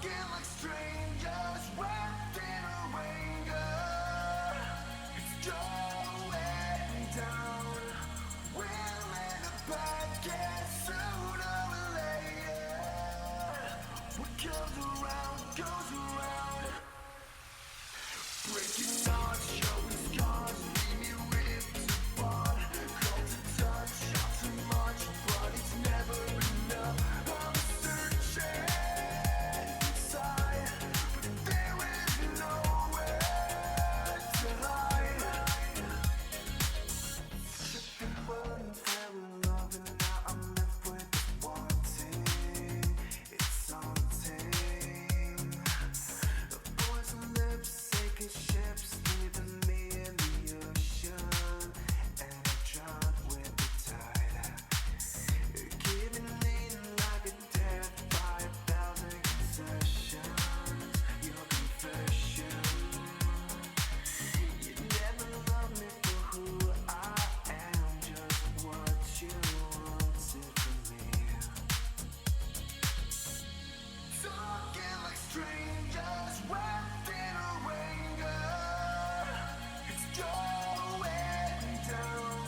Talking like strangers wrapped in our anger. It's going down. We'll end up back again sooner or later. What comes around goes around. Breaking hearts, showing scars, leave me ripped apart. Cold to touch, not too much, but it's never enough. I'm searching inside, but there is nowhere to hide. Tripping one, fell in love, and now I'm left with wanting. It's haunting. The poison lips, sinking ships, leaving me in the ocean, and I drown with the tide. Giving in like a death by 1,000 concessions. Your confession. You never loved me for who I am, just what you wanted from me. Talking like strangers wrapped in our anger. It's going down.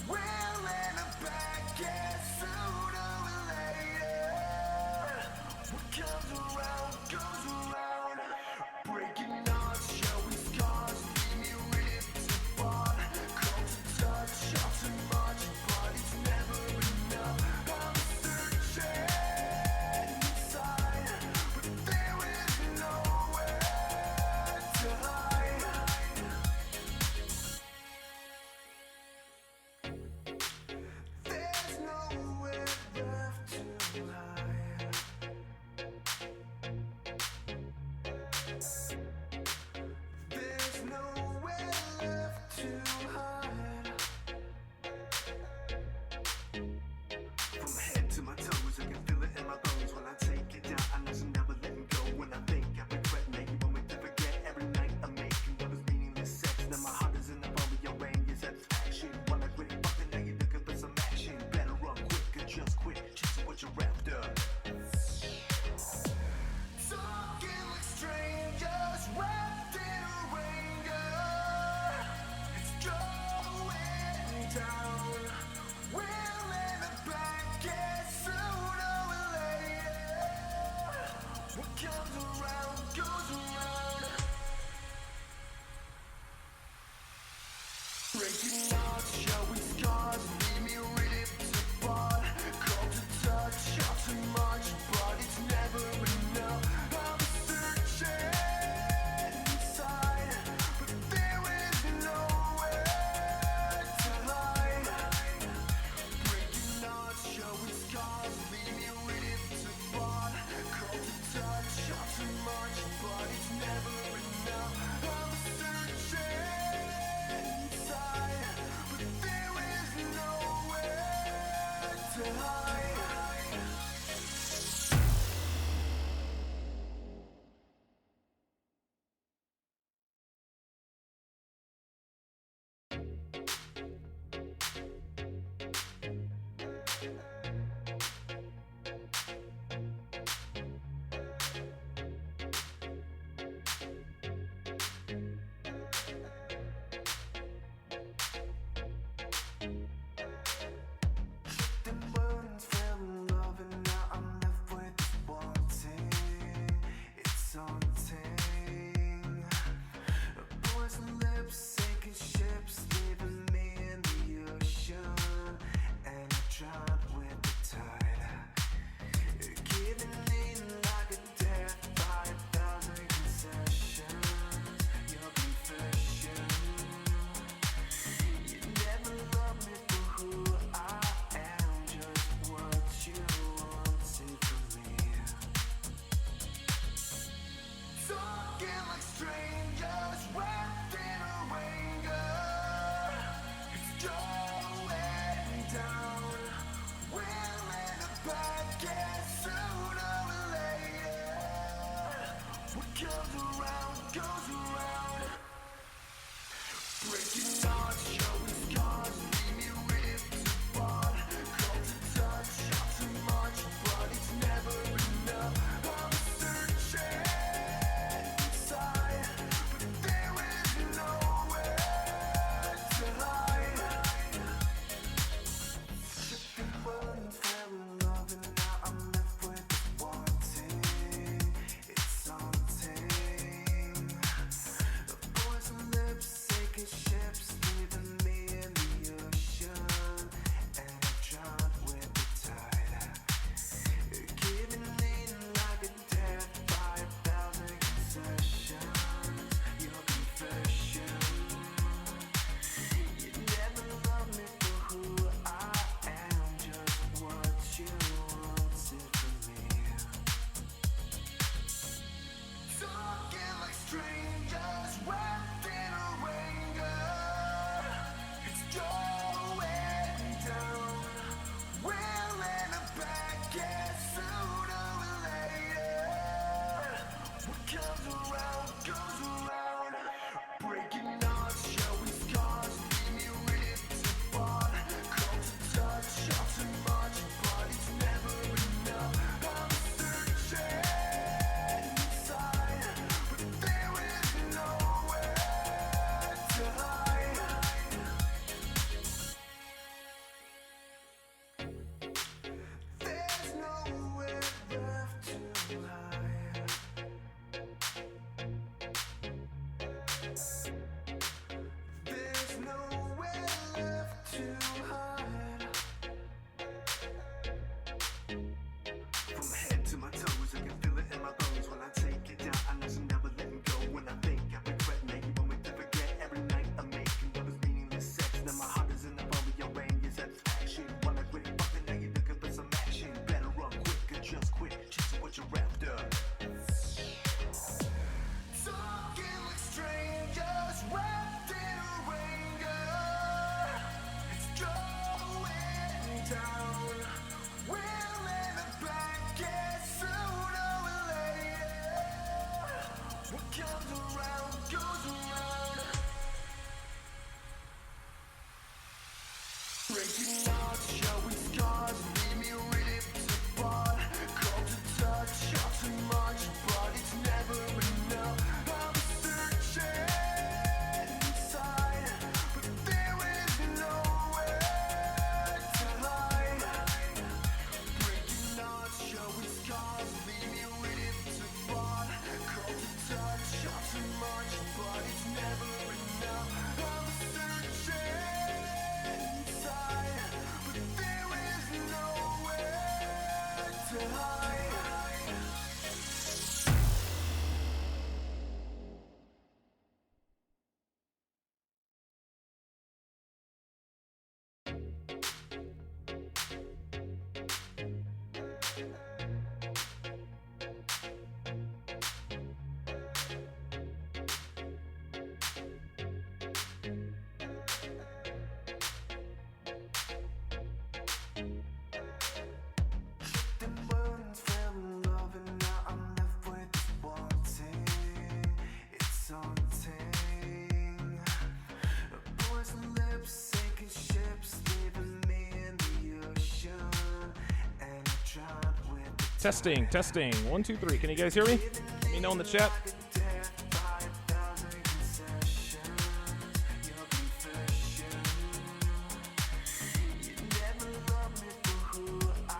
We'll end up back again sooner or later. What comes around goes around. Breaking hearts, showing scars, leave me ripped apart. Cold to touch, not too much, but it's never enough. I'm searching inside, but there is nowhere to hide. There's nowhere left to hide. There's nowhere left to hide. From head to my toes, I can feel it in my bones. When I take it down, I know she'll never let me go. When I think I regret making, want me to forget. Every night I'm making love is meaningless sex. Now my heart is in the ball of your rain, your satisfaction. Wanna quit fucking, now you're looking for some action. Better run quick or just quit, chasing what you're after. Talking like strangers wrapped in our anger. It's going down. We'll end up back again sooner or later. What comes around goes around. Breaking hearts, showing scars, leave me ripped apart. Cold to touch, not too much, but it's never enough. I'm searching inside, but there is nowhere to hide. Breaking hearts, showing scars, leave me ripped apart. Cold to touch, not too much, but it's never enough. I'm searching inside, my bones when I take it down. I know she'll never let me go when I think I regret. Now you want me to forget every night I'm making lovers meaningless sex. Now my heart is in the palm of your rain, your satisfaction. Wanna quit fucking, now you're looking for some action. Better run quick or just quit, just what you're after. Talking like strangers, wrapped in a ranger. It's going down. We'll never back, guess sooner or later. What comes around goes around. Breaking hearts, showing scars, leave me ripped apart. Cold to touch, not too much, but it's never enough. I'm searching inside, but there is nowhere to hide. Breaking hearts, showing scars, leave me ripped apart. Cold to touch, not too much, but it's never enough. I'm searching inside, but there is nowhere to hide. The burns fell in love and now I'm left with this wanting. It's haunting. Boys' lips sinking ships, leaving me in the ocean. And I tried with the Testing, testing. 1, 2, 3. Can you guys hear me? Let me know in the chat. death by 1,000 concessions. Your confession. You never loved me for who I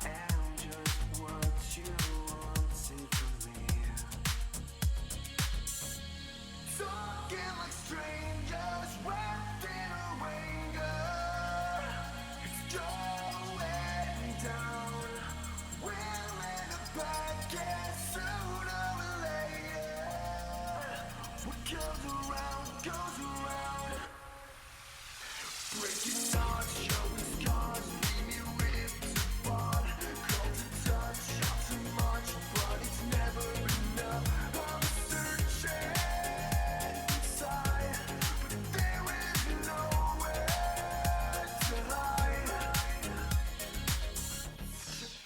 am, just what you wanted from me. Talking like strangers, wrapped in a ranger. It's going down. We'll end up back, guess sooner or later. What comes around goes around. Breaking hearts, showing scars, leave me ripped apart. Cold to touch, not too much, but it's never enough. I'm searching inside, but there is nowhere to hide.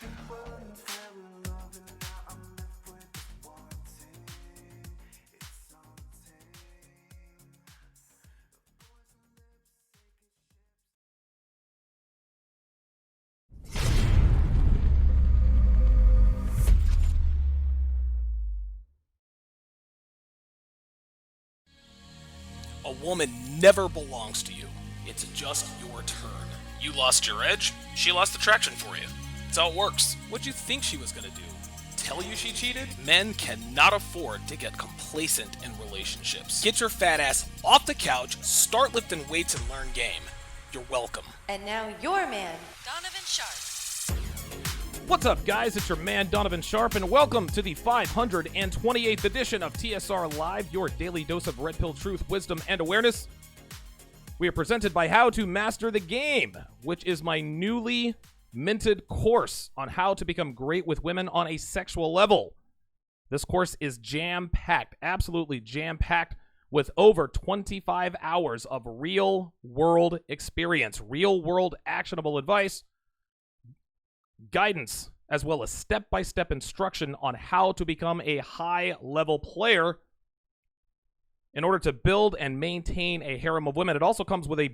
The burns fell in love and now I'm left with this wanting. It's haunting. A woman never belongs to you. It's just your turn. You lost your edge, she lost attraction for you. That's how it works. What'd you think she was gonna do? Tell you she cheated? Men cannot afford to get complacent in relationships. Get your fat ass off the couch, start lifting weights and learn game. You're welcome. And now your man, Donovan Sharpe. What's up, guys? It's your man, Donovan Sharpe, and welcome to the 528th edition of TSR Live, your daily dose of red pill truth, wisdom, and awareness. We are presented by How to Master the Game, which is my newly minted course on how to become great with women on a sexual level. This course is jam-packed, absolutely jam-packed, with over 25 hours of real-world experience, real-world actionable advice, guidance, as well as step-by-step instruction on how to become a high-level player in order to build and maintain a harem of women. It also comes with a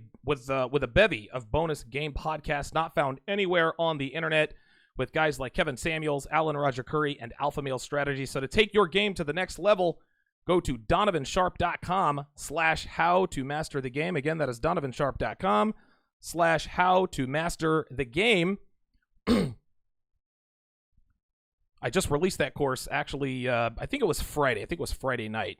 bevy of bonus game podcasts not found anywhere on the internet, with guys like Kevin Samuels, Alan Roger Curry, and Alpha Male Strategy. So to take your game to the next level, go to donovansharpe.com/how-to-master-the-game. Again, that is donovansharpe.com/how-to-master-the-game. I just released that course, actually, I think it was Friday. I think it was Friday night.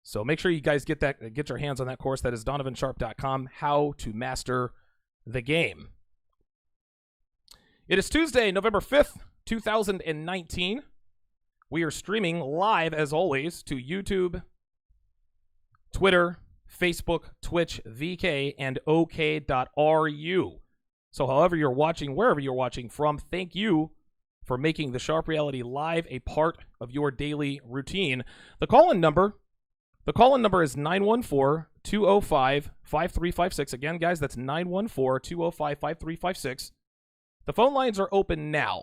So make sure you guys get your hands on that course. That is donovansharpe.com, how-to-master-the-game. It is Tuesday, November 5th, 2019. We are streaming live, as always, to YouTube, Twitter, Facebook, Twitch, VK, and OK.ru. So however you're watching, wherever you're watching from, thank you for making the Sharpe Reality Live a part of your daily routine. The call-in number is 914-205-5356. Again, guys, that's 914-205-5356. The phone lines are open now.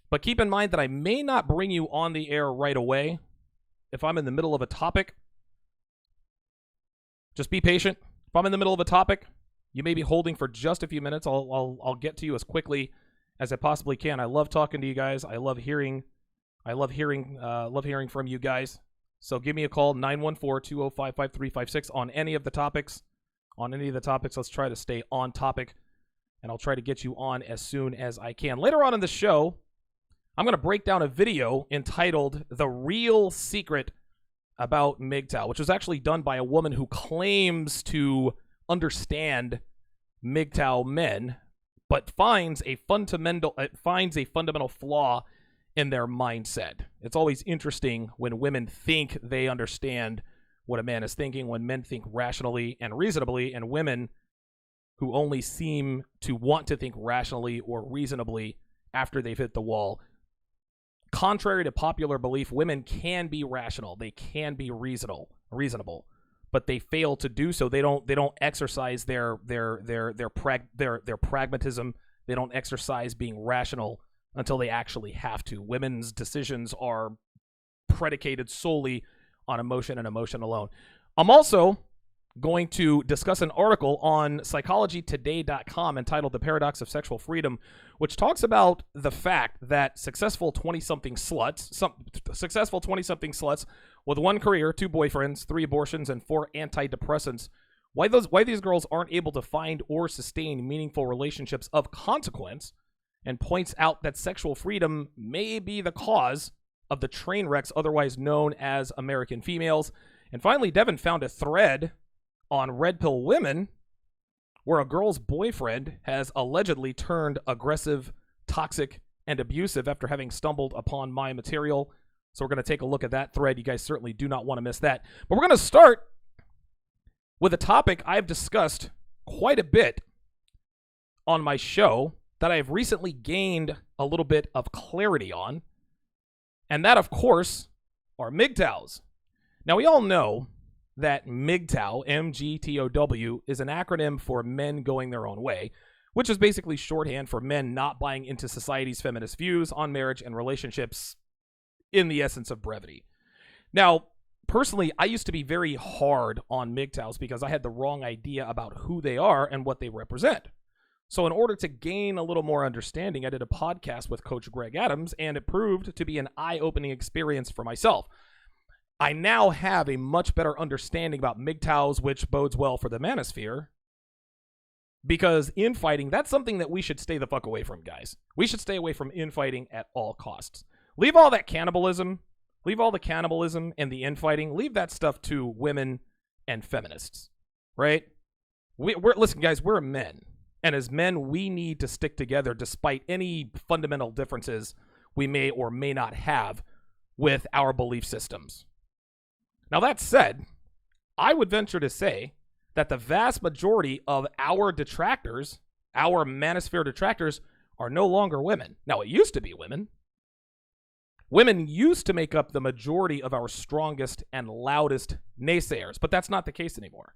But keep in mind that I may not bring you on the air right away if I'm in the middle of a topic. Just be patient. If I'm in the middle of a topic, you may be holding for just a few minutes. I'll get to you as quickly as I possibly can. I love talking to you guys. I love hearing from you guys. So give me a call, 914-205-5356 on any of the topics. Let's try to stay on topic, and I'll try to get you on as soon as I can. Later on in the show, I'm going to break down a video entitled The Real Secret About MGTOW, which was actually done by a woman who claims to understand MGTOW men, but finds a fundamental flaw in their mindset. It's always interesting when women think they understand what a man is thinking, when men think rationally and reasonably, and women who only seem to want to think rationally or reasonably after they've hit the wall. Contrary to popular belief, women can be rational. They can be reasonable, but they fail to do so. They don't exercise their pragmatism. They don't exercise being rational until they actually have to. Women's decisions are predicated solely on emotion and emotion alone. I'm also going to discuss an article on psychologytoday.com entitled The Paradox of Sexual Freedom, which talks about the fact that successful 20-something sluts with one career, 2 boyfriends, 3 abortions, and 4 antidepressants, why these girls aren't able to find or sustain meaningful relationships of consequence, and points out that sexual freedom may be the cause of the train wrecks otherwise known as American females. And finally, Devin found a thread on Red Pill Women where a girl's boyfriend has allegedly turned aggressive, toxic, and abusive after having stumbled upon my material. So we're going to take a look at that thread. You guys certainly do not want to miss that. But we're going to start with a topic I've discussed quite a bit on my show that I've recently gained a little bit of clarity on. And that, of course, are MGTOWs. Now, we all know that MGTOW, M-G-T-O-W, is an acronym for men going their own way, which is basically shorthand for men not buying into society's feminist views on marriage and relationships in the essence of brevity. Now, personally, I used to be very hard on MGTOWs because I had the wrong idea about who they are and what they represent. So in order to gain a little more understanding, I did a podcast with Coach Greg Adams, and it proved to be an eye-opening experience for myself. I now have a much better understanding about MGTOWs, which bodes well for the manosphere, because infighting, that's something that we should stay the fuck away from, guys. We should stay away from infighting at all costs. Leave all that cannibalism, leave all the cannibalism and the infighting, leave that stuff to women and feminists, right? Listen, guys, we're men. And as men, we need to stick together despite any fundamental differences we may or may not have with our belief systems. Now, that said, I would venture to say that the vast majority of our detractors, our manosphere detractors, are no longer women. Now, it used to be women. Women used to make up the majority of our strongest and loudest naysayers, but that's not the case anymore.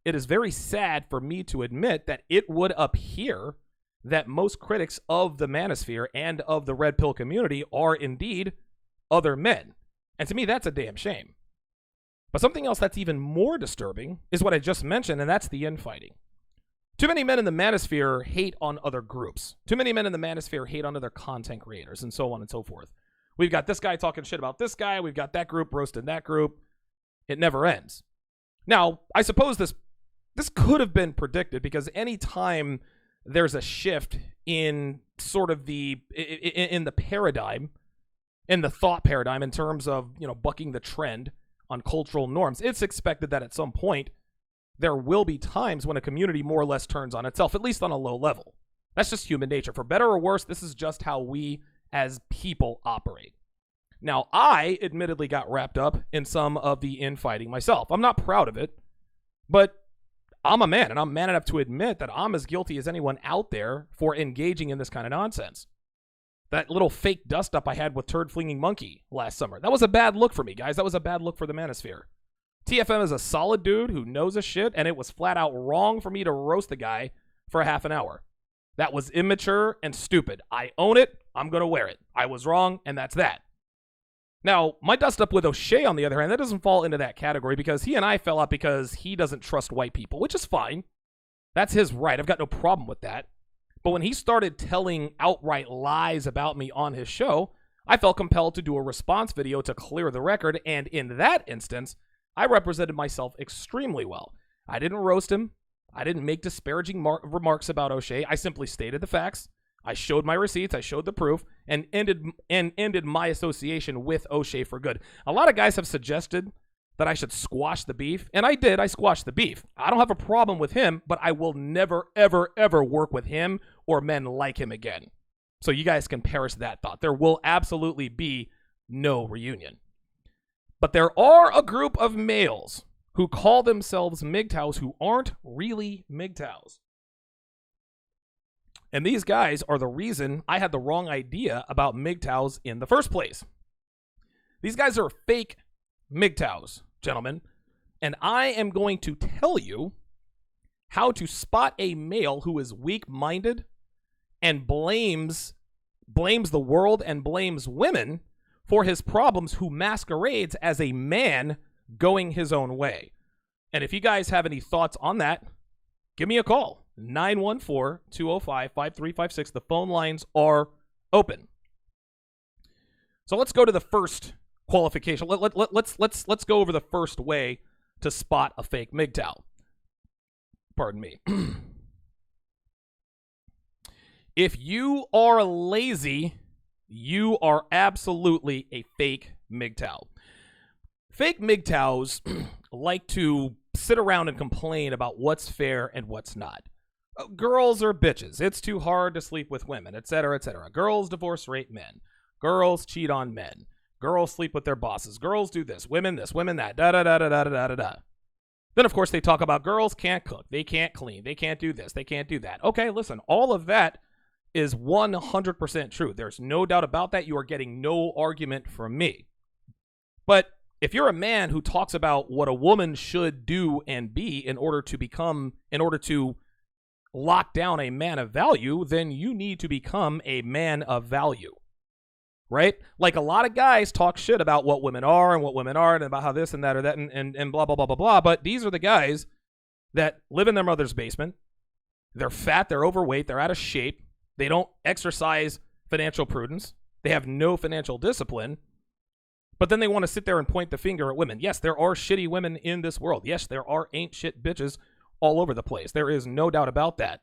It is very sad for me to admit that it would appear that most critics of the manosphere and of the red pill community are indeed other men. And to me, that's a damn shame. But something else that's even more disturbing is what I just mentioned, and that's the infighting. Too many men in the manosphere hate on other groups. Too many men in the manosphere hate on other content creators, and so on and so forth. We've got this guy talking shit about this guy. We've got that group roasting that group. It never ends. Now, I suppose this could have been predicted, because anytime there's a shift in sort of the paradigm, in the thought paradigm, in terms of, bucking the trend on cultural norms, it's expected that at some point there will be times when a community more or less turns on itself, at least on a low level. That's just human nature. For better or worse, this is just how we as people operate. Now, I admittedly got wrapped up in some of the infighting myself. I'm not proud of it, but I'm a man, and I'm man enough to admit that I'm as guilty as anyone out there for engaging in this kind of nonsense. That little fake dust-up I had with Turd Flinging Monkey last summer, that was a bad look for me, guys. That was a bad look for the manosphere. TFM is a solid dude who knows his shit, and it was flat out wrong for me to roast the guy for a half an hour. That was immature and stupid. I own it. I'm going to wear it. I was wrong, and that's that. Now, my dust-up with O'Shea, on the other hand, that doesn't fall into that category because he and I fell out because he doesn't trust white people, which is fine. That's his right. I've got no problem with that. But when he started telling outright lies about me on his show, I felt compelled to do a response video to clear the record, and in that instance, I represented myself extremely well. I didn't roast him. I didn't make disparaging remarks about O'Shea. I simply stated the facts. I showed my receipts. I showed the proof, and ended my association with O'Shea for good. A lot of guys have suggested that I should squash the beef, and I did. I squashed the beef. I don't have a problem with him, but I will never, ever, ever work with him or men like him again. So you guys can perish that thought. There will absolutely be no reunion. But there are a group of males who call themselves MGTOWs who aren't really MGTOWs. And these guys are the reason I had the wrong idea about MGTOWs in the first place. These guys are fake MGTOWs, gentlemen. And I am going to tell you how to spot a male who is weak-minded and blames the world and blames women for his problems, who masquerades as a man going his own way. And if you guys have any thoughts on that, give me a call. 914-205-5356. The phone lines are open. So let's go to the first qualification. Let's go over the first way to spot a fake MGTOW. Pardon me. If you are lazy, you are absolutely a fake MGTOW. Fake MGTOWs like to sit around and complain about what's fair and what's not. Girls are bitches. It's too hard to sleep with women, etc., etc. Girls divorce rape men. Girls cheat on men. Girls sleep with their bosses. Girls do this. Women that. Da-da-da-da-da-da-da-da. Then, of course, they talk about girls can't cook. They can't clean. They can't do this. They can't do that. Okay, listen, all of that is 100% true. There's no doubt about that. You are getting no argument from me. But if you're a man who talks about what a woman should do and be in order to lock down a man of value, then you need to become a man of value. Right? Like, a lot of guys talk shit about what women are and what women aren't, and about how this and that or that and blah, blah, blah, blah, blah. But these are the guys that live in their mother's basement. They're fat. They're overweight. They're out of shape. They don't exercise financial prudence. They have no financial discipline. But then they want to sit there and point the finger at women. Yes, there are shitty women in this world. Yes, there are ain't shit bitches all over the place. There is no doubt about that.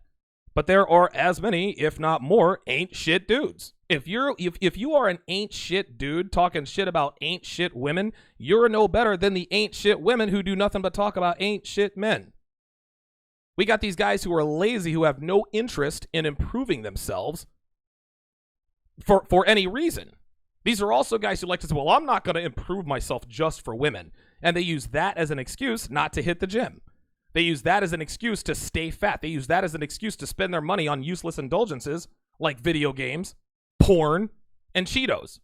But there are as many, if not more, ain't shit dudes. If you are an ain't shit dude talking shit about ain't shit women, you're no better than the ain't shit women who do nothing but talk about ain't shit men. We got these guys who are lazy, who have no interest in improving themselves for any reason. These are also guys who like to say, well, I'm not going to improve myself just for women. And they use that as an excuse not to hit the gym. They use that as an excuse to stay fat. They use that as an excuse to spend their money on useless indulgences like video games, porn, and Cheetos.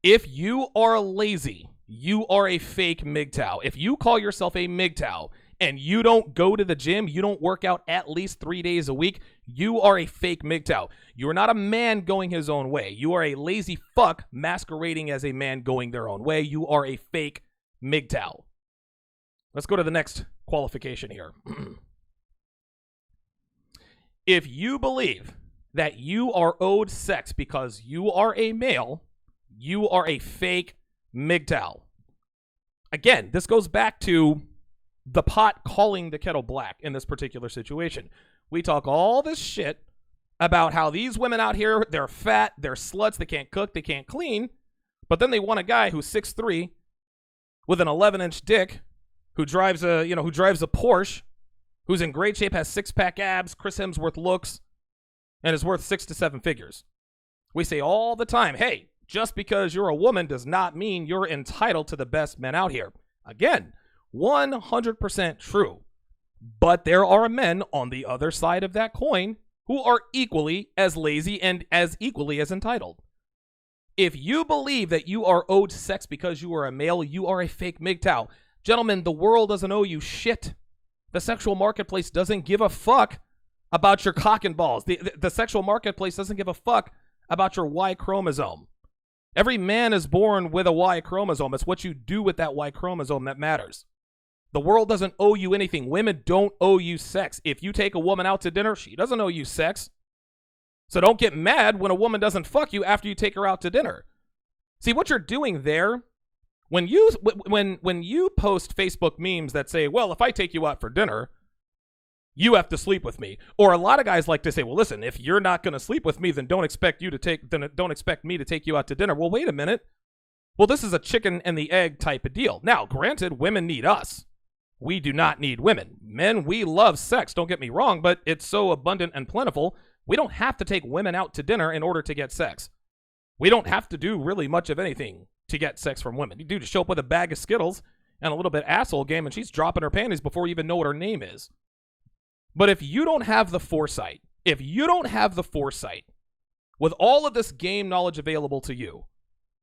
If you are lazy, you are a fake MGTOW. If you call yourself a MGTOW and you don't go to the gym, you don't work out at least 3 days a week, you are a fake MGTOW. You are not a man going his own way. You are a lazy fuck masquerading as a man going their own way. You are a fake MGTOW. Let's go to the next qualification here. If you believe that you are owed sex because you are a male, you are a fake MGTOW. Again, this goes back to the pot calling the kettle black in this particular situation. We talk all this shit about how these women out here, they're fat, they're sluts, they can't cook, they can't clean, but then they want a guy who's 6'3", with an 11-inch dick, who drives a Porsche, who's in great shape, has six-pack abs, Chris Hemsworth looks, and is worth 6 to 7 figures. We say all the time, hey, just because you're a woman does not mean you're entitled to the best men out here. Again, 100% true. But there are men on the other side of that coin who are equally as lazy and as equally as entitled. If you believe that you are owed sex because you are a male, you are a fake MGTOW. Gentlemen, the world doesn't owe you shit. The sexual marketplace doesn't give a fuck about your cock and balls. The sexual marketplace doesn't give a fuck about your Y chromosome. Every man is born with a Y chromosome. It's what you do with that Y chromosome that matters. The world doesn't owe you anything. Women don't owe you sex. If you take a woman out to dinner, she doesn't owe you sex. So don't get mad when a woman doesn't fuck you after you take her out to dinner. See, what you're doing there, when you post Facebook memes that say, well, if I take you out for dinner, you have to sleep with me. Or a lot of guys like to say, well, listen, if you're not going to sleep with me, then don't expect me to take you out to dinner. Well, wait a minute. Well, this is a chicken and the egg type of deal. Now, granted, women need us. We do not need women. Men, we love sex, don't get me wrong, but it's so abundant and plentiful, we don't have to take women out to dinner in order to get sex. We don't have to do really much of anything to get sex from women. You do just show up with a bag of Skittles and a little bit asshole game, and she's dropping her panties before you even know what her name is. But if you don't have the foresight, with all of this game knowledge available to you,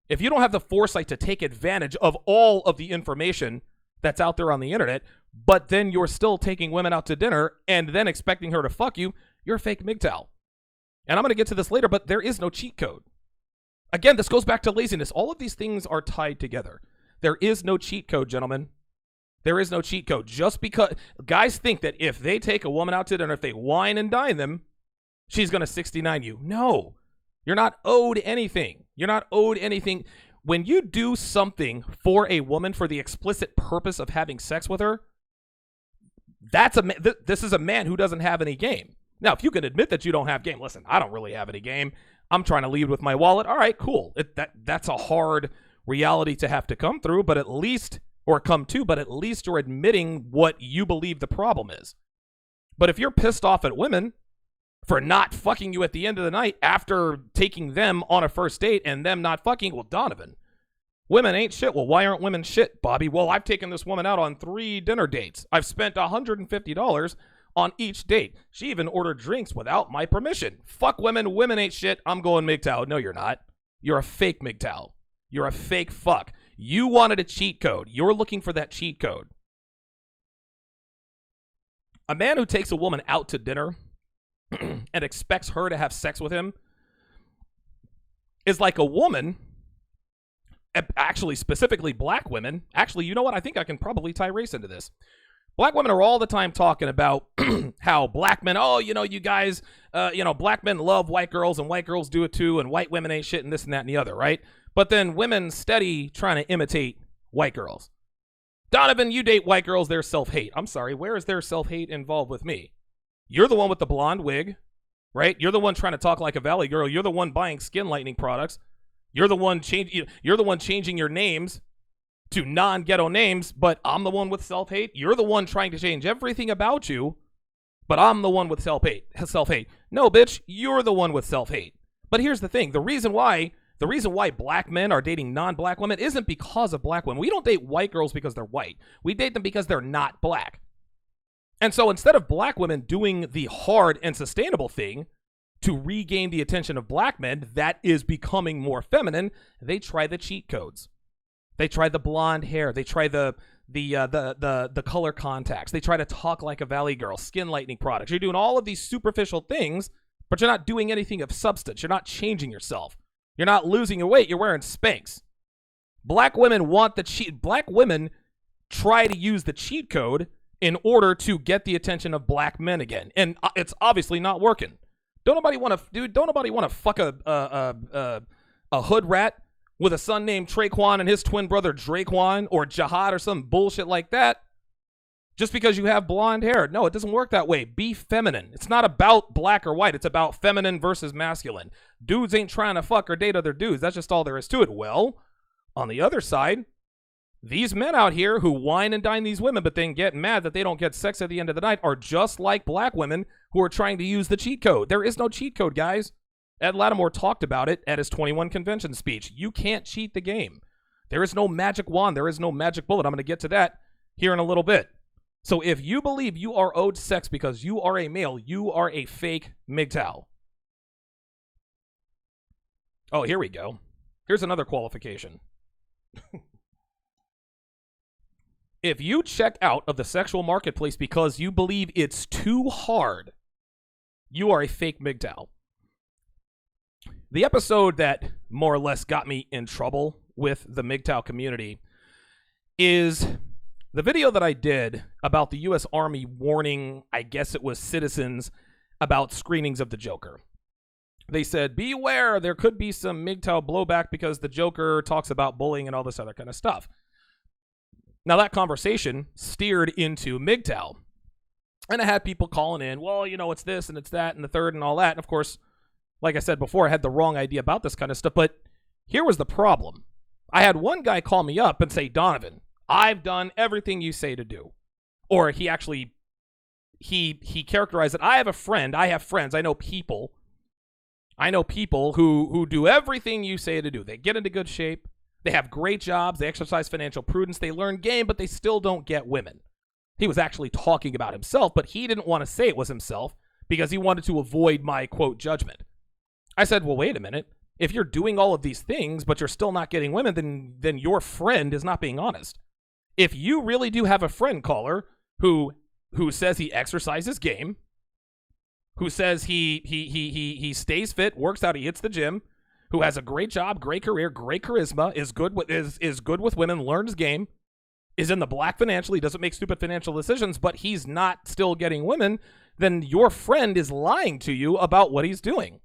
if you don't have the foresight to take advantage of all of the information that's out there on the internet, but then you're still taking women out to dinner and then expecting her to fuck you, you're a fake MGTOW. And I'm going to get to this later, but there is no cheat code. Again, this goes back to laziness. All of these things are tied together. There is no cheat code, gentlemen. There is no cheat code. Just because guys think that if they take a woman out to dinner, if they wine and dine them, she's going to 69 you. No, you're not owed anything. You're not owed anything. When you do something for a woman for the explicit purpose of having sex with her, this is a man who doesn't have any game. Now, if you can admit that you don't have game, listen, I don't really have any game. I'm trying to lead with my wallet. All right, cool. That's a hard reality to have to come through, but at least you're admitting what you believe the problem is. But if you're pissed off at women for not fucking you at the end of the night after taking them on a first date and them not fucking, well, Donovan, women ain't shit. Well, why aren't women shit, Bobby? Well, I've taken this woman out on 3 dinner dates. I've spent $150 on each date. She even ordered drinks without my permission. Fuck women. Women ain't shit. I'm going MGTOW. No, you're not. You're a fake MGTOW. You're a fake fuck. You wanted a cheat code. You're looking for that cheat code. A man who takes a woman out to dinner and expects her to have sex with him is like a woman, actually specifically black women. Actually, you know what? I think I can probably tie race into this. Black women are all the time talking about how black men, you guys, black men love white girls and white girls do it too, and white women ain't shit and this and that and the other, right? But then women steady trying to imitate white girls. Donovan, you date white girls, they're self-hate. I'm sorry, where is their self-hate involved with me? You're the one with the blonde wig, right? You're the one trying to talk like a valley girl. You're the one buying skin lightening products. You're the one changing your names to non-ghetto names, but I'm the one with self-hate. You're the one trying to change everything about you, but I'm the one with self-hate. No, bitch, you're the one with self-hate. But here's the thing. The reason why black men are dating non-black women isn't because of black women. We don't date white girls because they're white. We date them because they're not black. And so instead of black women doing the hard and sustainable thing to regain the attention of black men that is becoming more feminine, they try the cheat codes. They try the blonde hair. They try the color contacts. They try to talk like a valley girl, skin lightening products. You're doing all of these superficial things, but you're not doing anything of substance. You're not changing yourself. You're not losing your weight. You're wearing Spanx. Black women want the cheat. Black women try to use the cheat code in order to get the attention of black men again, and it's obviously not working. Don't nobody want to fuck a hood rat with a son named Traquan and his twin brother Draquan or Jihad or some bullshit like that just because you have blonde hair. No, it doesn't work that way. Be feminine. It's not about black or white. It's about feminine versus masculine. Dudes ain't trying to fuck or date other dudes. That's just all there is to it. Well, on the other side, these men out here who wine and dine these women but then get mad that they don't get sex at the end of the night are just like black women who are trying to use the cheat code. There is no cheat code, guys. Ed Lattimore talked about it at his 21 convention speech. You can't cheat the game. There is no magic wand. There is no magic bullet. I'm going to get to that here in a little bit. So if you believe you are owed sex because you are a male, you are a fake MGTOW. Oh, here we go. Here's another qualification. If you check out of the sexual marketplace because you believe it's too hard, you are a fake MGTOW. The episode that more or less got me in trouble with the MGTOW community is the video that I did about the U.S. Army warning, I guess it was citizens, about screenings of the Joker. They said, beware, there could be some MGTOW blowback because the Joker talks about bullying and all this other kind of stuff. Now, that conversation steered into MGTOW. And I had people calling in, well, you know, it's this and it's that and the third and all that. And of course, like I said before, I had the wrong idea about this kind of stuff. But here was the problem. I had one guy call me up and say, Donovan, I've done everything you say to do. Or he actually, he characterized it. I have friends. I know people who do everything you say to do. They get into good shape. They have great jobs. They exercise financial prudence. They learn game, but they still don't get women. He was actually talking about himself, but he didn't want to say it was himself because he wanted to avoid my, quote, judgment. I said, well, wait a minute. If you're doing all of these things, but you're still not getting women, then your friend is not being honest. If you really do have a friend, caller, who says he exercises game, who says he stays fit, works out, he hits the gym, who has a great job, great career, great charisma, is good with women, learns game, is in the black financially, doesn't make stupid financial decisions, but he's not still getting women, then your friend is lying to you about what he's doing.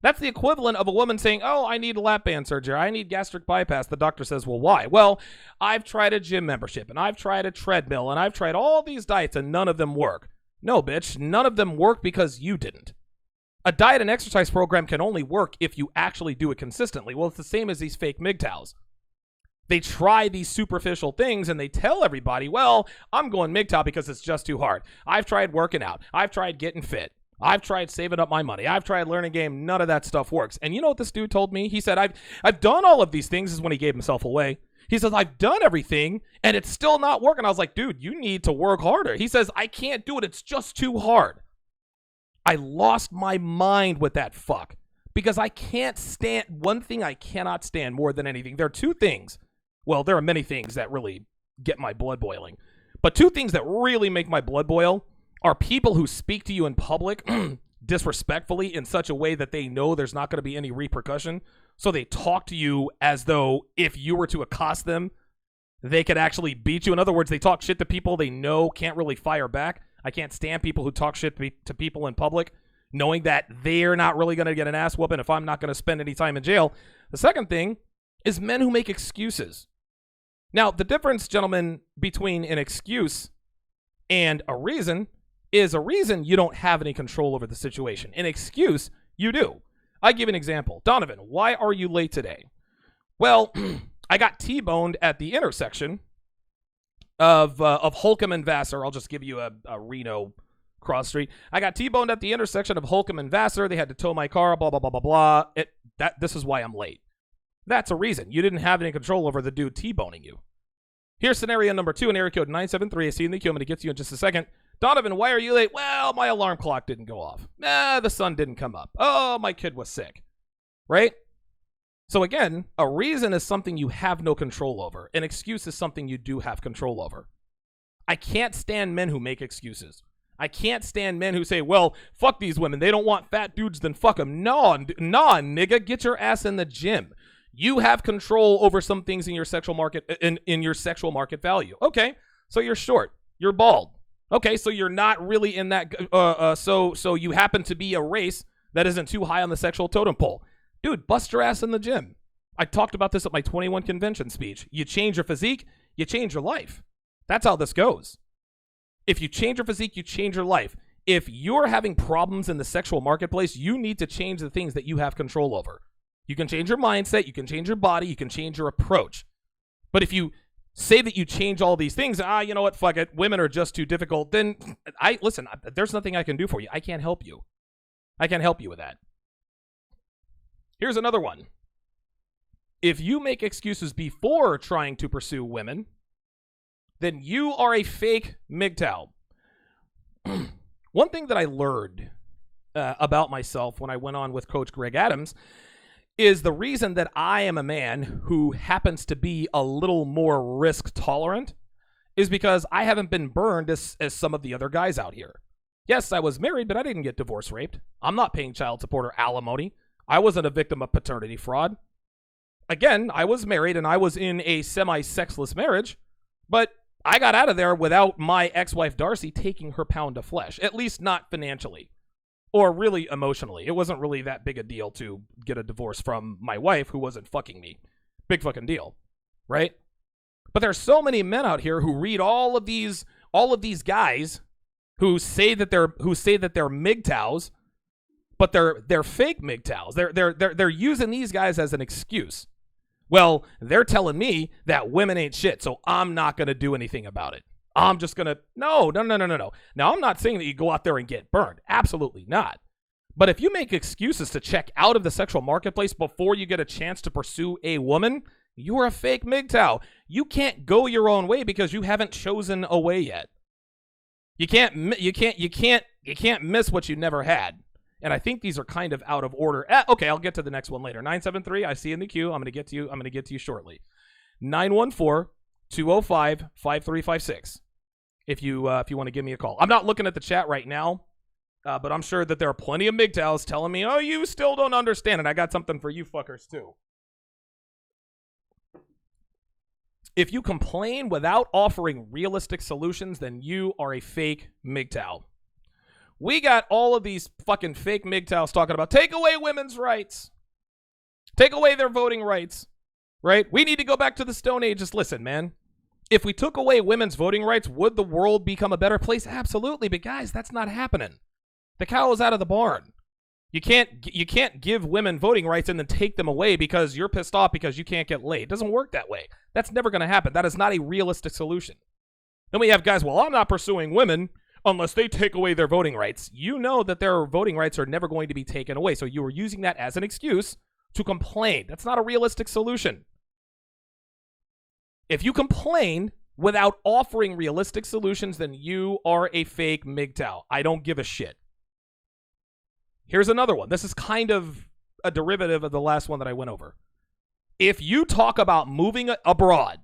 That's the equivalent of a woman saying, oh, I need lap band surgery, I need gastric bypass. The doctor says, well, why? Well, I've tried a gym membership, and I've tried a treadmill, and I've tried all these diets, and none of them work. No, bitch, none of them work because you didn't. A diet and exercise program can only work if you actually do it consistently. Well, it's the same as these fake MGTOWs. They try these superficial things and they tell everybody, well, I'm going MGTOW because it's just too hard. I've tried working out. I've tried getting fit. I've tried saving up my money. I've tried learning game. None of that stuff works. And you know what this dude told me? He said, I've done all of these things. This is when he gave himself away. He says, I've done everything and it's still not working. I was like, dude, you need to work harder. He says, I can't do it. It's just too hard. I lost my mind with that fuck because I can't stand one thing I cannot stand more than anything. There are two things. Well, there are many things that really get my blood boiling, but two things that really make my blood boil are people who speak to you in public disrespectfully in such a way that they know there's not going to be any repercussion. So they talk to you as though if you were to accost them, they could actually beat you. In other words, they talk shit to people they know can't really fire back. I can't stand people who talk shit to people in public, knowing that they're not really going to get an ass whooping if I'm not going to spend any time in jail. The second thing is men who make excuses. Now, the difference, gentlemen, between an excuse and a reason is a reason you don't have any control over the situation. An excuse, you do. I give an example. Donovan, why are you late today? Well, I got T-boned at the intersection of Holcomb and Vassar. I'll just give you a Reno cross street. I got T-boned at the intersection of Holcomb and Vassar. They had to tow my car, blah, blah, blah, blah, blah. This is why I'm late. That's a reason. You didn't have any control over the dude T-boning you. Here's scenario number 2 in area code 973. I see in the queue. I'm going to get to you in just a second. Donovan, why are you late? Well, my alarm clock didn't go off. The sun didn't come up. Oh, my kid was sick. Right? So again, a reason is something you have no control over. An excuse is something you do have control over. I can't stand men who make excuses. I can't stand men who say, well, fuck these women. They don't want fat dudes, then fuck them. Nah, nigga, get your ass in the gym. You have control over some things in your sexual market, in your sexual market value. Okay, so you're short. You're bald. Okay, so you're not really in that, so you happen to be a race that isn't too high on the sexual totem pole. Dude, bust your ass in the gym. I talked about this at my 21 convention speech. You change your physique, you change your life. That's how this goes. If you change your physique, you change your life. If you're having problems in the sexual marketplace, you need to change the things that you have control over. You can change your mindset, you can change your body, you can change your approach. But if you say that you change all these things, you know what, fuck it, women are just too difficult, then listen, there's nothing I can do for you. I can't help you. I can't help you with that. Here's another one. If you make excuses before trying to pursue women, then you are a fake MGTOW. One thing that I learned about myself when I went on with Coach Greg Adams is the reason that I am a man who happens to be a little more risk tolerant is because I haven't been burned as some of the other guys out here. Yes, I was married, but I didn't get divorce raped. I'm not paying child support or alimony. I wasn't a victim of paternity fraud. Again, I was married and I was in a semi-sexless marriage, but I got out of there without my ex-wife Darcy taking her pound of flesh, at least not financially or really emotionally. It wasn't really that big a deal to get a divorce from my wife who wasn't fucking me. Big fucking deal, right? But there's so many men out here who read all of these guys who say that they're MGTOWs, but they're fake MGTOWs. They're using these guys as an excuse. Well, they're telling me that women ain't shit, so I'm not going to do anything about it. I'm just going to, no. Now, I'm not saying that you go out there and get burned. Absolutely not. But if you make excuses to check out of the sexual marketplace before you get a chance to pursue a woman, you're a fake MGTOW. You can't go your own way because you haven't chosen a way yet. You can't miss what you never had. And I think these are kind of out of order. Okay, I'll get to the next one later. 973, I see in the queue. I'm going to get to you shortly. 914-205-5356. If you want to give me a call. I'm not looking at the chat right now, but I'm sure that there are plenty of MGTOWs telling me, "Oh, you still don't understand," and I got something for you fuckers too. If you complain without offering realistic solutions, then you are a fake MGTOW. We got all of these fucking fake MGTOWs talking about take away women's rights. Take away their voting rights, right? We need to go back to the Stone Age. Just listen, man. If we took away women's voting rights, would the world become a better place? Absolutely. But guys, that's not happening. The cow is out of the barn. You can't give women voting rights and then take them away because you're pissed off because you can't get laid. It doesn't work that way. That's never going to happen. That is not a realistic solution. Then we have guys, well, I'm not pursuing women unless they take away their voting rights. You know that their voting rights are never going to be taken away. So you are using that as an excuse to complain. That's not a realistic solution. If you complain without offering realistic solutions, then you are a fake MGTOW. I don't give a shit. Here's another one. This is kind of a derivative of the last one that I went over. If you talk about moving abroad,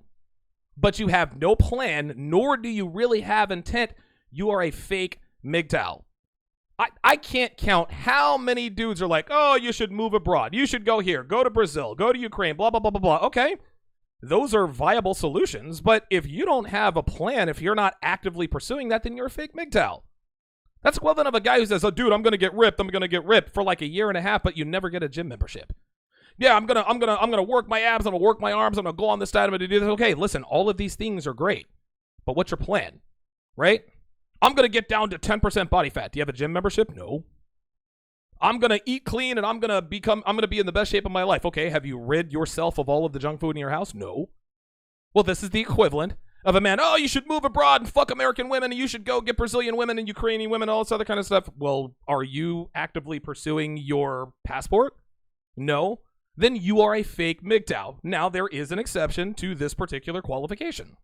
but you have no plan, nor do you really have intent, you are a fake MGTOW. I can't count how many dudes are like, oh, you should move abroad. You should go here, go to Brazil, go to Ukraine, blah, blah, blah, blah, blah. Okay, those are viable solutions. But if you don't have a plan, if you're not actively pursuing that, then you're a fake MGTOW. That's equivalent of a guy who says, oh, dude, I'm going to get ripped for like a year and a half, but you never get a gym membership. Yeah, I'm going to work my abs, I'm going to work my arms, I'm going to go on this diet, I'm going to do this. Okay, listen, all of these things are great. But what's your plan? Right? I'm going to get down to 10% body fat. Do you have a gym membership? No. I'm going to eat clean and I'm going to be in the best shape of my life. Okay, have you rid yourself of all of the junk food in your house? No. Well, this is the equivalent of a man, oh, you should move abroad and fuck American women and you should go get Brazilian women and Ukrainian women, all this other kind of stuff. Well, are you actively pursuing your passport? No. Then you are a fake MGTOW. Now, there is an exception to this particular qualification.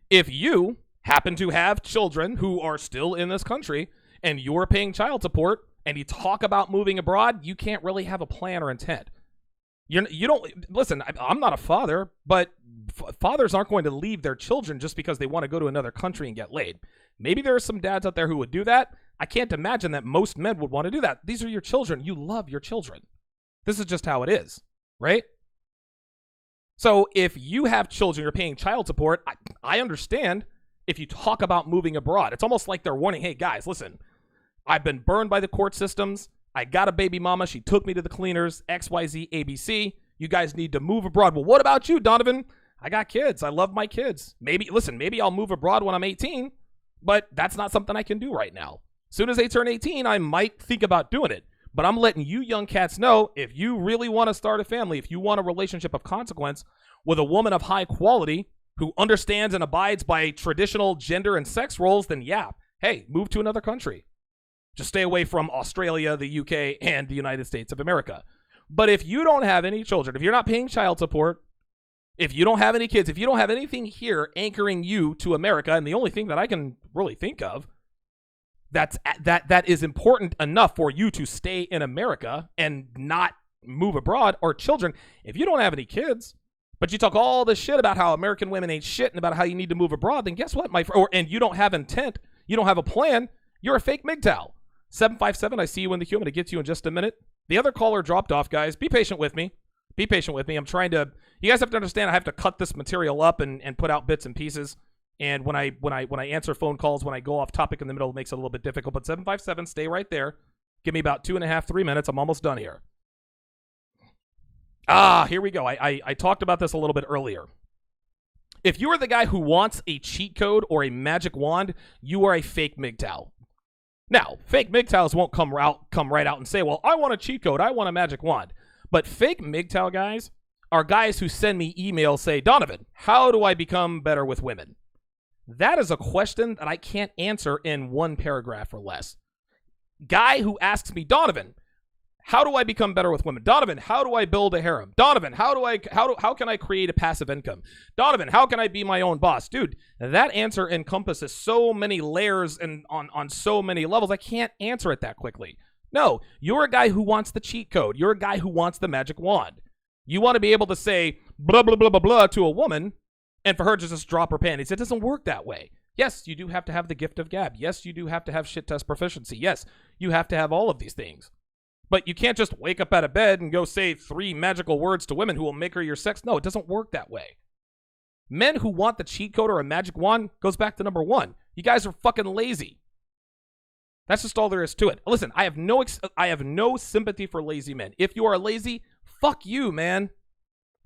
If you happen to have children who are still in this country and you're paying child support and you talk about moving abroad, you can't really have a plan or intent. You don't listen. I'm not a father, but fathers aren't going to leave their children just because they want to go to another country and get laid. Maybe there are some dads out there who would do that. I can't imagine that most men would want to do that. These are your children. You love your children. This is just how it is, right? So if you have children, you're paying child support, I understand if you talk about moving abroad. It's almost like they're warning, hey, guys, listen, I've been burned by the court systems. I got a baby mama. She took me to the cleaners, XYZ, ABC. You guys need to move abroad. Well, what about you, Donovan? I got kids. I love my kids. Maybe I'll move abroad when I'm 18, but that's not something I can do right now. As soon as they turn 18, I might think about doing it. But I'm letting you young cats know, if you really want to start a family, if you want a relationship of consequence with a woman of high quality who understands and abides by traditional gender and sex roles, then yeah, hey, move to another country. Just stay away from Australia, the UK, and the United States of America. But if you don't have any children, if you're not paying child support, if you don't have any kids, if you don't have anything here anchoring you to America, and the only thing that I can really think of that is important enough for you to stay in America and not move abroad are children. If you don't have any kids, but you talk all this shit about how American women ain't shit and about how you need to move abroad, then guess what, and you don't have intent, you don't have a plan, you're a fake MGTOW. 757, I see you in the queue. I'm going to get to you in just a minute. The other caller dropped off, guys. Be patient with me. Be patient with me. I'm trying to, you guys have to understand I have to cut this material up and put out bits and pieces. And when I answer phone calls, when I go off topic in the middle, it makes it a little bit difficult. But 757, stay right there. Give me about 2.5, 3 minutes. I'm almost done here. Here we go. I talked about this a little bit earlier. If you are the guy who wants a cheat code or a magic wand, you are a fake MGTOW. Now, fake MGTOWs won't come right out and say, well, I want a cheat code, I want a magic wand. But fake MGTOW guys are guys who send me emails, say, Donovan, how do I become better with women? That is a question that I can't answer in one paragraph or less. Guy who asks me, Donovan, how do I become better with women? Donovan, how do I build a harem? Donovan, how can I create a passive income? Donovan, how can I be my own boss? Dude, that answer encompasses so many layers and on so many levels. I can't answer it that quickly. No, you're a guy who wants the cheat code. You're a guy who wants the magic wand. You want to be able to say blah, blah, blah, blah, blah to a woman and for her to just drop her panties. It doesn't work that way. Yes, you do have to have the gift of gab. Yes, you do have to have shit test proficiency. Yes, you have to have all of these things. But you can't just wake up out of bed and go say 3 magical words to women who will make her your sex. No, it doesn't work that way. Men who want the cheat code or a magic wand goes back to number 1. You guys are fucking lazy. That's just all there is to it. Listen, I have no sympathy for lazy men. If you are lazy, fuck you, man.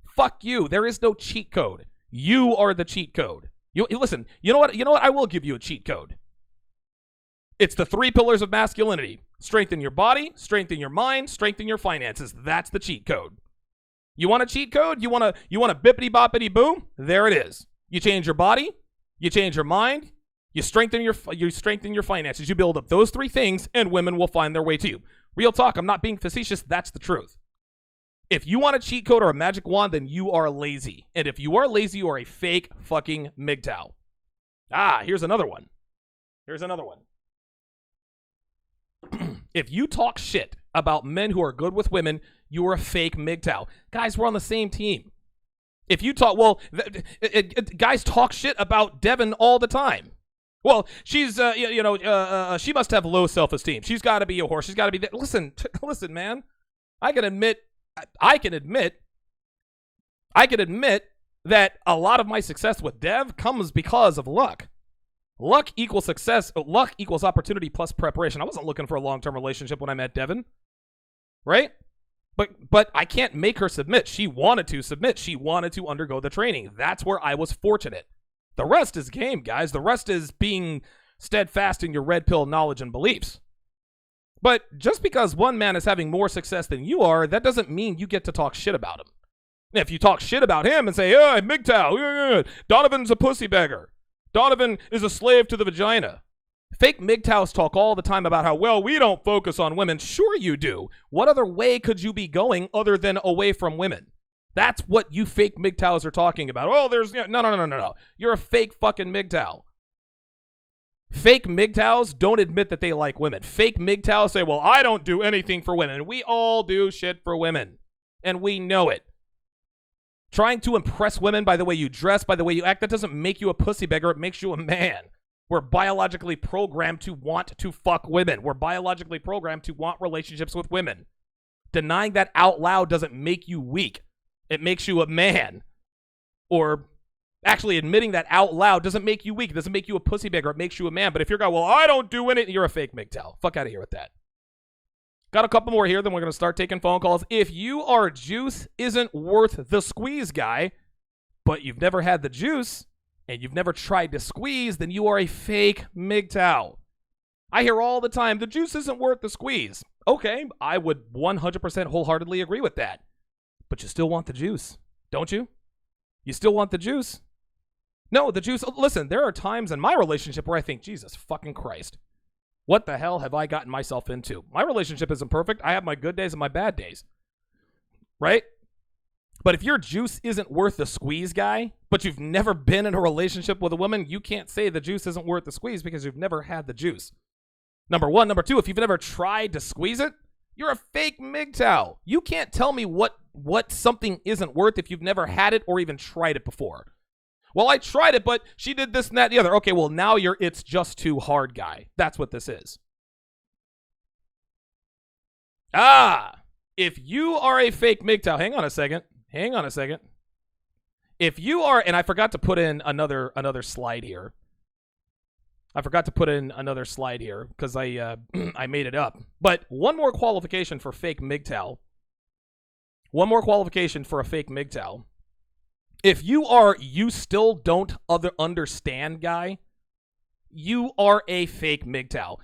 Fuck you. There is no cheat code. You are the cheat code. Listen, you know what? I will give you a cheat code. It's the 3 pillars of masculinity. Strengthen your body, strengthen your mind, strengthen your finances. That's the cheat code. You want a cheat code? You want a bippity boppity boo? There it is. You change your body, you change your mind, you strengthen your finances. You build up those 3 things, and women will find their way to you. Real talk, I'm not being facetious. That's the truth. If you want a cheat code or a magic wand, then you are lazy. And if you are lazy, you are a fake fucking MGTOW. Here's another one. If you talk shit about men who are good with women, you are a fake MGTOW. Guys, we're on the same team. If you talk, guys talk shit about Devin all the time. Well, she's, she must have low self-esteem. She's got to be a whore. She's got to be. Listen, man. I can admit that a lot of my success with Dev comes because of luck. Luck equals success. Luck equals opportunity plus preparation. I wasn't looking for a long-term relationship when I met Devin, right? But I can't make her submit. She wanted to submit. She wanted to undergo the training. That's where I was fortunate. The rest is game, guys. The rest is being steadfast in your red pill knowledge and beliefs. But just because one man is having more success than you are, that doesn't mean you get to talk shit about him. If you talk shit about him and say, oh, MGTOW, Donovan's a pussy beggar. Donovan is a slave to the vagina. Fake MGTOWs talk all the time about how, well, we don't focus on women. Sure you do. What other way could you be going other than away from women? That's what you fake MGTOWs are talking about. Oh, no. You're a fake fucking MGTOW. Fake MGTOWs don't admit that they like women. Fake MGTOWs say, well, I don't do anything for women. We all do shit for women. And we know it. Trying to impress women by the way you dress, by the way you act, that doesn't make you a pussy beggar. It makes you a man. We're biologically programmed to want to fuck women. We're biologically programmed to want relationships with women. Denying that out loud doesn't make you weak. It makes you a man. Or actually admitting that out loud doesn't make you weak. It doesn't make you a pussy beggar. It makes you a man. But if you're going, well, I don't do anything, you're a fake MGTOW. Fuck out of here with that. Got a couple more here, then we're going to start taking phone calls. If you are juice isn't worth the squeeze guy, but you've never had the juice, and you've never tried to squeeze, then you are a fake MGTOW. I hear all the time, the juice isn't worth the squeeze. Okay, I would 100% wholeheartedly agree with that. But you still want the juice, don't you? You still want the juice? No, the juice, listen, there are times in my relationship where I think, Jesus fucking Christ. What the hell have I gotten myself into? My relationship isn't perfect. I have my good days and my bad days. Right? But if your juice isn't worth the squeeze, guy, but you've never been in a relationship with a woman, you can't say the juice isn't worth the squeeze because you've never had the juice. Number one. Number two, if you've never tried to squeeze it, you're a fake MGTOW. You can't tell me what something isn't worth if you've never had it or even tried it before. Well, I tried it, but she did this and that and the other. Okay, well, now you're it's just too hard, guy. That's what this is. If you are a fake MGTOW, hang on a second. If you are, and I forgot to put in another slide here. Because I I made it up. But one more qualification for fake MGTOW. One more qualification for a fake MGTOW. If you are, you still don't understand, guy, you are a fake MGTOW.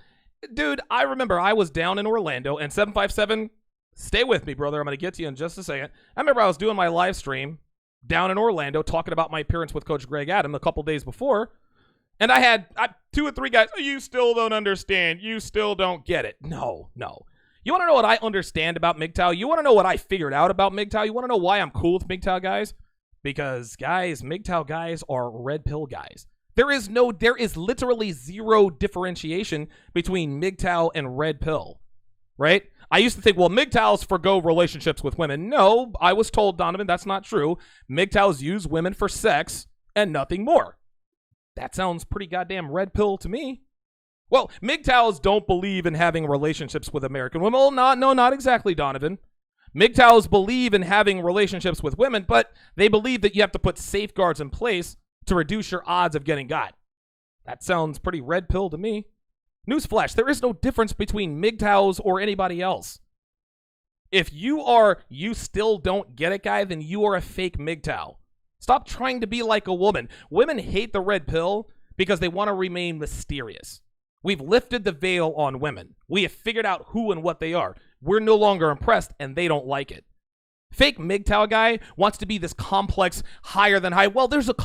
Dude, I remember I was down in Orlando, and 757, stay with me, brother. I'm going to get to you in just a second. I remember I was doing my live stream down in Orlando talking about my appearance with Coach Greg Adam a couple days before, and I had 2 or 3 guys, oh, you still don't understand. You still don't get it. No. You want to know what I understand about MGTOW? You want to know what I figured out about MGTOW? You want to know why I'm cool with MGTOW guys? Because, guys, MGTOW guys are red pill guys. There is literally zero differentiation between MGTOW and red pill, right? I used to think, well, MGTOWs forgo relationships with women. No, I was told, Donovan, that's not true. MGTOWs use women for sex and nothing more. That sounds pretty goddamn red pill to me. Well, MGTOWs don't believe in having relationships with American women. Well, not exactly, Donovan. MGTOWs believe in having relationships with women, but they believe that you have to put safeguards in place to reduce your odds of getting got. That sounds pretty red pill to me. Newsflash, there is no difference between MGTOWs or anybody else. If you still don't get it, guy, then you are a fake MGTOW. Stop trying to be like a woman. Women hate the red pill because they want to remain mysterious. We've lifted the veil on women. We have figured out who and what they are. We're no longer impressed, and they don't like it. Fake MGTOW guy wants to be this complex, higher than high. Well, there's a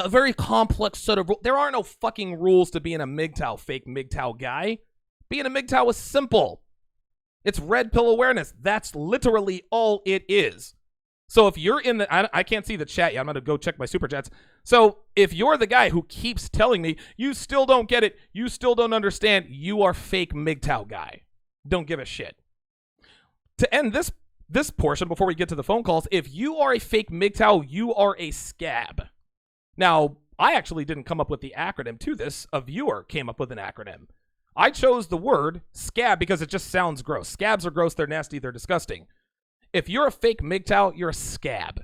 very complex set of rules. There are no fucking rules to being a MGTOW, fake MGTOW guy. Being a MGTOW is simple. It's red pill awareness. That's literally all it is. So if you're in the, I can't see the chat yet. I'm going to go check my super chats. So if you're the guy who keeps telling me, you still don't get it, you still don't understand, you are fake MGTOW guy. Don't give a shit. To end this portion before we get to the phone calls, if you are a fake MGTOW, you are a S.C.A.B. Now, I actually didn't come up with the acronym to this. A viewer came up with an acronym. I chose the word S.C.A.B because it just sounds gross. Scabs are gross, they're nasty, they're disgusting. If you're a fake MGTOW, you're a S.C.A.B.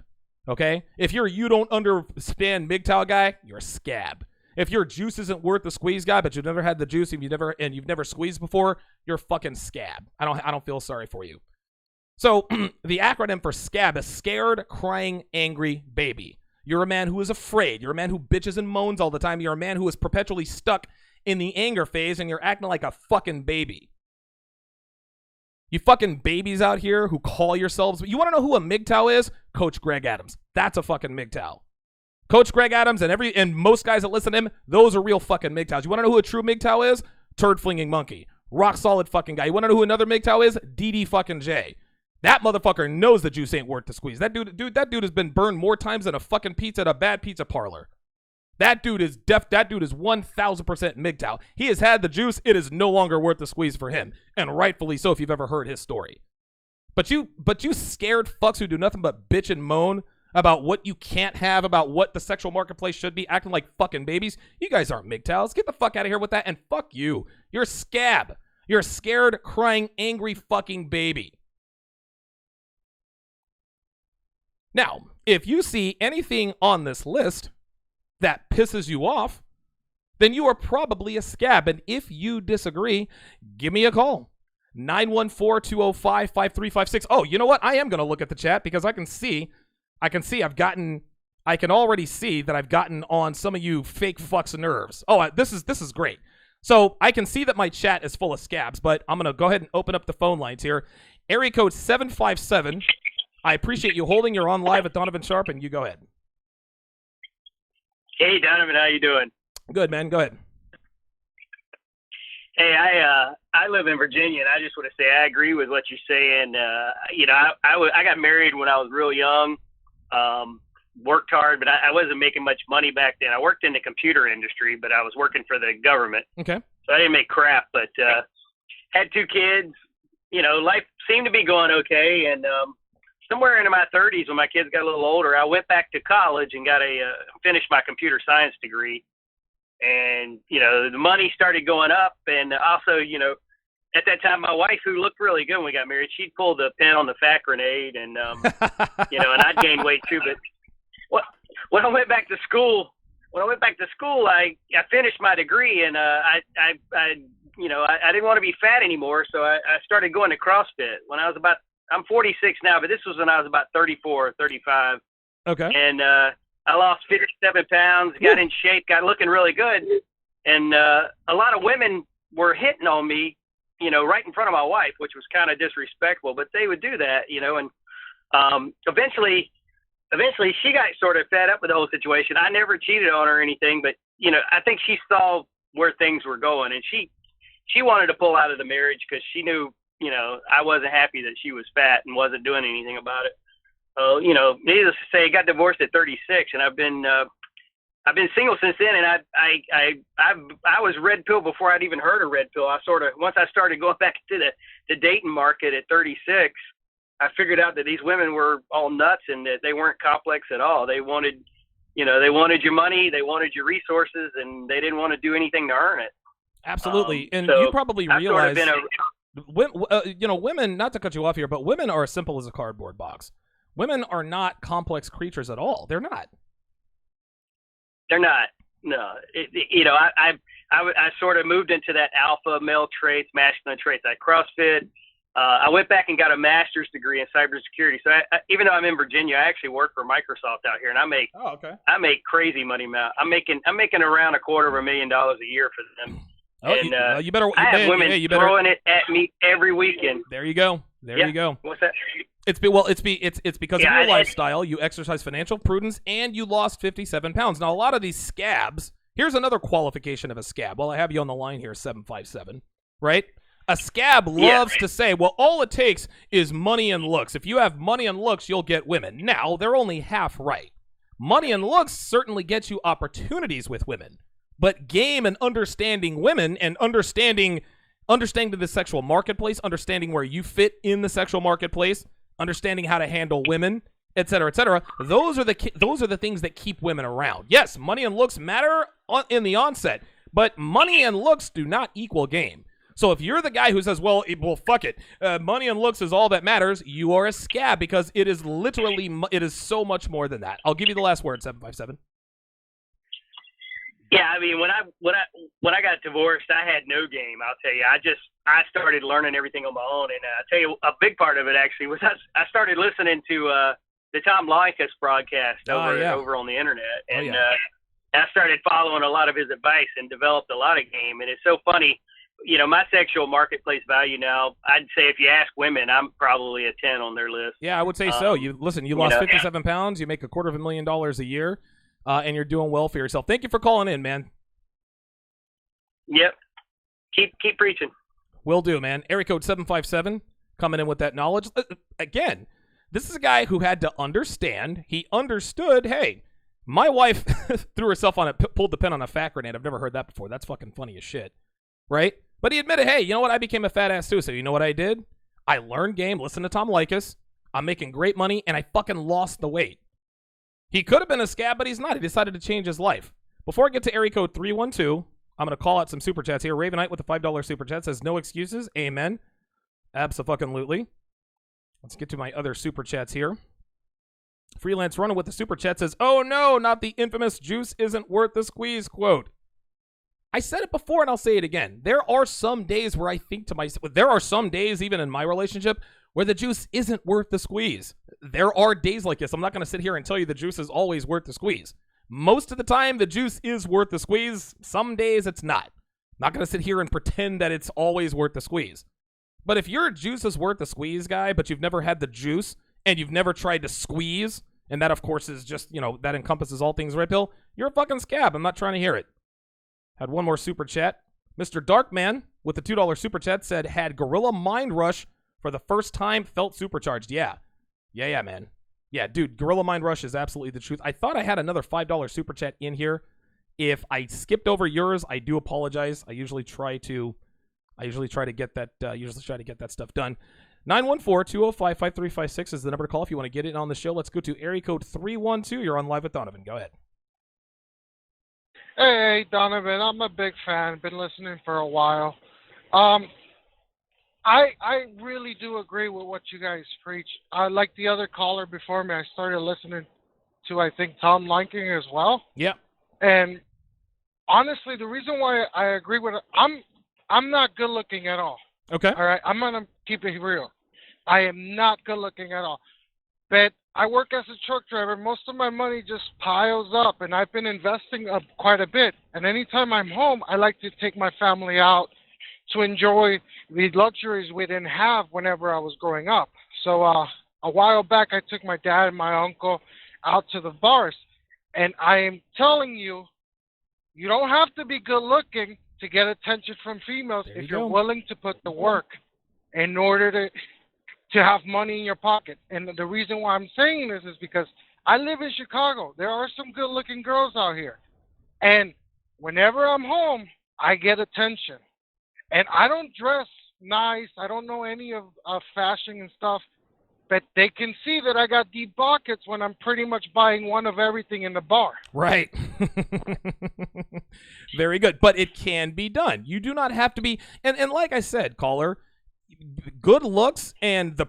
Okay? If you don't understand MGTOW guy, you're a S.C.A.B. If your juice isn't worth the squeeze, guy, but you've never had the juice and you've never squeezed before, you're fucking S.C.A.B. I don't feel sorry for you. So the acronym for S.C.A.B is scared, crying, angry baby. You're a man who is afraid. You're a man who bitches and moans all the time. You're a man who is perpetually stuck in the anger phase, and you're acting like a fucking baby. You fucking babies out here who call yourselves. You want to know who a MGTOW is? Coach Greg Adams. That's a fucking MGTOW. Coach Greg Adams and most guys that listen to him, those are real fucking MGTOWs. You want to know who a true MGTOW is? Turd flinging monkey. Rock solid fucking guy. You want to know who another MGTOW is? DD fucking J. That motherfucker knows the juice ain't worth the squeeze. That dude has been burned more times than a fucking pizza at a bad pizza parlor. That dude is 1000% MGTOW. He has had the juice. It is no longer worth the squeeze for him. And rightfully so if you've ever heard his story. But you scared fucks who do nothing but bitch and moan about what you can't have, about what the sexual marketplace should be, acting like fucking babies. You guys aren't MGTOWs. Get the fuck out of here with that, and fuck you. You're a S.C.A.B. You're a scared, crying, angry fucking baby. Now, if you see anything on this list that pisses you off, then you are probably a S.C.A.B. And if you disagree, give me a call. 914-205-5356. Oh, you know what? I am going to look at the chat because I can already see that I've gotten on some of you fake fucks' nerves. Oh, this is great. So I can see that my chat is full of scabs, but I'm going to go ahead and open up the phone lines here. Area code 757. I appreciate you holding. You're on live at Donovan Sharpe, and you go ahead. Hey, Donovan, how you doing? Good, man. Go ahead. Hey, I live in Virginia, and I just want to say I agree with what you're saying. I got married when I was real young, worked hard, but I wasn't making much money back then. I worked in the computer industry, but I was working for the government. Okay. So I didn't make crap, but had 2 kids. Life seemed to be going okay, and somewhere into my 30s, when my kids got a little older, I went back to college and finished my computer science degree. And, the money started going up. And also, at that time, my wife, who looked really good when we got married, she'd pull the pin on the fat grenade. And, and I'd gained weight too. But when I went back to school, I finished my degree, and I didn't want to be fat anymore. So I started going to CrossFit when I'm 46 now, but this was when I was about 34 or 35. Okay. And, I lost 57 pounds, got in shape, got looking really good. And a lot of women were hitting on me, right in front of my wife, which was kind of disrespectful, but they would do that, and eventually she got sort of fed up with the whole situation. I never cheated on her or anything, but, I think she saw where things were going, and she wanted to pull out of the marriage because she knew, I wasn't happy that she was fat and wasn't doing anything about it. Needless to say, I got divorced at 36, and I've been single since then. And I was red pill before I'd even heard of red pill. Once I started going back to the dating market at 36, I figured out that these women were all nuts and that they weren't complex at all. They wanted your money, they wanted your resources, and they didn't want to do anything to earn it. Absolutely. And so you probably realize, women, women, not to cut you off here, but women are as simple as a cardboard box. Women are not complex creatures at all. They're not. They're not. No. I sort of moved into that alpha male traits, masculine traits. I CrossFit. I went back and got a master's degree in cybersecurity. So even though I'm in Virginia, I actually work for Microsoft out here, and I make crazy money. I'm making around $250,000 a year for them. Oh, and you better. I have women throwing it at me every weekend. There you go. You go. What's that? It's because of your lifestyle. You exercise financial prudence, and you lost 57 pounds. Now, a lot of these scabs. Here's another qualification of a scab. Well, I have you on the line here, 757. Right? A scab loves to say, well, all it takes is money and looks. If you have money and looks, you'll get women. Now, they're only half right. Money and looks certainly get you opportunities with women. But game and understanding women and understanding the sexual marketplace, understanding where you fit in the sexual marketplace, understanding how to handle women, et cetera, those are the things that keep women around. Yes, money and looks matter in the onset, but money and looks do not equal game. So if you're the guy who says, well, fuck it, money and looks is all that matters, you are a scab, because it is so much more than that. I'll give you the last word, 757. Yeah, I mean, when I got divorced, I had no game. I'll tell you, I started learning everything on my own, and I tell you, a big part of it actually was I started listening to the Tom Likas broadcast over on the internet, and I started following a lot of his advice and developed a lot of game. And it's so funny, my sexual marketplace value now, I'd say if you ask women, I'm probably a 10 on their list. Yeah, I would say so. You lost 57 pounds, you make $250,000 a year. And you're doing well for yourself. Thank you for calling in, man. Yep. Keep preaching. Will do, man. Area code 757 coming in with that knowledge. Again, this is a guy who had to understand. He understood, hey, my wife threw herself on pulled the pin on a fat grenade. I've never heard that before. That's fucking funny as shit. Right? But he admitted, hey, you know what? I became a fat ass too. So you know what I did? I learned game, listened to Tom Likas. I'm making great money, and I fucking lost the weight. He could have been a scab, but he's not. He decided to change his life. Before I get to area code 312, I'm going to call out some super chats here. Ravenite with the $5 super chat says, no excuses. Amen. Abso-fucking-lutely. Let's get to my other super chats here. Freelance Runner with the super chat says, oh no, not the infamous juice isn't worth the squeeze quote. I said it before and I'll say it again. There are some days where I think to myself, there are some days even in my relationship where the juice isn't worth the squeeze. There are days like this. I'm not going to sit here and tell you the juice is always worth the squeeze. Most of the time, the juice is worth the squeeze. Some days it's not. I'm not going to sit here and pretend that it's always worth the squeeze. But if your juice is worth the squeeze, guy, but you've never had the juice and you've never tried to squeeze, and that, of course, is just, that encompasses all things red pill, you're a fucking scab. I'm not trying to hear it. Had one more super chat. Mr. Darkman with the $2 super chat said, had Gorilla Mind Rush for the first time, felt supercharged. Yeah, man. Yeah, dude, Gorilla Mind Rush is absolutely the truth. I thought I had another $5 super chat in here. If I skipped over yours, I do apologize. I usually try to get that stuff done. 914-205-5356 is the number to call if you want to get in on the show. Let's go to area code 312. You're on live with Donovan. Go ahead. Hey, Donovan, I'm a big fan. Been listening for a while. I really do agree with what you guys preach. Like the other caller before me, I started listening to, I think, Tom Liking as well. Yeah. And honestly, the reason why I agree with it, I'm not good looking at all. Okay. All right, I'm gonna keep it real. I am not good looking at all. But I work as a truck driver. Most of my money just piles up, and I've been investing up quite a bit. And anytime I'm home, I like to take my family out to enjoy the luxuries we didn't have whenever I was growing up. So a while back, I took my dad and my uncle out to the bars. And I am telling you, you don't have to be good looking to get attention from females if you're willing to put the work in order to have money in your pocket. And the reason why I'm saying this is because I live in Chicago. There are some good looking girls out here. And whenever I'm home, I get attention. And I don't dress nice. I don't know any of fashion and stuff. But they can see that I got deep pockets when I'm pretty much buying one of everything in the bar. Right. Very good. But it can be done. You do not have to be. And like I said, caller, good looks and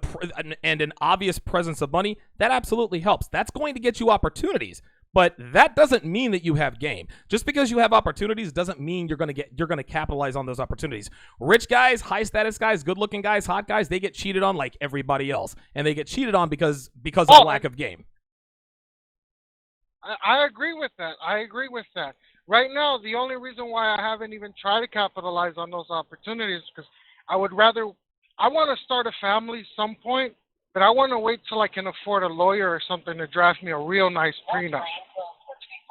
an obvious presence of money, that absolutely helps. That's going to get you opportunities. But that doesn't mean that you have game. Just because you have opportunities doesn't mean you're going to capitalize on those opportunities. Rich guys, high status guys, good looking guys, hot guys, they get cheated on like everybody else, and they get cheated on because of lack of game. I agree with that. Right now, the only reason why I haven't even tried to capitalize on those opportunities is because I want to start a family some point. But I want to wait till I can afford a lawyer or something to draft me a real nice prenup.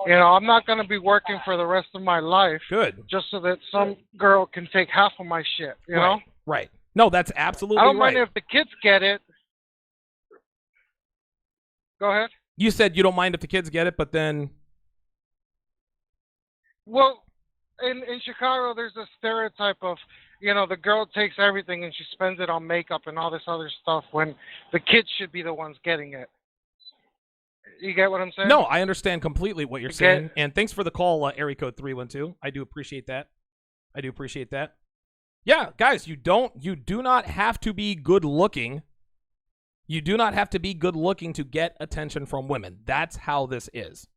You know, I'm not going to be working for the rest of my life. Good. Just so that some girl can take half of my shit, you know? Right. No, that's absolutely right. I don't mind if the kids get it. Go ahead. You said you don't mind if the kids get it, but then... Well, in Chicago, there's a stereotype of, you know, the girl takes everything and she spends it on makeup and all this other stuff when the kids should be the ones getting it. You get what I'm saying? No, I understand completely what you're saying. And thanks for the call, area code 312. I do appreciate that. Yeah, guys, you do not have to be good looking. You do not have to be good looking to get attention from women. That's how this is.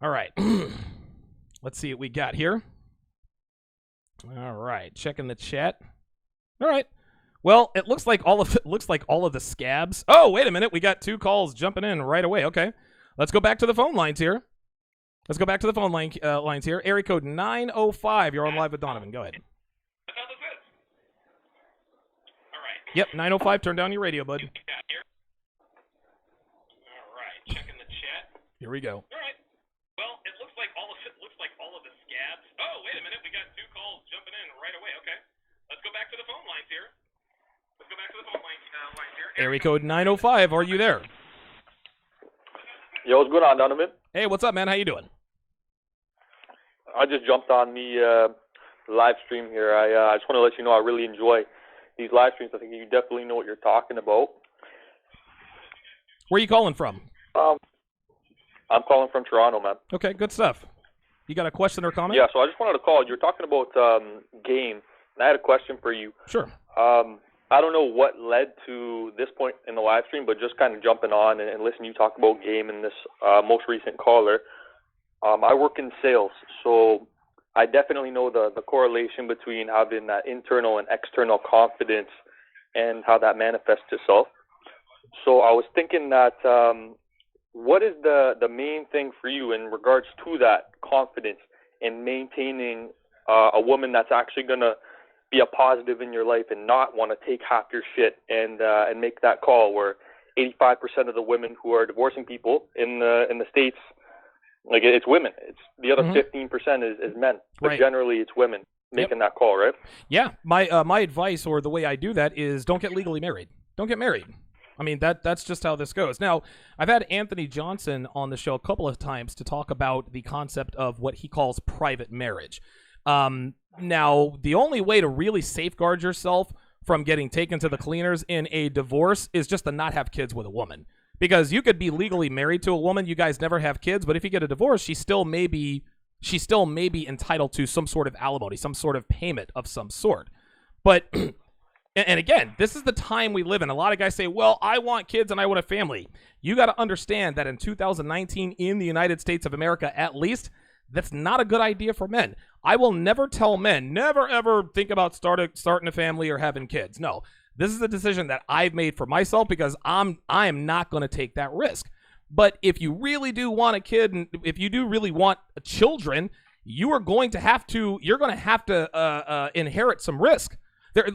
All right. Let's see what we got here. All right, checking the chat. All right. Well, it looks like all of the scabs. Oh, wait a minute. We got two calls jumping in right away. Okay. Let's go back to the phone lines here. Lines here. Area code 905. You're on live with Donovan. Go ahead. All right. Yep, 905. Turn down your radio, bud. All right, checking the chat. Here we go. All right. Well, it looks like all of the scabs. Oh, wait a minute. We got two calls jumping in right away. Okay. Let's go back to the phone lines here. Area code 905. Are you there? Yo, what's going on, Donovan? Hey, what's up, man? How you doing? I just jumped on the live stream here. I just want to let you know I really enjoy these live streams. I think you definitely know what you're talking about. Where are you calling from? I'm calling from Toronto, man. Okay, good stuff. You got a question or comment? Yeah, so I just wanted to call. You were talking about game, and I had a question for you. Sure. I don't know what led to this point in the live stream, but just kind of jumping on and listening you talk about game and this most recent caller. I work in sales, so I definitely know the correlation between having that internal and external confidence and how that manifests itself. So I was thinking that what is the main thing for you in regards to that confidence in maintaining a woman that's actually going to be a positive in your life and not want to take half your shit and make that call where 85% of the women who are divorcing people in the States Like, it's women. It's the other Mhm. 15% is men, but Right. generally it's women making that call, right? Yeah, my advice, or the way I do that, is don't get legally married. Don't get married. I mean, that's just how this goes. Now, I've had Anthony Johnson on the show a couple of times to talk about the concept of what he calls private marriage. Now, the only way to really safeguard yourself from getting taken to the cleaners in a divorce is just to not have kids with a woman. Because you could be legally married to a woman, you guys never have kids, but if you get a divorce, she still may be entitled to some sort of alimony, some sort of payment of some sort. But and again, this is the time we live in. A lot of guys say, well, I want kids and I want a family. You got to understand that in 2019 in the United States of America, at least, that's not a good idea for men. I will never tell men, never ever think about starting a family or having kids. No, this is a decision that I've made for myself because I am not going to take that risk. But if you really do want a kid, and if you do really want children, you're going to have to inherit some risk.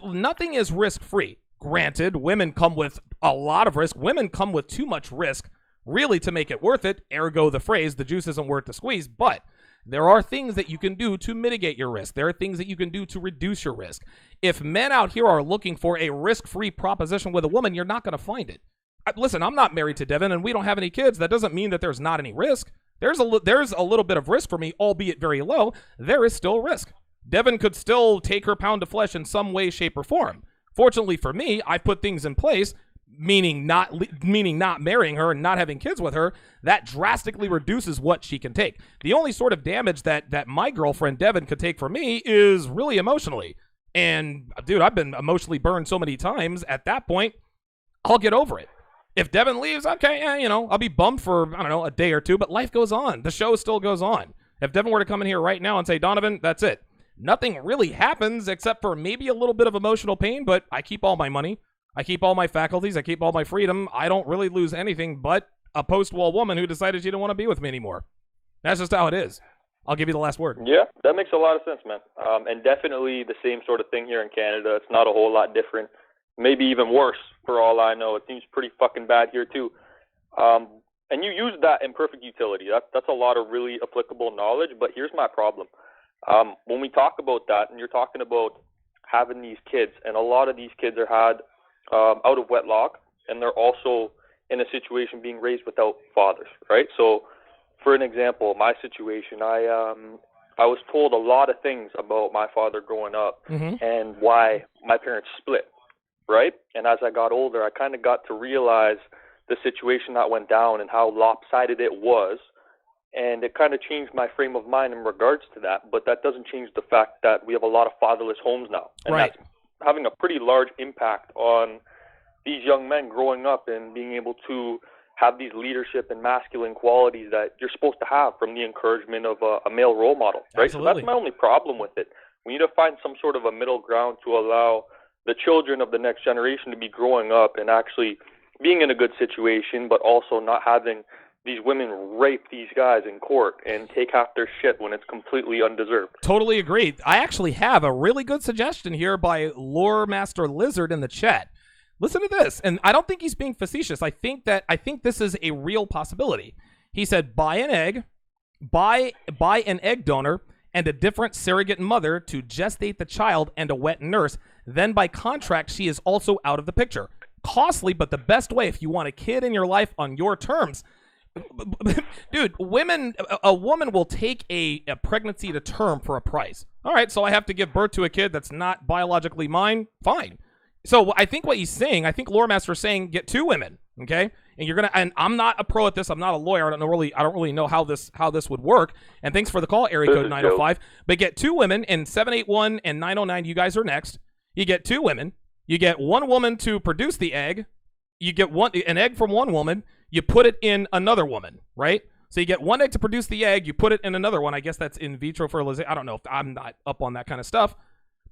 Nothing is risk-free. Granted, women come with a lot of risk. Women come with too much risk, really, to make it worth it. Ergo the phrase, the juice isn't worth the squeeze. But there are things that you can do to mitigate your risk. There are things that you can do to reduce your risk. If men out here are looking for a risk-free proposition with a woman, you're not going to find it. Listen, I'm not married to Devin, and we don't have any kids. That doesn't mean that there's not any risk. There's a little bit of risk for me, albeit very low. There is still risk. Devin could still take her pound of flesh in some way, shape, or form. Fortunately for me, I put things in place, meaning not marrying her and not having kids with her, that drastically reduces what she can take. The only sort of damage that my girlfriend Devin could take from me is really emotionally. And dude, I've been emotionally burned so many times. At that point, I'll get over it. If Devin leaves, okay, I'll be bummed for, a day or two, but life goes on. The show still goes on. If Devin were to come in here right now and say, Donovan, that's it. Nothing really happens except for maybe a little bit of emotional pain, but I keep all my money. I keep all my faculties. I keep all my freedom. I don't really lose anything but a post-wall woman who decided she didn't want to be with me anymore. That's just how it is. I'll give you the last word. Yeah, that makes a lot of sense, man. And definitely the same sort of thing here in Canada. It's not a whole lot different. Maybe even worse, for all I know. It seems pretty fucking bad here, too. And you use that in perfect utility. That's a lot of really applicable knowledge, but here's my problem. When we talk about that, and you're talking about having these kids, and a lot of these kids are had out of wedlock, and they're also in a situation being raised without fathers, right? So, for an example, my situation, I was told a lot of things about my father growing up and why my parents split, right? And as I got older, I kind of got to realize the situation that went down and how lopsided it was. And it kind of changed my frame of mind in regards to that. But that doesn't change the fact that we have a lot of fatherless homes now. And right. That's having a pretty large impact on these young men growing up and being able to have these leadership and masculine qualities that you're supposed to have from the encouragement of a male role model, right? Absolutely. So that's my only problem with it. We need to find some sort of a middle ground to allow the children of the next generation to be growing up and actually being in a good situation, but also not having these women rape these guys in court and take half their shit when it's completely undeserved. Totally agree. I actually have a really good suggestion here by Lore Master Lizard in the chat. Listen to this, and I don't think he's being facetious. I think this is a real possibility. He said, buy an egg donor and a different surrogate mother to gestate the child and a wet nurse. Then by contract, she is also out of the picture. Costly, but the best way if you want a kid in your life on your terms. Dude, a woman will take a pregnancy to term for a price. All right, so I have to give birth to a kid that's not biologically mine. Fine. So I think what he's saying, I think Lore Master is saying, get two women, okay? And I'm not a pro at this. I'm not a lawyer. I don't really know how this would work. And thanks for the call, area code 905. But get two women, and 781 and 909. You guys are next. You get two women. You get one woman to produce the egg. You get an egg from one woman. You put it in another woman, right? So you get one egg to produce the egg. You put it in another one. I guess that's in vitro fertilization. I don't know. I'm not up on that kind of stuff.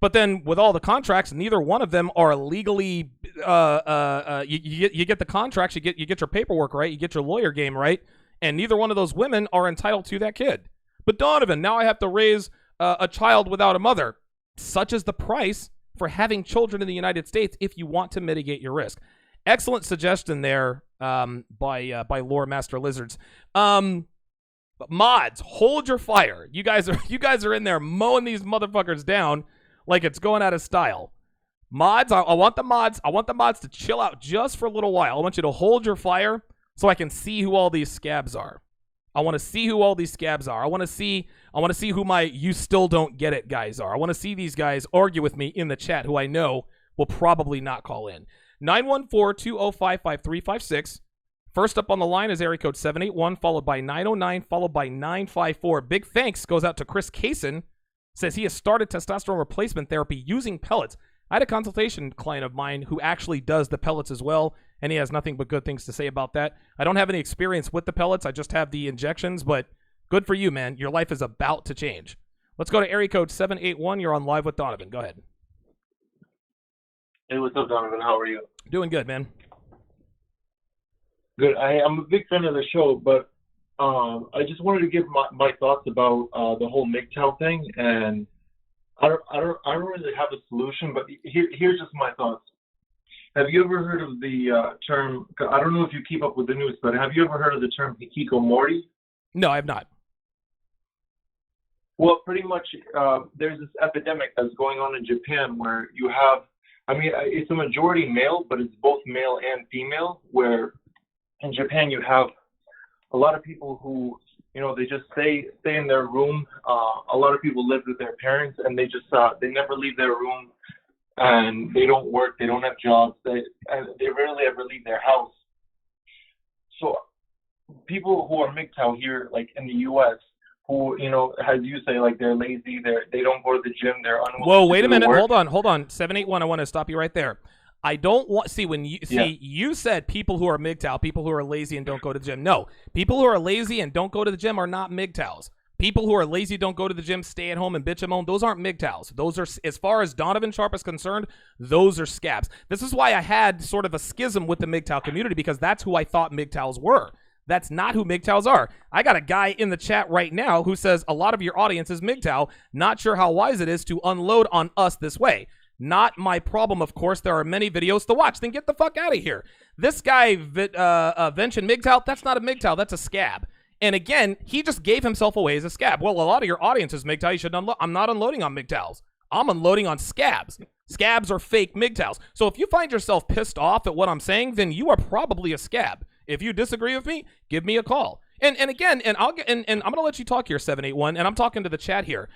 But then with all the contracts, neither one of them are legally. You get the contracts. You get your paperwork right. You get your lawyer game right. And neither one of those women are entitled to that kid. But Donovan, now I have to raise a child without a mother. Such is the price for having children in the United States if you want to mitigate your risk. Excellent suggestion there by Lore Master Lizards. Mods, hold your fire. You guys are in there mowing these motherfuckers down like it's going out of style. Mods, I want the mods. I want the mods to chill out just for a little while. I want you to hold your fire so I can see who all these scabs are. I want to see who all these scabs are. I want to see who my you still don't get it guys are. I want to see these guys argue with me in the chat who I know will probably not call in. 914-205-5356. First up on the line is area code 781, followed by 909, followed by 954. Big thanks goes out to Chris Kaysen. Says he has started testosterone replacement therapy using pellets. I had a consultation client of mine who actually does the pellets as well, and he has nothing but good things to say about that. I don't have any experience with the pellets. I just have the injections, but good for you, man. Your life is about to change. Let's go to area code 781. You're on Live with Donovan. Go ahead. Hey, what's up, Donovan? How are you? Doing good, man. Good. I'm a big fan of the show, but I just wanted to give my thoughts about the whole MGTOW thing, and I don't really have a solution, but here's just my thoughts. Have you ever heard of the term? I don't know if you keep up with the news, but have you ever heard of the term hikikomori? No, I have not. Well, pretty much, there's this epidemic that's going on in Japan where you have, it's a majority male, but it's both male and female, where in Japan you have a lot of people who, they just stay in their room. A lot of people live with their parents, and they just they never leave their room, and they don't work, they don't have jobs, and they rarely ever leave their house. So people who are MGTOW here, like in the U.S., who, as you say, like they're lazy, they don't go to the gym, they're unwilling. Whoa, wait to a minute, work. hold on. 781, I want to stop you right there. I don't want you said people who are MGTOW, people who are lazy and don't go to the gym. No, people who are lazy and don't go to the gym are not MGTOWs. People who are lazy, don't go to the gym, stay at home and bitch and moan, those aren't MGTOWs. Those are, as far as Donovan Sharpe is concerned, those are scabs. This is why I had sort of a schism with the MGTOW community, because that's who I thought MGTOWs were. That's not who MGTOWs are. I got a guy in the chat right now who says a lot of your audience is MGTOW. Not sure how wise it is to unload on us this way. Not my problem, of course. There are many videos to watch. Then get the fuck out of here. This guy, Vention MGTOW, that's not a MGTOW. That's a scab. And again, he just gave himself away as a scab. Well, a lot of your audience is MGTOW. You should unload. I'm not unloading on MGTOWs. I'm unloading on scabs. Scabs are fake MGTOWs. So if you find yourself pissed off at what I'm saying, then you are probably a scab. If you disagree with me, give me a call. And again, I'm gonna let you talk here, 781, and I'm talking to the chat here.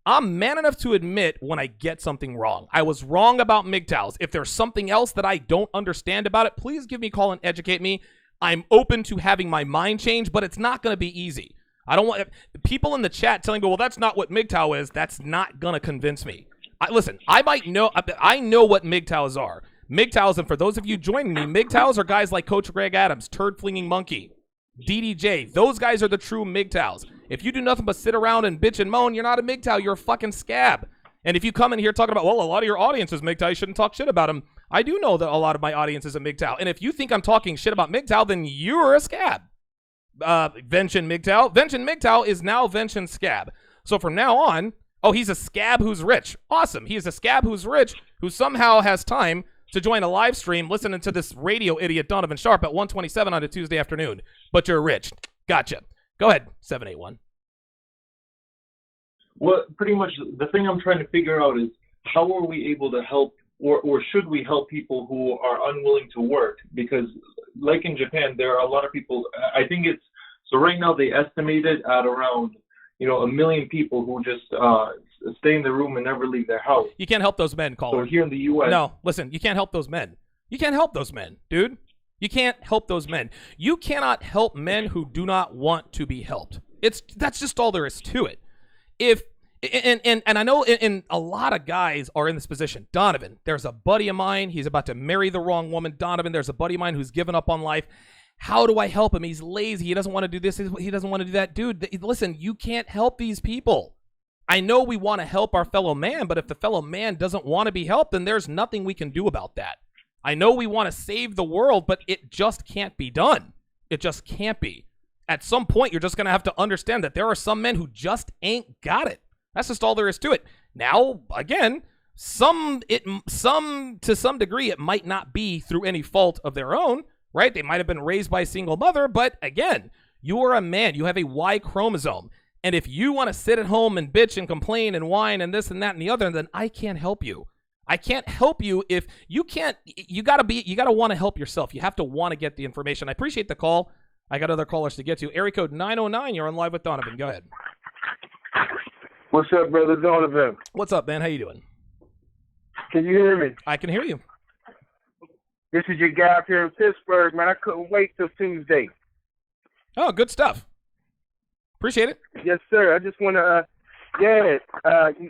I'm man enough to admit when I get something wrong. I was wrong about MGTOWs. If there's something else that I don't understand about it, please give me a call and educate me. I'm open to having my mind change, but it's not going to be easy. I don't want people in the chat telling me, well, that's not what MGTOW is. That's not going to convince me. Listen, I know what MGTOWs are. MGTOWs, and for those of you joining me, MGTOWs are guys like Coach Greg Adams, Turd Flinging Monkey, DDJ. Those guys are the true MGTOWs. If you do nothing but sit around and bitch and moan, you're not a MGTOW, you're a fucking scab. And if you come in here talking about, well, a lot of your audience is MGTOW, you shouldn't talk shit about them. I do know that a lot of my audience is a MGTOW. And if you think I'm talking shit about MGTOW, then you're a scab. Vention MGTOW. Vention MGTOW is now Vention Scab. So from now on, he's a scab who's rich. Awesome. He's a scab who's rich, who somehow has time to join a live stream listening to this radio idiot Donovan Sharpe at 1:27 on a Tuesday afternoon. But you're rich. Gotcha. Go ahead, 781. Well, pretty much the thing I'm trying to figure out is how are we able to help, or should we help people who are unwilling to work? Because like in Japan, there are a lot of people, I think so right now they estimate it at around, 1 million people who just stay in the room and never leave their house. You can't help those men, caller. So here in the U.S. No, listen, you can't help those men. You can't help those men, dude. You can't help those men. You cannot help men who do not want to be helped. That's just all there is to it. And I know and a lot of guys are in this position. Donovan, there's a buddy of mine. He's about to marry the wrong woman. Donovan, there's a buddy of mine who's given up on life. How do I help him? He's lazy. He doesn't want to do this. He doesn't want to do that. Dude, listen, you can't help these people. I know we want to help our fellow man, but if the fellow man doesn't want to be helped, then there's nothing we can do about that. I know we want to save the world, but it just can't be done. It just can't be. At some point, you're just going to have to understand that there are some men who just ain't got it. That's just all there is to it. Now, again, to some degree, it might not be through any fault of their own, right? They might have been raised by a single mother, but again, You are a man. You have a Y chromosome. And if you want to sit at home and bitch and complain and whine and this and that and the other, then I can't help you. I can't help you if you can't. You gotta want to help yourself. You have to want to get the information. I appreciate the call. I got other callers to get to. Area code 909. You're on live with Donovan. Go ahead. What's up, brother Donovan? What's up, man? How you doing? Can you hear me? I can hear you. This is your guy up here in Pittsburgh, man. I couldn't wait till Tuesday. Oh, good stuff. Appreciate it. Yes, sir. I just want to,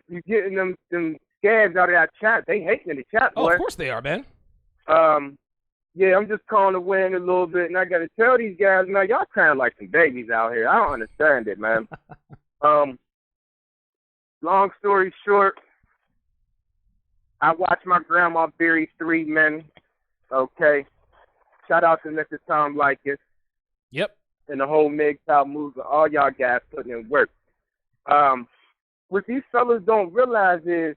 you getting them scabs out of that chat. They hating in the chat, boy. Oh, of course they are, man. Yeah, I'm just calling to win a little bit, and I got to tell these guys, man, y'all kind of like some babies out here. I don't understand it, man. Long story short, I watched my grandma bury 3 men. Okay. Shout out to Mr. Tom Likas. Yep. And the whole MGTOW movement, all y'all guys putting in work. What these fellas don't realize is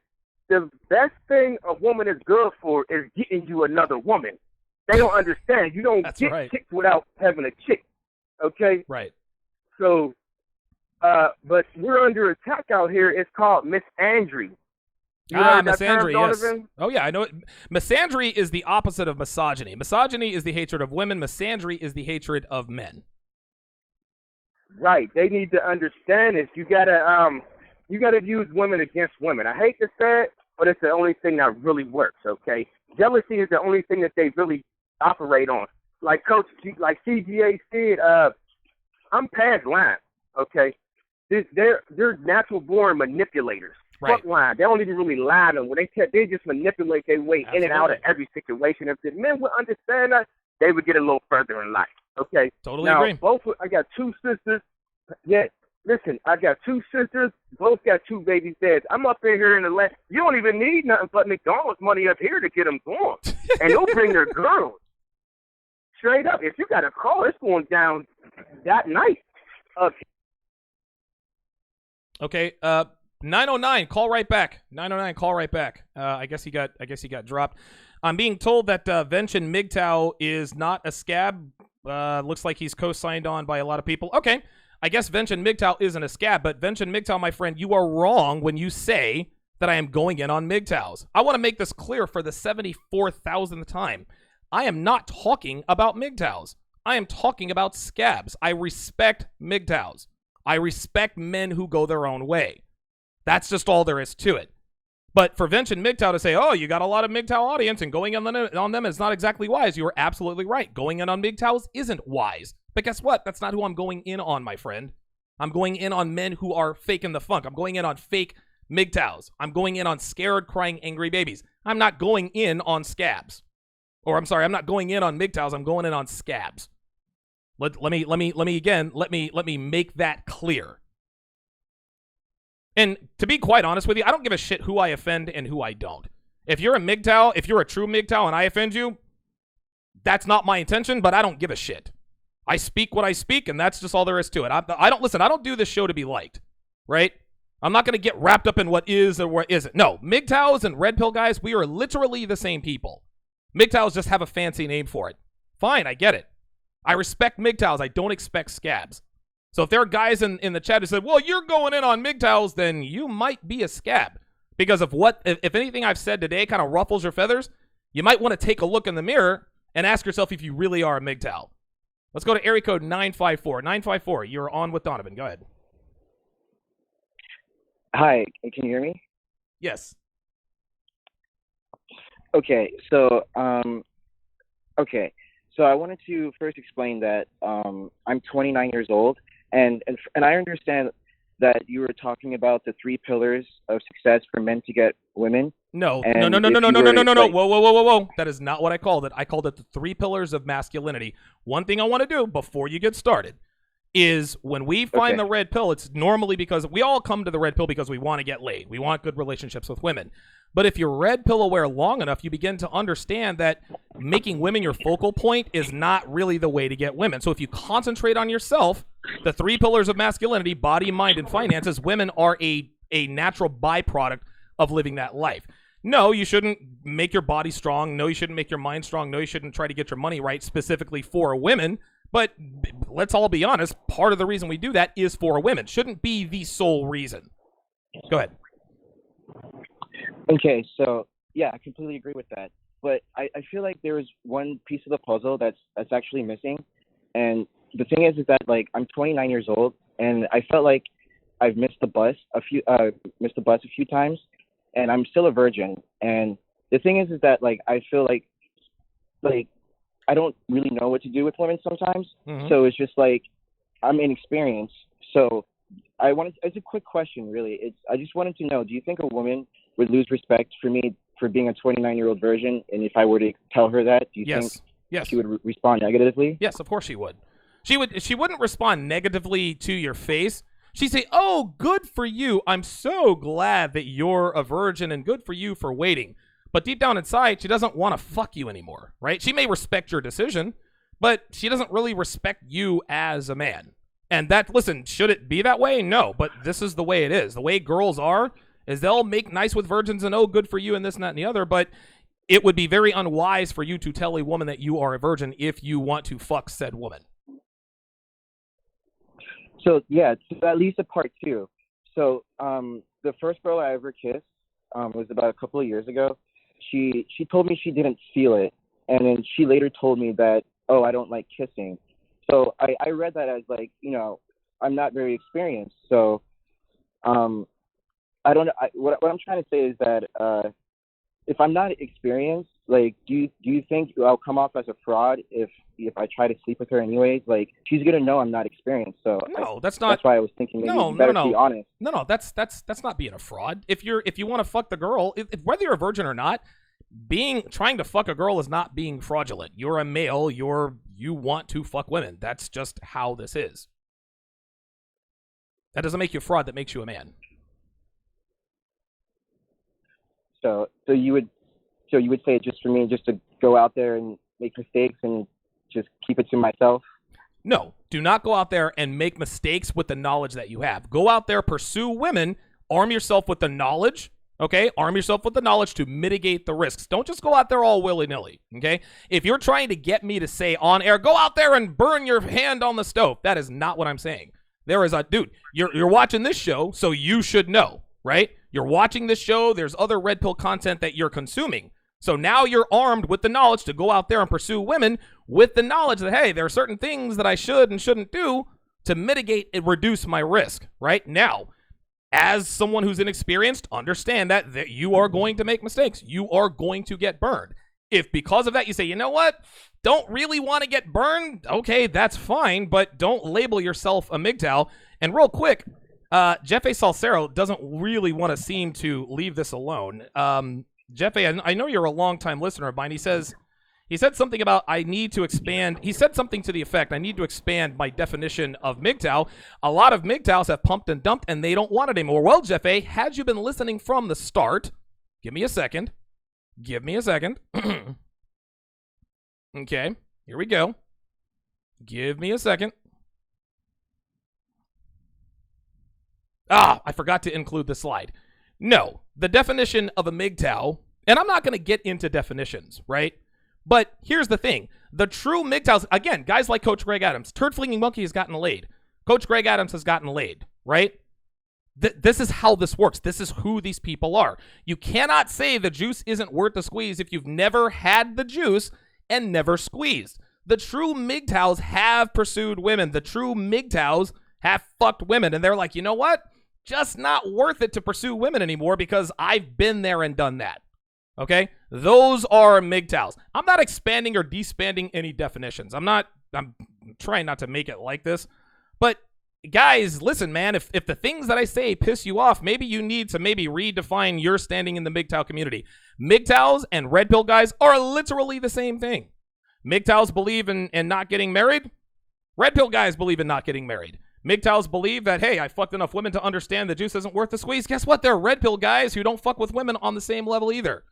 the best thing a woman is good for is getting you another woman. They don't understand. You don't get chicks without having a chick. Okay? Right. So, but we're under attack out here. It's called misandry. Misandry, yes. Oh, yeah, I know it. Misandry is the opposite of misogyny. Misogyny is the hatred of women. Misandry is the hatred of men. Right. They need to understand this. You gotta use women against women. I hate to say it, but it's the only thing that really works, okay? Jealousy is the only thing that they really operate on. Like like CGA said, I'm past line, okay? They're natural born manipulators. Right. Fuck line. They don't even really lie to them. When they just manipulate their way in and out of every situation. If the men would understand that, they would get a little further in life. Okay. Totally now, agree. I got 2 sisters. Yeah, listen, I got 2 sisters. Both got 2 baby dads. I'm up in here in the land. You don't even need nothing but McDonald's money up here to get them going. And they'll bring their girls. Straight up. If you got a call, it's going down that night. Okay. 909, call right back. 909, call right back. I guess he got dropped. I'm being told that Vention MGTOW is not a scab. Looks like he's co-signed on by a lot of people. Okay, I guess Vention MGTOW isn't a scab, but Vention MGTOW, my friend, you are wrong when you say that I am going in on MGTOWs. I want to make this clear for the 74,000th time. I am not talking about MGTOWs. I am talking about scabs. I respect MGTOWs. I respect men who go their own way. That's just all there is to it. But for Vention MGTOW to say, oh, you got a lot of MGTOW audience and going on them is not exactly wise, you are absolutely right. Going in on MGTOWs isn't wise. But guess what? That's not who I'm going in on, my friend. I'm going in on men who are faking the funk. I'm going in on fake MGTOWs. I'm going in on scared, crying, angry babies. I'm not going in on scabs. Or I'm sorry, I'm not going in on MGTOWs. I'm going in on scabs. Let me make that clear. And to be quite honest with you, I don't give a shit who I offend and who I don't. If you're a MGTOW, if you're a true MGTOW and I offend you, that's not my intention, but I don't give a shit. I speak what I speak, and that's just all there is to it. I don't do this show to be liked, right? I'm not going to get wrapped up in what is or what isn't. No, MGTOWs and Red Pill guys, we are literally the same people. MGTOWs just have a fancy name for it. Fine, I get it. I respect MGTOWs. I don't expect scabs. So if there are guys in the chat who said, well, you're going in on MGTOWs, then you might be a scab. Because if anything I've said today kind of ruffles your feathers, you might want to take a look in the mirror and ask yourself if you really are a MGTOW. Let's go to area code 954. 954, you're on with Donovan. Go ahead. Hi, can you hear me? Yes. Okay, so I wanted to first explain that I'm 29 years old, and I understand that you were talking about the 3 pillars of success for men to get women. No. Whoa. That is not what I called it. I called it the 3 pillars of masculinity. One thing I want to do before you get started is when we find the red pill, it's normally because we all come to the red pill because we want to get laid. We want good relationships with women. But if you're red pill aware long enough, you begin to understand that making women your focal point is not really the way to get women. So if you concentrate on yourself, the 3 pillars of masculinity, body, mind, and finances, women are a natural byproduct of living that life. No, you shouldn't make your body strong. No, you shouldn't make your mind strong. No, you shouldn't try to get your money right specifically for women. But let's all be honest, part of the reason we do that is for women. Shouldn't be the sole reason. Go ahead. Okay, so yeah, I completely agree with that. But I feel like there is one piece of the puzzle that's actually missing. And the thing is that like I'm 29 years old, and I felt like I've missed the bus a few times, and I'm still a virgin. And the thing is that like I feel like I don't really know what to do with women sometimes. Mm-hmm. So it's just like I'm inexperienced. So it's a quick question, really. I just wanted to know, do you think a woman would lose respect for me for being a 29-year-old virgin? And if I were to tell her that, do you think she would respond negatively? Yes, of course she would. She wouldn't respond negatively to your face. She'd say, "Oh, good for you. I'm so glad that you're a virgin, and good for you for waiting." But deep down inside, she doesn't want to fuck you anymore, right? She may respect your decision, but she doesn't really respect you as a man. And listen, should it be that way? No, but this is the way it is. The way girls are is they'll make nice with virgins and, oh, good for you and this and that and the other, but it would be very unwise for you to tell a woman that you are a virgin if you want to fuck said woman. So, yeah, that leads to part two. So the first girl I ever kissed was about a couple of years ago. She told me she didn't feel it, and then she later told me that, oh, I don't like kissing. So I read that as like, I'm not very experienced. So I don't know. What I'm trying to say is that if I'm not experienced, like, do you think I'll come off as a fraud if I try to sleep with her anyways? Like, she's gonna know I'm not experienced. So no, that's not. That's why I was thinking maybe you better be honest. No, that's not being a fraud. If you want to fuck the girl, whether you're a virgin or not, trying to fuck a girl is not being fraudulent. You're a male. You want to fuck women. That's just how this is. That doesn't make you a fraud. That makes you a man. So you would say just for me just to go out there and make mistakes and just keep it to myself? No, do not go out there and make mistakes with the knowledge that you have. Go out there, pursue women, arm yourself with the knowledge, okay? Arm yourself with the knowledge to mitigate the risks. Don't just go out there all willy-nilly, okay? If you're trying to get me to say on air, go out there and burn your hand on the stove, that is not what I'm saying. There is dude, you're watching this show, so you should know, right? You're watching this show, there's other Red Pill content that you're consuming. So now you're armed with the knowledge to go out there and pursue women with the knowledge that, hey, there are certain things that I should and shouldn't do to mitigate and reduce my risk, right? Now, as someone who's inexperienced, understand that you are going to make mistakes. You are going to get burned. If because of that you say, you know what, don't really want to get burned, okay, that's fine, but don't label yourself a MGTOW. And real quick, Jeff A. Salcero doesn't really want to seem to leave this alone. Jeff A., I know you're a longtime listener of mine. He said something about I need to expand. He said something to the effect, I need to expand my definition of MGTOW. A lot of MGTOWs have pumped and dumped, and they don't want it anymore. Well, Jeff A., had you been listening from the start, give me a second. Okay, here we go. Give me a second. I forgot to include the slide. No, the definition of a MGTOW, and I'm not going to get into definitions, right? But here's the thing. The true MGTOWs, again, guys like Coach Greg Adams, Turd Flinging Monkey has gotten laid. Coach Greg Adams has gotten laid, right? This is how this works. This is who these people are. You cannot say the juice isn't worth the squeeze if you've never had the juice and never squeezed. The true MGTOWs have pursued women. The true MGTOWs have fucked women. And they're like, you know what? Just not worth it to pursue women anymore because I've been there and done that. Okay? Those are MGTOWs. I'm not expanding or despanding any definitions. I'm trying not to make it like this. But guys, listen, man, if the things that I say piss you off, maybe you need to redefine your standing in the MGTOW community. MGTOWs and Red Pill guys are literally the same thing. MGTOWs believe in not getting married. Red Pill guys believe in not getting married. MGTOWs believe that, hey, I fucked enough women to understand the juice isn't worth the squeeze. Guess what? They're Red Pill guys who don't fuck with women on the same level either.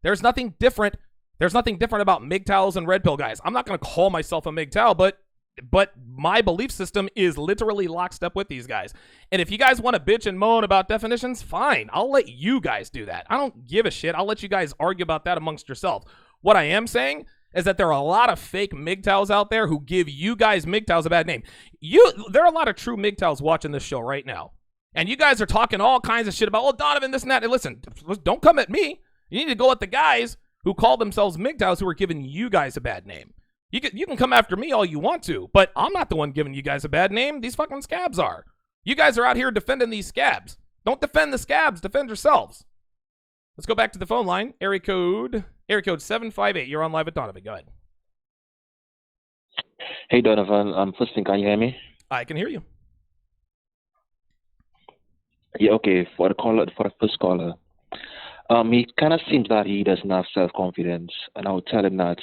There's nothing different. There's nothing different about MGTOWs and Red Pill guys. I'm not going to call myself a MGTOW, but my belief system is literally lockstep with these guys. And if you guys want to bitch and moan about definitions, fine. I'll let you guys do that. I don't give a shit. I'll let you guys argue about that amongst yourself. What I am saying is that there are a lot of fake MGTOWs out there who give you guys MGTOWs a bad name. There are a lot of true MGTOWs watching this show right now. And you guys are talking all kinds of shit about, well, Donovan, this and that. And listen, don't come at me. You need to go at the guys who call themselves MGTOWs who are giving you guys a bad name. You can come after me all you want to, but I'm not the one giving you guys a bad name. These fucking scabs are. You guys are out here defending these scabs. Don't defend the scabs. Defend yourselves. Let's go back to the phone line. Area code 758. You're on live with Donovan. Go ahead. Hey, Donovan. First thing, can you hear me? I can hear you. Yeah, okay. For the first caller, he kind of seems that he doesn't have self-confidence, and I would tell him that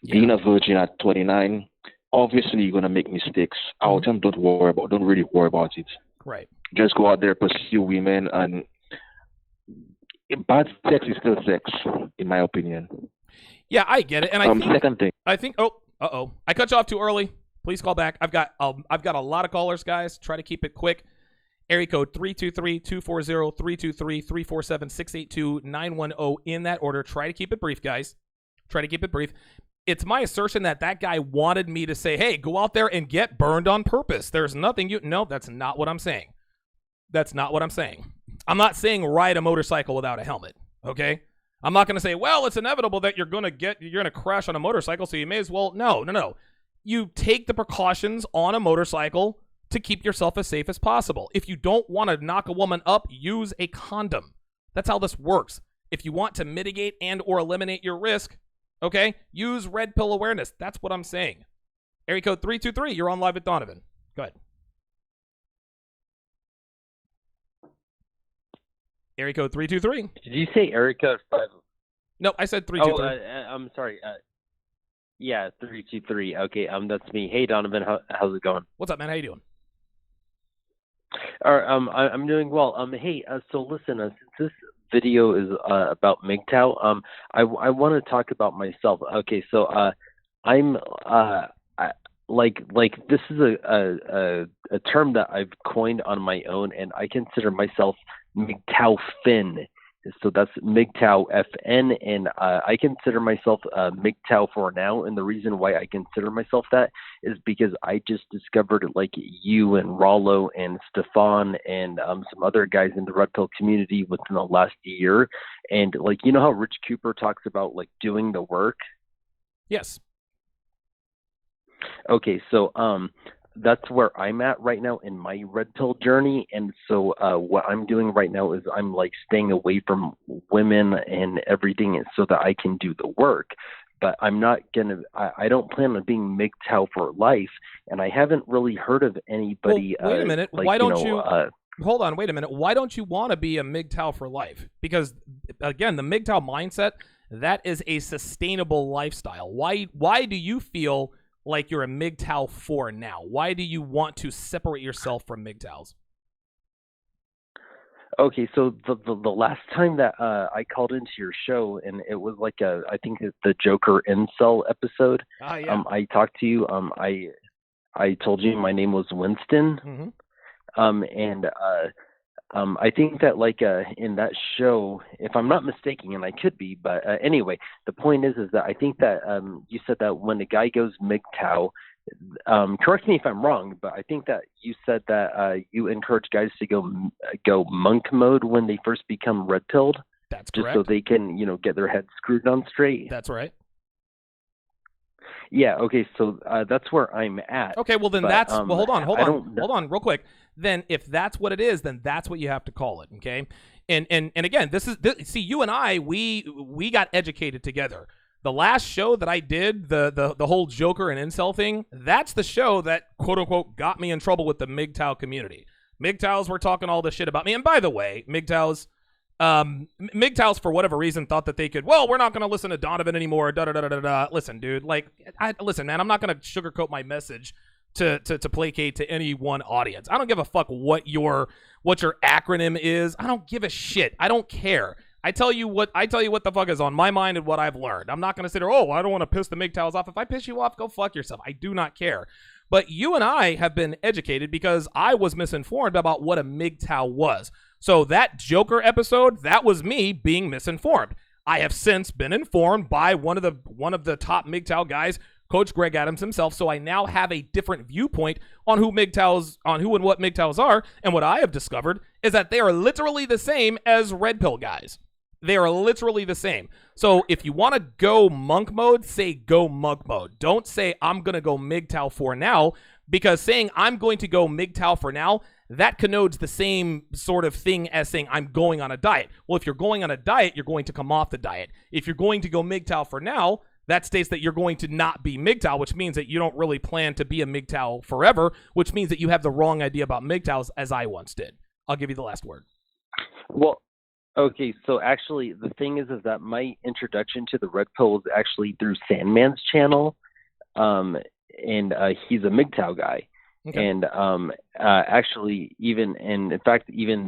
being a virgin at 29, obviously you're gonna make mistakes. I would tell him don't really worry about it. Right. Just go out there, pursue women, and bad sex is still sex, in my opinion. Yeah, I get it. And second thing. I think. Oh, I cut you off too early. Please call back. I've got a lot of callers, guys. Try to keep it quick. Area code 323-240-323-347-682-910 in that order. Try to keep it brief, guys. Try to keep it brief. It's my assertion that guy wanted me to say, hey, go out there and get burned on purpose. There's nothing No, that's not what I'm saying. That's not what I'm saying. I'm not saying ride a motorcycle without a helmet, okay? I'm not going to say, well, it's inevitable that you're going to crash on a motorcycle, so you may as well. No. You take the precautions on a motorcycle to keep yourself as safe as possible. If you don't want to knock a woman up, use a condom. That's how this works. If you want to mitigate and or eliminate your risk, okay, use red pill awareness. That's what I'm saying. Area code 323, you're on live with Donovan. Go ahead. Area code 323. Did you say area code 5? No, I said 323. I'm sorry. Yeah, 323. Okay, that's me. Hey, Donovan, how's it going? What's up, man? How you doing? All right, I'm doing well. Hey, so listen, since this video is about MGTOW, I want to talk about myself. Okay, so I'm this is a term that I've coined on my own, and I consider myself MGTOW Finn. So that's MGTOW FN, and I consider myself MGTOW for now. And the reason why I consider myself that is because I just discovered you and Rollo and Stefan and some other guys in the Red Pill community within the last year. And you know how Rich Cooper talks about doing the work? Yes. Okay, so that's where I'm at right now in my red pill journey. And so what I'm doing right now is I'm staying away from women and everything so that I can do the work. But I'm not I don't plan on being MGTOW for life. And I haven't really heard of anybody. Well, wait a minute. Why don't you hold on, wait a minute. Why don't you want to be a MGTOW for life? Because again, the MGTOW mindset, that is a sustainable lifestyle. Why do you feel like you're a MGTOW for now? Why do you want to separate yourself from MGTOWs? Okay, so the last time that I called into your show, and it was I think it's the Joker Incel episode. Yeah. I talked to you. I told you my name was Winston. Mm-hmm. I think that in that show, if I'm not mistaken, and I could be, but anyway, the point is that I think that you said that when a guy goes MGTOW, correct me if I'm wrong, but I think that you said that you encourage guys to go monk mode when they first become red pilled. That's just correct. So they can get their heads screwed on straight. That's right. Yeah. Okay. So that's where I'm at. Okay. Well, then hold on, real quick. Then, if that's what it is, then that's what you have to call it. Okay. And again, see, you and I, we got educated together. The last show that I did, the whole Joker and incel thing, that's the show that quote unquote got me in trouble with the MGTOW community. MGTOWs were talking all this shit about me. And by the way, MGTOWs for whatever reason thought that they could, well, we're not going to listen to Donovan anymore. Listen, dude, listen, man, I'm not going to sugarcoat my message to placate to any one audience. I don't give a fuck what your acronym is. I don't give a shit. I don't care. I tell you what the fuck is on my mind and what I've learned. I'm not going to sit there, I don't want to piss the MGTOWs off. If I piss you off, go fuck yourself. I do not care. But you and I have been educated because I was misinformed about what a MGTOW was. So that Joker episode, that was me being misinformed. I have since been informed by one of the top MGTOW guys, Coach Greg Adams himself, so I now have a different viewpoint on who and what MGTOWs are, and what I have discovered is that they are literally the same as red pill guys. They are literally the same. So if you want to go monk mode, say go monk mode. Don't say I'm going to go MGTOW for now, because saying I'm going to go MGTOW for now, that connotes the same sort of thing as saying I'm going on a diet. Well, if you're going on a diet, you're going to come off the diet. If you're going to go MGTOW for now, that states that you're going to not be MGTOW, which means that you don't really plan to be a MGTOW forever, which means that you have the wrong idea about MGTOWs, as I once did. I'll give you the last word. Well, okay, so actually the thing is that my introduction to the red pill was actually through Sandman's channel, and he's a MGTOW guy. Okay. And actually, even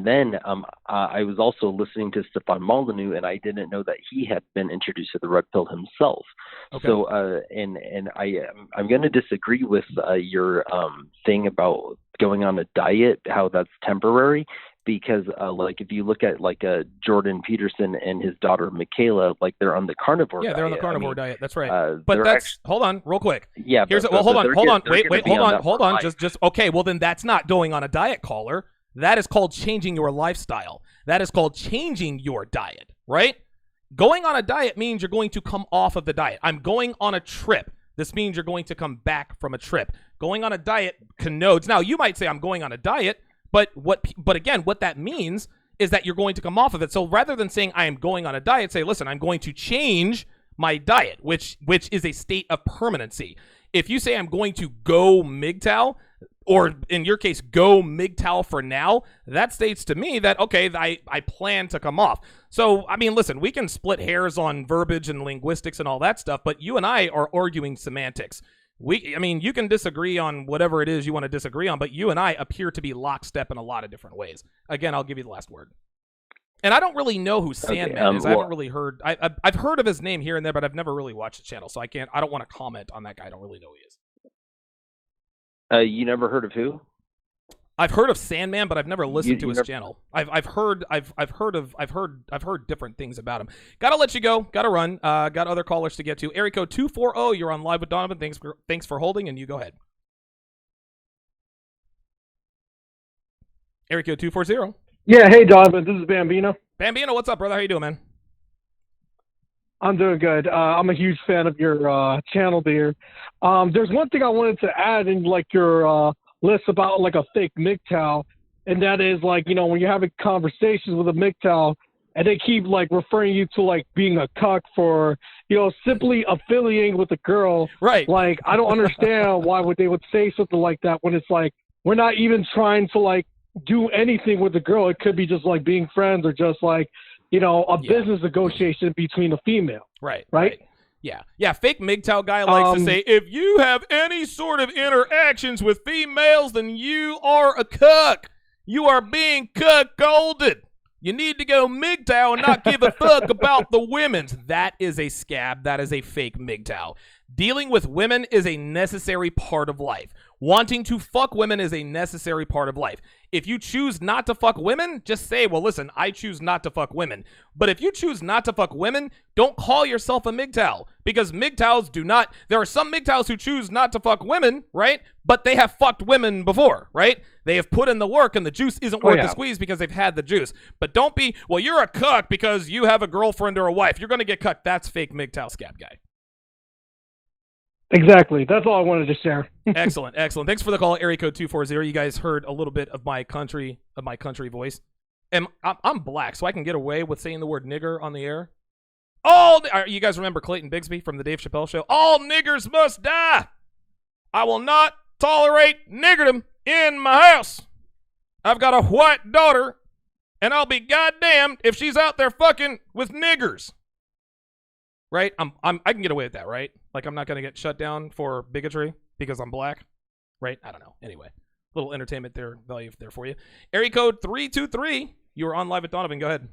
then, I was also listening to Stefan Molyneux, and I didn't know that he had been introduced to the red pill himself. Okay. So, and I'm going to disagree with your thing about going on a diet, how that's temporary. Because like if you look at like Jordan Peterson and his daughter Michaela, like they're on the carnivore diet. Yeah, they're on the carnivore diet. That's right. But that's hold on, real quick. Yeah. Hold on. Just okay. Well, then that's not going on a diet, caller. That is called changing your lifestyle. That is called changing your diet, right? Going on a diet means you're going to come off of the diet. I'm going on a trip. This means you're going to come back from a trip. Going on a diet connotes. Now, you might say I'm going on a diet. But again, what that means is that you're going to come off of it. So rather than saying I am going on a diet, say, listen, I'm going to change my diet, which is a state of permanency. If you say I'm going to go MGTOW, or in your case, go MGTOW for now, that states to me that, okay, I plan to come off. So, I mean, listen, we can split hairs on verbiage and linguistics and all that stuff, but you and I are arguing semantics. You can disagree on whatever it is you want to disagree on, but you and I appear to be lockstep in a lot of different ways. Again, I'll give you the last word. And I don't really know who Sandman is. I haven't really heard. I've heard of his name here and there, but I've never really watched the channel, so I don't want to comment on that guy. I don't really know who he is. You never heard of who? I've heard of Sandman, but I've never listened to his channel. I've heard different things about him. Gotta let you go. Gotta run. Got other callers to get to. Area code 240. You're on live with Donovan. Thanks for holding, and you go ahead. Area code 240. Yeah. Hey, Donovan. This is Bambino. Bambino, what's up, brother? How you doing, man? I'm doing good. I'm a huge fan of your channel there. There's one thing I wanted to add in like your list about like a fake MGTOW, and that is like, you know, when you're having conversations with a MGTOW and they keep like referring you to like being a cuck for, you know, simply affiliating with a girl. Right. Like, I don't understand why they would say something like that when it's like, we're not even trying to like do anything with the girl. It could be just like being friends or just like, you know, a business negotiation between a female. Right. Right. Yeah, fake MGTOW guy likes to say, if you have any sort of interactions with females, then you are a cuck. You are being cuckolded. You need to go MGTOW and not give a fuck about the women's. That is a scab. That is a fake MGTOW. Dealing with women is a necessary part of life. Wanting to fuck women is a necessary part of life. If you choose not to fuck women, just say, well, listen, I choose not to fuck women. But if you choose not to fuck women, don't call yourself a MGTOW, because MGTOWs do not. There are some MGTOWs who choose not to fuck women, right? But they have fucked women before, right? They have put in the work and the juice isn't worth the squeeze because they've had the juice. But don't be, well, you're a cuck because you have a girlfriend or a wife. You're going to get cucked. That's fake MGTOW scab guy. Exactly. That's all I wanted to share. Excellent. Thanks for the call, area code 240. You guys heard a little bit of my country voice. And I'm black, so I can get away with saying the word nigger on the air. You guys remember Clayton Bigsby from the Dave Chappelle show? All niggers must die. I will not tolerate niggerdom in my house. I've got a white daughter, and I'll be goddamned if she's out there fucking with niggers. Right? I can get away with that, right? Like, I'm not going to get shut down for bigotry because I'm black, right? I don't know. Anyway, little entertainment value there for you. Area code 323. You are on live at Donovan. Go ahead.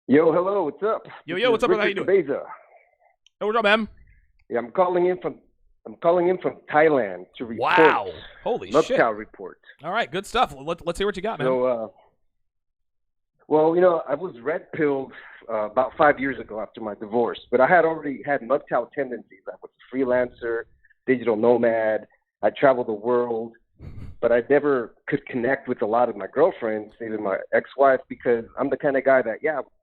Yo, hello. What's up? Yo, what's up? How you doing? Beza. Hey, what's up, man? Yeah, I'm calling in from Thailand to report. Wow. Holy shit. MGTOW report. All right, good stuff. Let's hear what you got, man. So, Well, I was red pilled about 5 years ago after my divorce, but I had already had MGTOW tendencies. I was a freelancer, digital nomad. I traveled the world, but I never could connect with a lot of my girlfriends, even my ex-wife, because I'm the kind of guy that,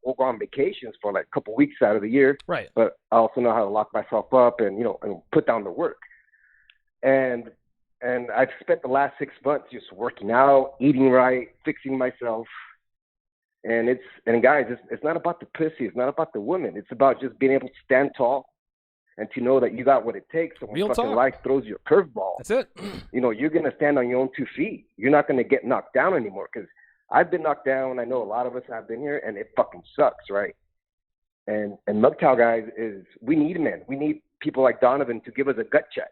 we'll go on vacations for like a couple weeks out of the year. Right. But I also know how to lock myself up and, and put down the work. And I've spent the last 6 months just working out, eating right, fixing myself. And guys, it's not about the pussy. It's not about the women. It's about just being able to stand tall and to know that you got what it takes. So when Real fucking talk. life throws you a curveball, That's it. You're going to stand on your own 2 feet. You're not going to get knocked down anymore, because I've been knocked down. I know a lot of us have been here, and it fucking sucks, right? And MGTOW, guys, we need men. We need people like Donovan to give us a gut check,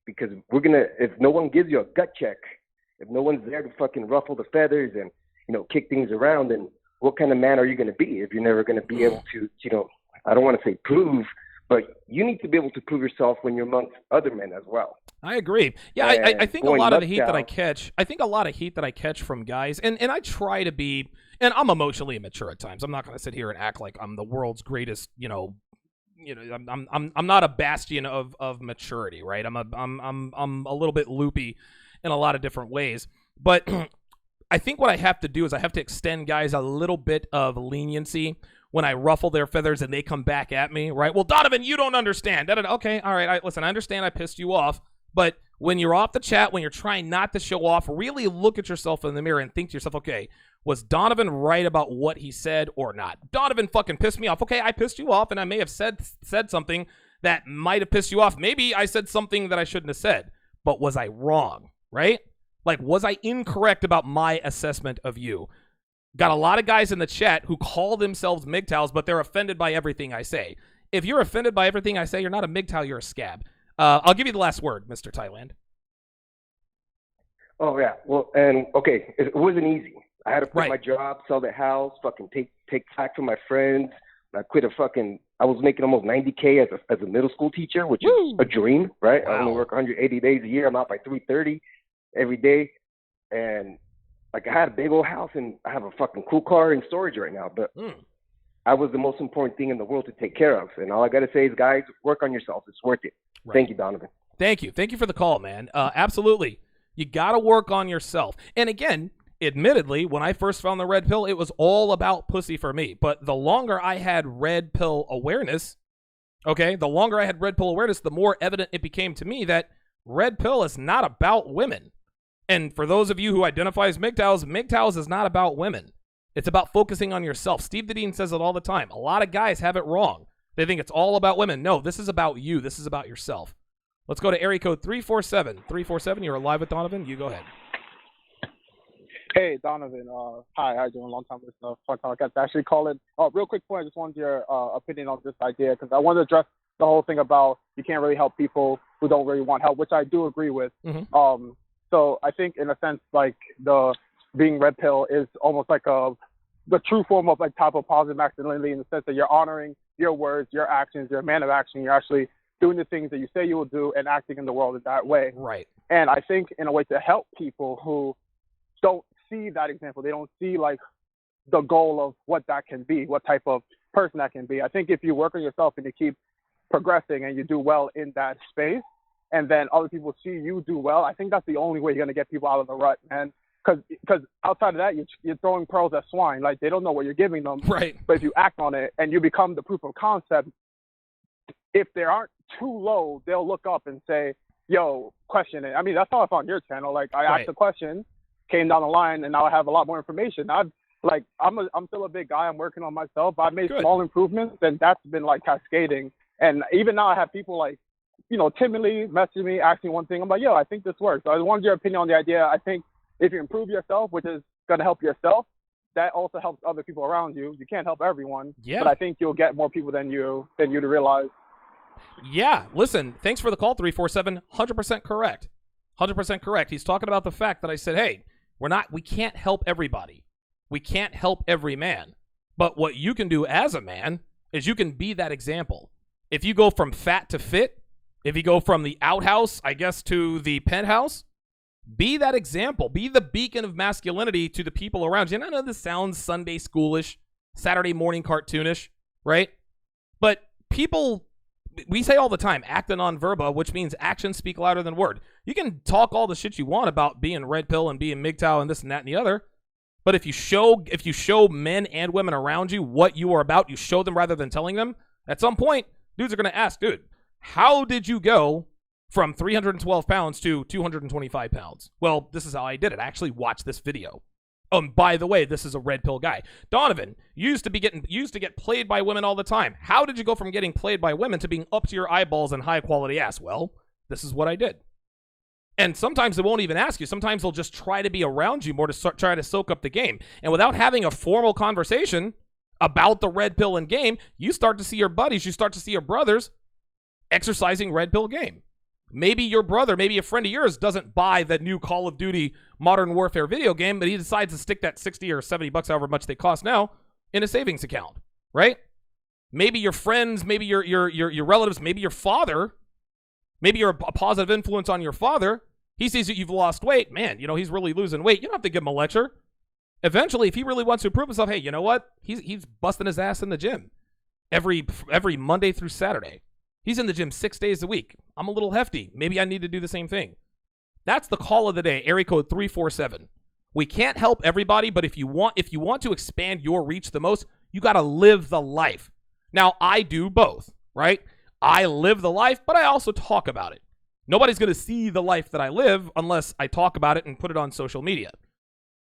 because if no one gives you a gut check, if no one's there to fucking ruffle the feathers and, kick things around, then what kind of man are you going to be if you're never going to be able to, I don't want to say prove, but you need to be able to prove yourself when you're amongst other men as well. I agree. Yeah, I think a lot of the heat that I catch from guys, and I try to be, and I'm emotionally immature at times. I'm not going to sit here and act like I'm the world's greatest, I'm not a bastion of maturity, right? I'm a little bit loopy in a lot of different ways, but I think what I have to do is I have to extend guys a little bit of leniency when I ruffle their feathers and they come back at me, right? Well, Donovan, you don't understand. Okay, all right. Listen, I understand I pissed you off, but when you're off the chat, when you're trying not to show off, really look at yourself in the mirror and think to yourself, okay, was Donovan right about what he said or not? Donovan fucking pissed me off. Okay, I pissed you off, and I may have said something that might have pissed you off. Maybe I said something that I shouldn't have said, but was I wrong, right? Like, was I incorrect about my assessment of you? Got a lot of guys in the chat who call themselves MGTOWs, but they're offended by everything I say. If you're offended by everything I say, you're not a MGTOW, you're a S.C.A.B. I'll give you the last word, Mr. Thailand. Oh, yeah. Well, and, okay, it wasn't easy. I had to quit Right. my job, sell the house, fucking take tax from my friends. I quit I was making almost $90K as a middle school teacher, which is a dream, right? Wow. I only work 180 days a year. I'm out by 3:30 every day. And, like, I had a big old house, and I have a fucking cool car in storage right now. But I was the most important thing in the world to take care of. And all I got to say is, guys, work on yourself. It's worth it. Right. Thank you, Donovan. Thank you. Thank you for the call, man. Absolutely. You got to work on yourself. And again, admittedly, when I first found the red pill, it was all about pussy for me. But the longer I had red pill awareness, the more evident it became to me that red pill is not about women. And for those of you who identify as MGTOWs is not about women. It's about focusing on yourself. Steve Dedeen says it all the time. A lot of guys have it wrong. They think it's all about women. No, this is about you. This is about yourself. Let's go to area code 347. 347, you're live with Donovan. You go ahead. Hey, Donovan. Hi, how you doing? Long time listener. Fun talk. I actually call it. Real quick point. I just wanted your opinion on this idea, because I want to address the whole thing about you can't really help people who don't really want help, which I do agree with. Mm-hmm. So I think in a sense, like, the being red pill is almost like the true form of like type of positive masculinity, in the sense that you're honoring your words, your actions, you're a man of action. You're actually doing the things that you say you will do and acting in the world in that way. Right. And I think in a way to help people who don't see that example, they don't see like the goal of what that can be, what type of person that can be. I think if you work on yourself and you keep progressing and you do well in that space, and then other people see you do well, I think that's the only way you're going to get people out of the rut, man. Because outside of that, you're throwing pearls at swine. Like, they don't know what you're giving them. Right. But if you act on it and you become the proof of concept, if they aren't too low, they'll look up and say, yo, question it. I mean, that's how I found your channel. Like, I asked a question, came down the line, and now I have a lot more information. I'm still a big guy. I'm working on myself. I've made small improvements, and that's been, like, cascading. And even now I have people, like, timidly messaging me, asking one thing. I'm like, yo, I think this works. So I wanted your opinion on the idea. I think if you improve yourself, which is going to help yourself, that also helps other people around you. You can't help everyone, but I think you'll get more people than you to realize. Yeah, listen, thanks for the call, 347. 100% correct. 100% correct. He's talking about the fact that I said, hey, we can't help everybody. We can't help every man. But what you can do as a man is you can be that example. If you go from fat to fit, if you go from the outhouse, I guess, to the penthouse, Be that example. Be the beacon of masculinity to the people around you. And I know this sounds Sunday schoolish, Saturday morning cartoonish, right? But people, we say all the time, acta non verba, which means actions speak louder than word. You can talk all the shit you want about being red pill and being MGTOW and this and that and the other. But if you show men and women around you what you are about, you show them rather than telling them, at some point, dudes are going to ask, dude, how did you go from 312 pounds to 225 pounds? Well, this is how I did it. I actually watched this video. By the way, this is a red pill guy. Donovan used to get played by women all the time. How did you go from getting played by women to being up to your eyeballs in high quality ass? Well, this is what I did. And sometimes they won't even ask you. Sometimes they'll just try to be around you more to try to soak up the game. And without having a formal conversation about the red pill and game, you start to see your buddies, you start to see your brothers exercising red pill game. Maybe your brother, maybe a friend of yours doesn't buy that new Call of Duty Modern Warfare video game, but he decides to stick that 60 or 70 bucks, however much they cost now, in a savings account, right? Maybe your friends, maybe your relatives, maybe your father, maybe you're a positive influence on your father. He sees that you've lost weight. Man, he's really losing weight. You don't have to give him a lecture. Eventually, if he really wants to improve himself, hey, you know what? He's busting his ass in the gym every Monday through Saturday. He's in the gym 6 days a week. I'm a little hefty. Maybe I need to do the same thing. That's the call of the day, area code 347. We can't help everybody, but if you want to expand your reach the most, you got to live the life. Now, I do both, right? I live the life, but I also talk about it. Nobody's going to see the life that I live unless I talk about it and put it on social media.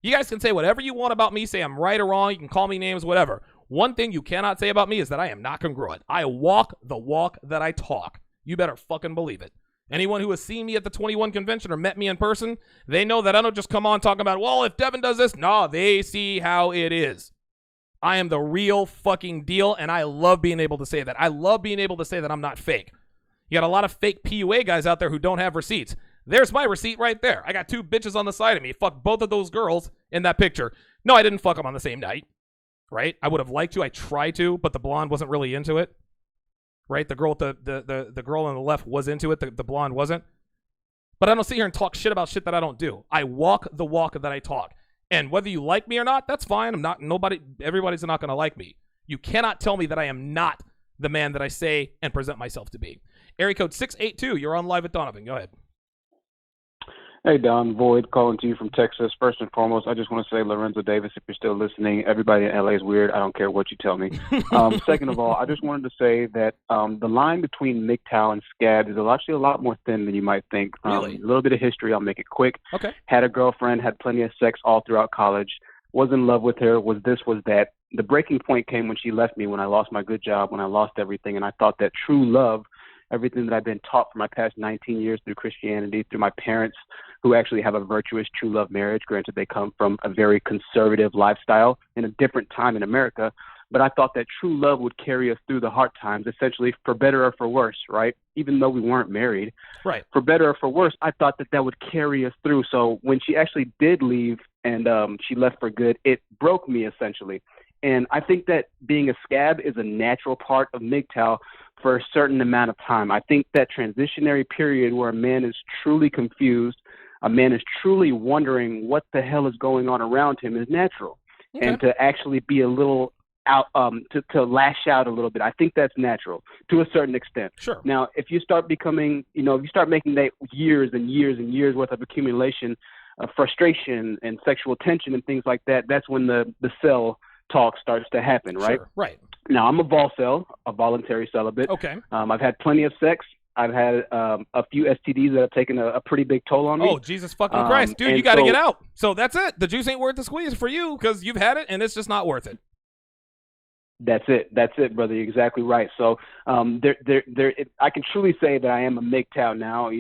You guys can say whatever you want about me, say I'm right or wrong, you can call me names, whatever. One thing you cannot say about me is that I am not congruent. I walk the walk that I talk. You better fucking believe it. Anyone who has seen me at the 21 convention or met me in person, they know that I don't just come on talking about, well, if Devin does this. No, they see how it is. I am the real fucking deal, and I love being able to say that. I love being able to say that I'm not fake. You got a lot of fake PUA guys out there who don't have receipts. There's my receipt right there. I got two bitches on the side of me. Fuck both of those girls in that picture. No, I didn't fuck them on the same night, right? I would have liked to. I tried to, but the blonde wasn't really into it, right? The girl, the girl on the left was into it. The blonde wasn't. But I don't sit here and talk shit about shit that I don't do. I walk the walk that I talk. And whether you like me or not, that's fine. Everybody's not going to like me. You cannot tell me that I am not the man that I say and present myself to be. Area code 682, you're on live at Donovan. Go ahead. Hey, Don. Void calling to you from Texas. First and foremost, I just want to say, Lorenzo Davis, if you're still listening, everybody in LA is weird. I don't care what you tell me. Second of all, I just wanted to say that the line between MGTOW and S.C.A.B is actually a lot more thin than you might think. Really? A little bit of history. I'll make it quick. Okay. Had a girlfriend, had plenty of sex all throughout college. Was in love with her, was this, was that. The breaking point came when she left me, when I lost my good job, when I lost everything, and I thought that true love, everything that I've been taught for my past 19 years through Christianity, through my parents who actually have a virtuous true love marriage. Granted, they come from a very conservative lifestyle in a different time in America, but I thought that true love would carry us through the hard times, essentially for better or for worse, right? Even though we weren't married. Right. For better or for worse, I thought that would carry us through. So when she actually did leave and she left for good, it broke me essentially. And I think that being a S.C.A.B is a natural part of MGTOW for a certain amount of time. I think that transitionary period where a man is truly confused, a man is truly wondering what the hell is going on around him is natural. Okay. And to actually be a little out, to lash out a little bit, I think that's natural to a certain extent. Sure. Now, if you start becoming, if you start making that years and years and years worth of accumulation of frustration and sexual tension and things like that, that's when the cell talk starts to happen, right? Sure. Right. Now, I'm a vol-cell, a voluntary celibate. Okay. I've had plenty of sex. I've had a few STDs that have taken a pretty big toll on me. Oh, Jesus fucking Christ. Dude, you got to get out. So that's it. The juice ain't worth the squeeze for you because you've had it and it's just not worth it. That's it, brother. You're exactly right. So I can truly say that I am a MGTOW now.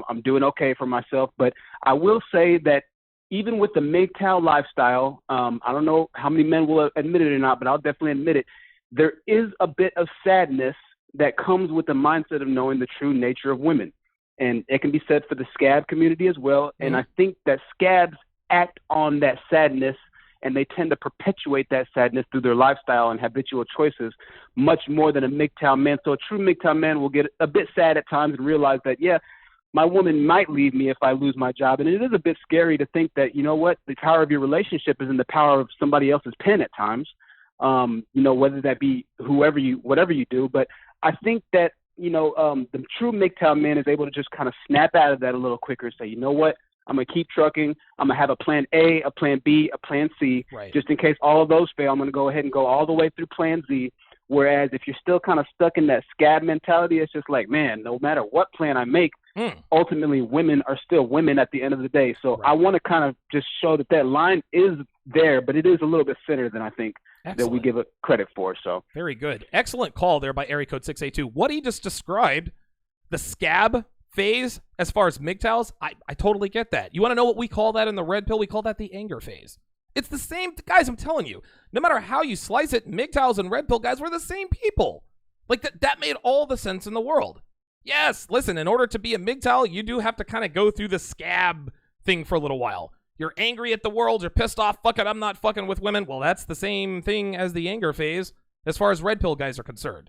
I'm doing okay for myself, but I will say that even with the MGTOW lifestyle, I don't know how many men will admit it or not, but I'll definitely admit it. There is a bit of sadness that comes with the mindset of knowing the true nature of women. And it can be said for the S.C.A.B community as well. Mm-hmm. And I think that S.C.A.Bs act on that sadness, and they tend to perpetuate that sadness through their lifestyle and habitual choices much more than a MGTOW man. So a true MGTOW man will get a bit sad at times and realize that, yeah, my woman might leave me if I lose my job. And it is a bit scary to think that, you know what, the power of your relationship is in the power of somebody else's pen at times, whether that be whatever you do. But I think that, the true MGTOW man is able to just kind of snap out of that a little quicker and say, you know what, I'm going to keep trucking. I'm going to have a plan A, a plan B, a plan C. Right. Just in case all of those fail, I'm going to go ahead and go all the way through plan Z. Whereas if you're still kind of stuck in that S.C.A.B mentality, it's just like, man, no matter what plan I make, ultimately women are still women at the end of the day. So I want to kind of just show that line is there, but it is a little bit thinner than I think that we give it credit for. So very good. Excellent call there by area code 682. What he just described, the S.C.A.B phase, as far as MGTOWs, I totally get that. You want to know what we call that in the red pill? We call that the anger phase. It's the same, guys, I'm telling you. No matter how you slice it, MGTOWs and red pill guys were the same people. Like, that made all the sense in the world. Yes, listen, in order to be a MGTOW, you do have to kind of go through the S.C.A.B thing for a little while. You're angry at the world, you're pissed off, fuck it, I'm not fucking with women. Well, that's the same thing as the anger phase as far as red pill guys are concerned.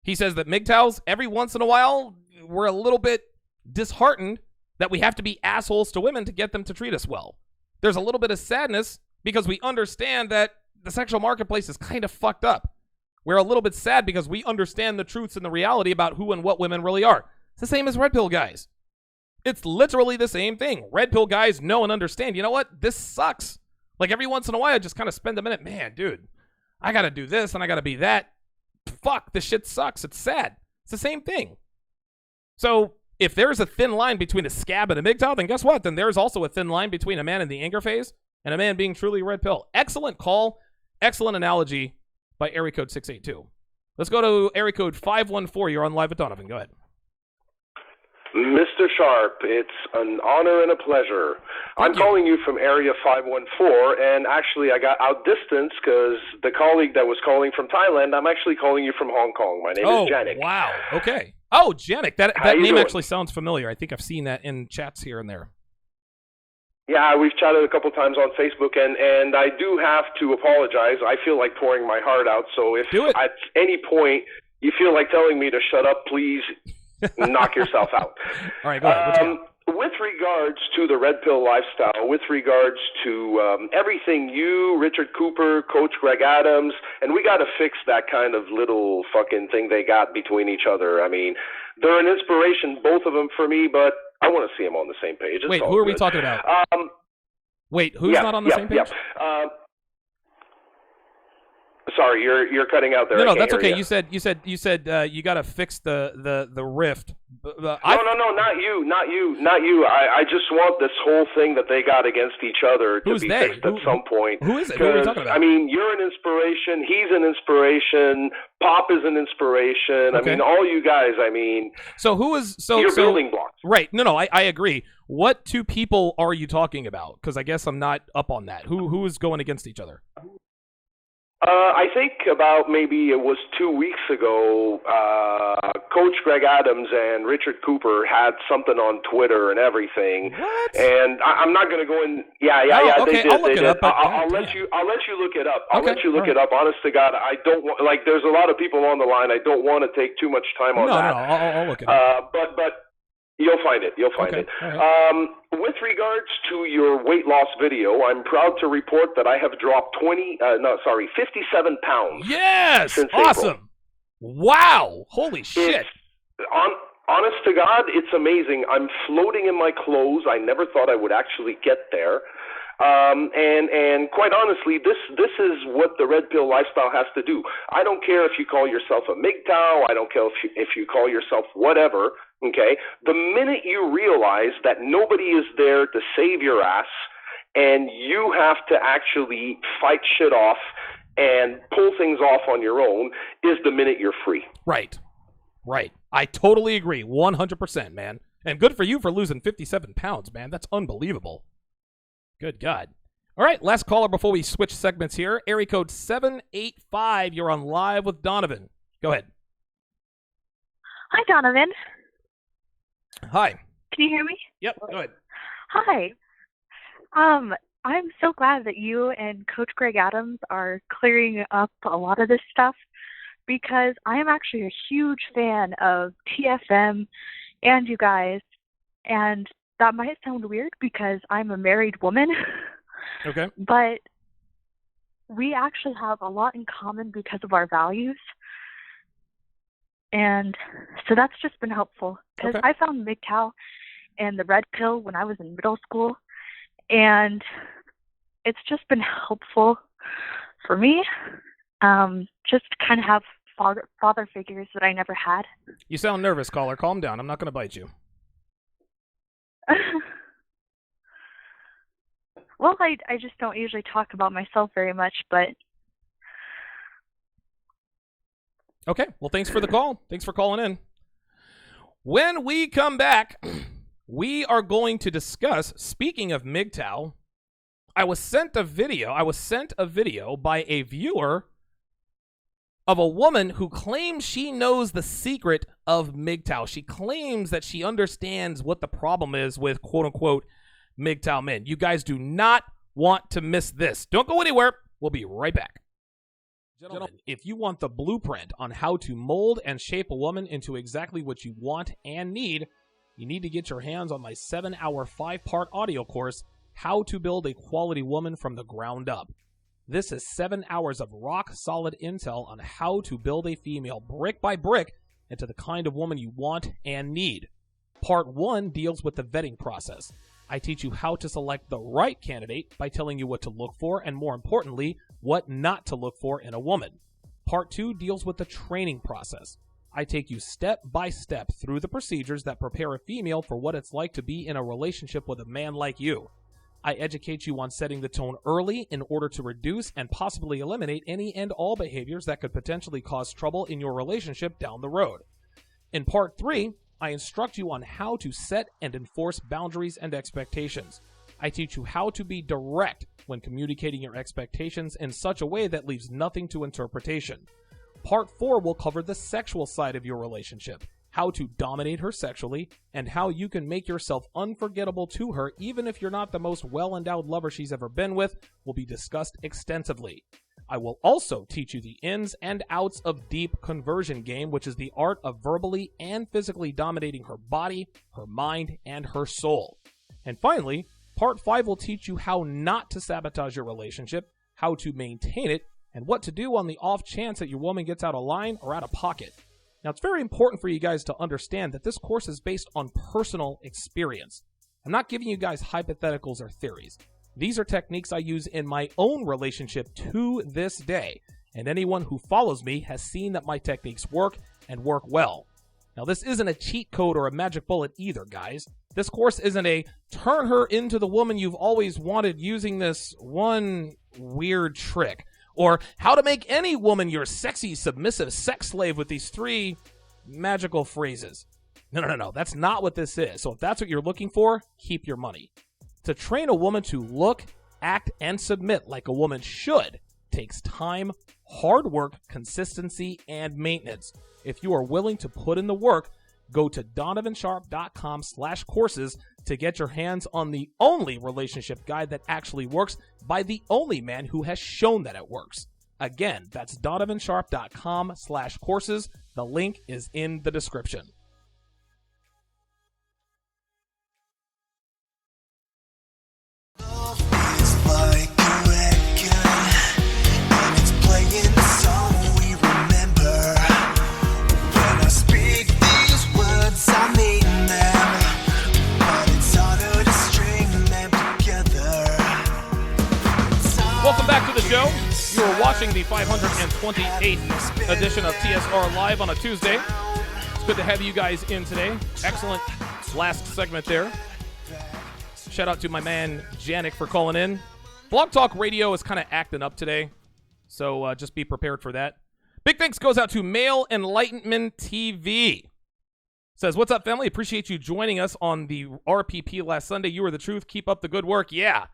He says that MGTOWs, every once in a while, we're a little bit disheartened that we have to be assholes to women to get them to treat us well. There's a little bit of sadness because we understand that the sexual marketplace is kind of fucked up. We're a little bit sad because we understand the truths and the reality about who and what women really are. It's the same as red pill guys. It's literally the same thing. Red pill guys know and understand, you know what? This sucks. Like, every once in a while, I just kind of spend a minute, man, dude, I got to do this and I got to be that. Fuck, this shit sucks. It's sad. It's the same thing. So if there's a thin line between a S.C.A.B and a MGTOW, then guess what? Then there's also a thin line between a man in the anger phase and a man being truly red pill. Excellent call. Excellent analogy by area code 682. Let's go to area code 514. You're on Live with Donovan. Go ahead. Mr. Sharpe, it's an honor and a pleasure. I'm calling you from area 514, and actually I got outdistanced because the colleague that was calling from Thailand, I'm actually calling you from Hong Kong. My name is Janik. Wow. Okay. Oh, Janik. That name doing? actually sounds familiar. I think I've seen that in chats here and there. Yeah, we've chatted a couple times on Facebook, and I do have to apologize. I feel like pouring my heart out, so if at any point you feel like telling me to shut up, please knock yourself out. All right, go ahead. With regards to the red pill lifestyle, with regards to everything you, Richard Cooper, Coach Greg Adams, and we got to fix that kind of little fucking thing they got between each other. I mean, they're an inspiration, both of them, for me, but I want to see them on the same page. It's Wait, all who are we good. talking about? Wait, who's not on the same page? Sorry, you're cutting out there. No, I can't that's hear okay. you. You said you got to fix the rift. No, not you. I just want this whole thing that they got against each other to be fixed at some point. Who is it? Who are we talking about? I mean, you're an inspiration. He's an inspiration. Pop is an inspiration. Okay. I mean, all you guys. I mean, so who is you're building blocks. Right. No, I agree. What two people are you talking about? Because I guess I'm not up on that. Who is going against each other? I think about maybe it was 2 weeks ago, Coach Greg Adams and Richard Cooper had something on Twitter and everything. What? And I'm not going to go in. Yeah. Okay, They did. I'll look it up, but I'll let you look it up. I'll let you look it up. Honest to God, I don't want, like, there's a lot of people on the line. I don't want to take too much time on that. No, I'll look it up. But you'll find it. You'll find it. Right. With regards to your weight loss video, I'm proud to report that I have dropped 57 pounds. Yes! Since Awesome! April. Wow! Holy shit! Honest to God, it's amazing. I'm floating in my clothes. I never thought I would actually get there. And quite honestly, this is what the red pill lifestyle has to do. I don't care if you call yourself a MGTOW. I don't care if you call yourself whatever. Okay, the minute you realize that nobody is there to save your ass, and you have to actually fight shit off and pull things off on your own, is the minute you're free. Right. I totally agree, 100%, man. And good for you for losing 57 pounds, man. That's unbelievable. Good God. All right, last caller before we switch segments here. Area code 785. You're on Live with Donovan. Go ahead. Hi, Donovan. Hi. Can you hear me? Yep, go ahead. Hi. I'm so glad that you and Coach Greg Adams are clearing up a lot of this stuff, because I am actually a huge fan of TFM and you guys. And that might sound weird because I'm a married woman, Okay. but we actually have a lot in common because of our values. And so that's just been helpful because I found MGTOW and the red pill when I was in middle school, and it's just been helpful for me. Just kind of have father figures that I never had. You sound nervous, caller. Calm down. I'm not going to bite you. Well, I just don't usually talk about myself very much, but... Okay, well, thanks for the call. Thanks for calling in. When we come back, we are going to discuss, speaking of MGTOW, I was sent a video by a viewer of a woman who claims she knows the secret of MGTOW. She claims that she understands what the problem is with quote-unquote MGTOW men. You guys do not want to miss this. Don't go anywhere. We'll be right back. Gentlemen, if you want the blueprint on how to mold and shape a woman into exactly what you want and need, you need to get your hands on my 7-hour 5-part audio course, How to Build a Quality Woman from the Ground Up. This is 7 hours of rock-solid intel on how to build a female brick by brick into the kind of woman you want and need. Part 1 deals with the vetting process. I teach you how to select the right candidate by telling you what to look for and, more importantly, what not to look for in a woman. Part 2 deals with the training process. I take you step by step through the procedures that prepare a female for what it's like to be in a relationship with a man like you. I educate you on setting the tone early in order to reduce and possibly eliminate any and all behaviors that could potentially cause trouble in your relationship down the road. In Part 3, I instruct you on how to set and enforce boundaries and expectations. I teach you how to be direct when communicating your expectations in such a way that leaves nothing to interpretation. Part 4 will cover the sexual side of your relationship, how to dominate her sexually, and how you can make yourself unforgettable to her even if you're not the most well-endowed lover she's ever been with, will be discussed extensively. I will also teach you the ins and outs of deep conversion game, which is the art of verbally and physically dominating her body, her mind, and her soul. And finally, Part 5 will teach you how not to sabotage your relationship, how to maintain it, and what to do on the off chance that your woman gets out of line or out of pocket. Now, it's very important for you guys to understand that this course is based on personal experience. I'm not giving you guys hypotheticals or theories. These are techniques I use in my own relationship to this day, and anyone who follows me has seen that my techniques work and work well. Now, this isn't a cheat code or a magic bullet either, guys. This course isn't a turn her into the woman you've always wanted using this one weird trick, or how to make any woman your sexy, submissive sex slave with these 3 magical phrases. No. That's not what this is. So if that's what you're looking for, keep your money. To train a woman to look, act, and submit like a woman should takes time, hard work, consistency, and maintenance. If you are willing to put in the work, go to donovansharpe.com/courses to get your hands on the only relationship guide that actually works by the only man who has shown that it works. Again, that's donovansharpe.com/courses. The link is in the description. Welcome back to the show. You are watching the 528th edition of TSR Live on a Tuesday. It's good to have you guys in today. Excellent last segment there. Shout out to my man Janik for calling in. Blog Talk Radio is kind of acting up today, so just be prepared for that. Big thanks goes out to Male Enlightenment TV. Says, what's up, family? Appreciate you joining us on the RPP last Sunday. You were the truth. Keep up the good work. Yeah.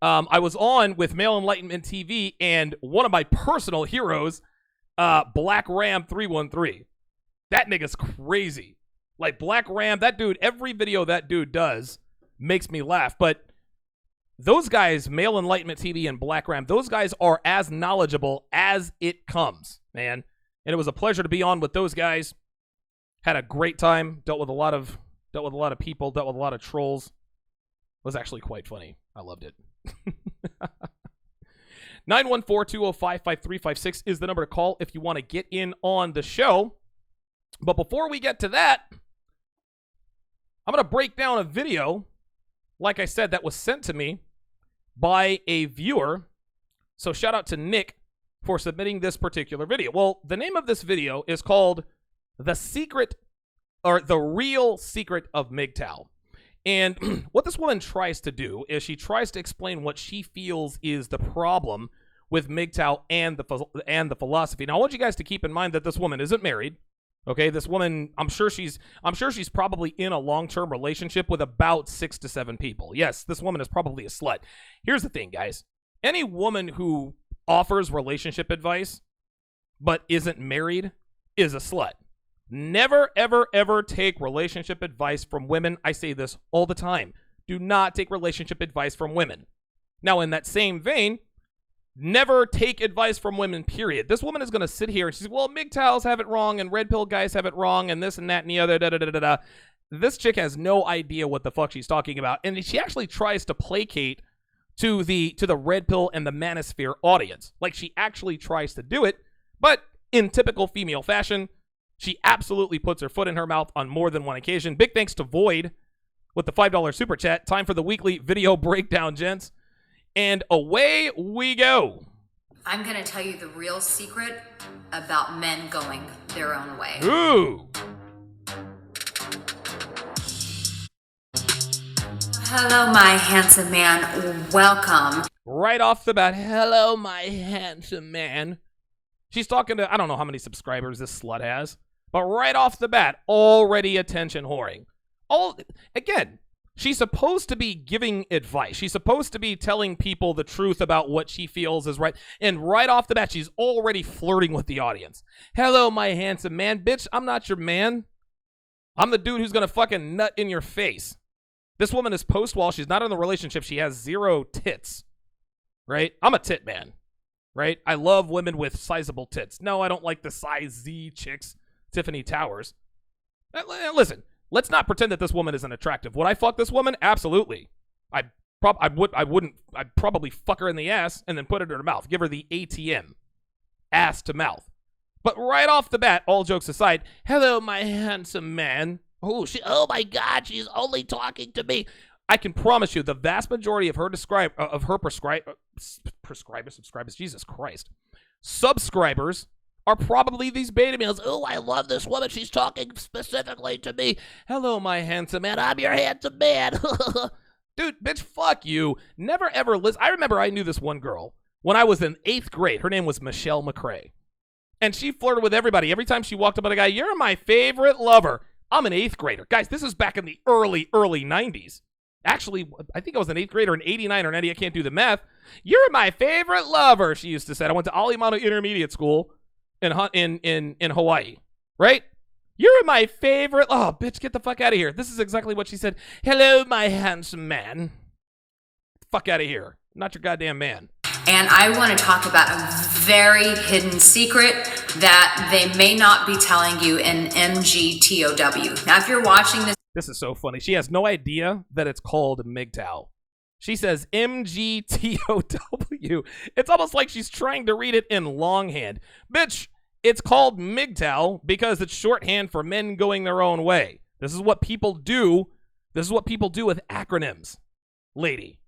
I was on with Male Enlightenment TV, and one of my personal heroes, Black Ram 313. That nigga's crazy. Like, Black Ram, that dude, every video that dude does makes me laugh. But those guys, Male Enlightenment TV and Black Ram, those guys are as knowledgeable as it comes, man. And it was a pleasure to be on with those guys. Had a great time. Dealt with a lot of dealt with a lot of people, dealt with a lot of trolls. It was actually quite funny. I loved it. 914-205-5356 is the number to call if you want to get in on the show. But before we get to that, I'm going to break down a video, like I said, that was sent to me by a viewer. So shout out to Nick for submitting this particular video. Well, the name of this video is called The Secret, or The Real Secret of MGTOW. And what this woman tries to do is she tries to explain what she feels is the problem with MGTOW and the philosophy. Now, I want you guys to keep in mind that this woman isn't married. Okay, this woman, I'm sure she's probably in a long-term relationship with about 6 to 7 people. Yes, this woman is probably a slut. Here's the thing, guys. Any woman who offers relationship advice but isn't married is a slut. Never, ever, ever take relationship advice from women. I say this all the time. Do not take relationship advice from women. Now, in that same vein, never take advice from women, period. This woman is going to sit here and she's, well, MGTOWs have it wrong and red pill guys have it wrong and this and that and the other, da-da-da-da-da. This chick has no idea what the fuck she's talking about. And she actually tries to placate to the red pill and the manosphere audience. Like, she actually tries to do it, but in typical female fashion, she absolutely puts her foot in her mouth on more than one occasion. Big thanks to Void with the $5 super chat. Time for the weekly video breakdown, gents. And away we go. I'm going to tell you the real secret about men going their own way. Ooh. Hello, my handsome man. Welcome. Right off the bat, hello, my handsome man. She's talking to, I don't know how many subscribers this slut has, but right off the bat, already attention whoring. Again, she's supposed to be giving advice. She's supposed to be telling people the truth about what she feels is right. And right off the bat, she's already flirting with the audience. Hello, my handsome man. Bitch, I'm not your man. I'm the dude who's going to fucking nut in your face. This woman is post-wall. She's not in the relationship. She has 0 tits. Right? I'm a tit man. Right? I love women with sizable tits. No, I don't like the size Z chicks, Tiffany Towers. Listen, let's not pretend that this woman isn't attractive. Would I fuck this woman? Absolutely. I'd probably fuck her in the ass and then put it in her mouth. Give her the ATM. Ass to mouth. But right off the bat, all jokes aside, hello, my handsome man. Oh my God, she's only talking to me. I can promise you the vast majority of her subscribers, Jesus Christ, subscribers are probably these beta males. Oh, I love this woman. She's talking specifically to me. Hello, my handsome man. I'm your handsome man. Dude, bitch, fuck you. Never ever listen. I remember I knew this one girl when I was in 8th grade. Her name was Michelle McCrae. And she flirted with everybody. Every time she walked up on a guy, you're my favorite lover. I'm an 8th grader. Guys, this is back in the early 90s. Actually, I think I was an 8th grader in 89 or 90. I can't do the math. You're my favorite lover, she used to say. I went to Alimano Intermediate School in Hawaii, right? You're my favorite. Oh, bitch, get the fuck out of here. This is exactly what she said. Hello, my handsome man. Fuck out of here. I'm not your goddamn man. And I want to talk about a very hidden secret that they may not be telling you in MGTOW. Now, if you're watching this. This is so funny. She has no idea that it's called MGTOW. She says MGTOW. It's almost like she's trying to read it in longhand. Bitch, it's called MGTOW because it's shorthand for men going their own way. This is what people do. This is what people do with acronyms, lady.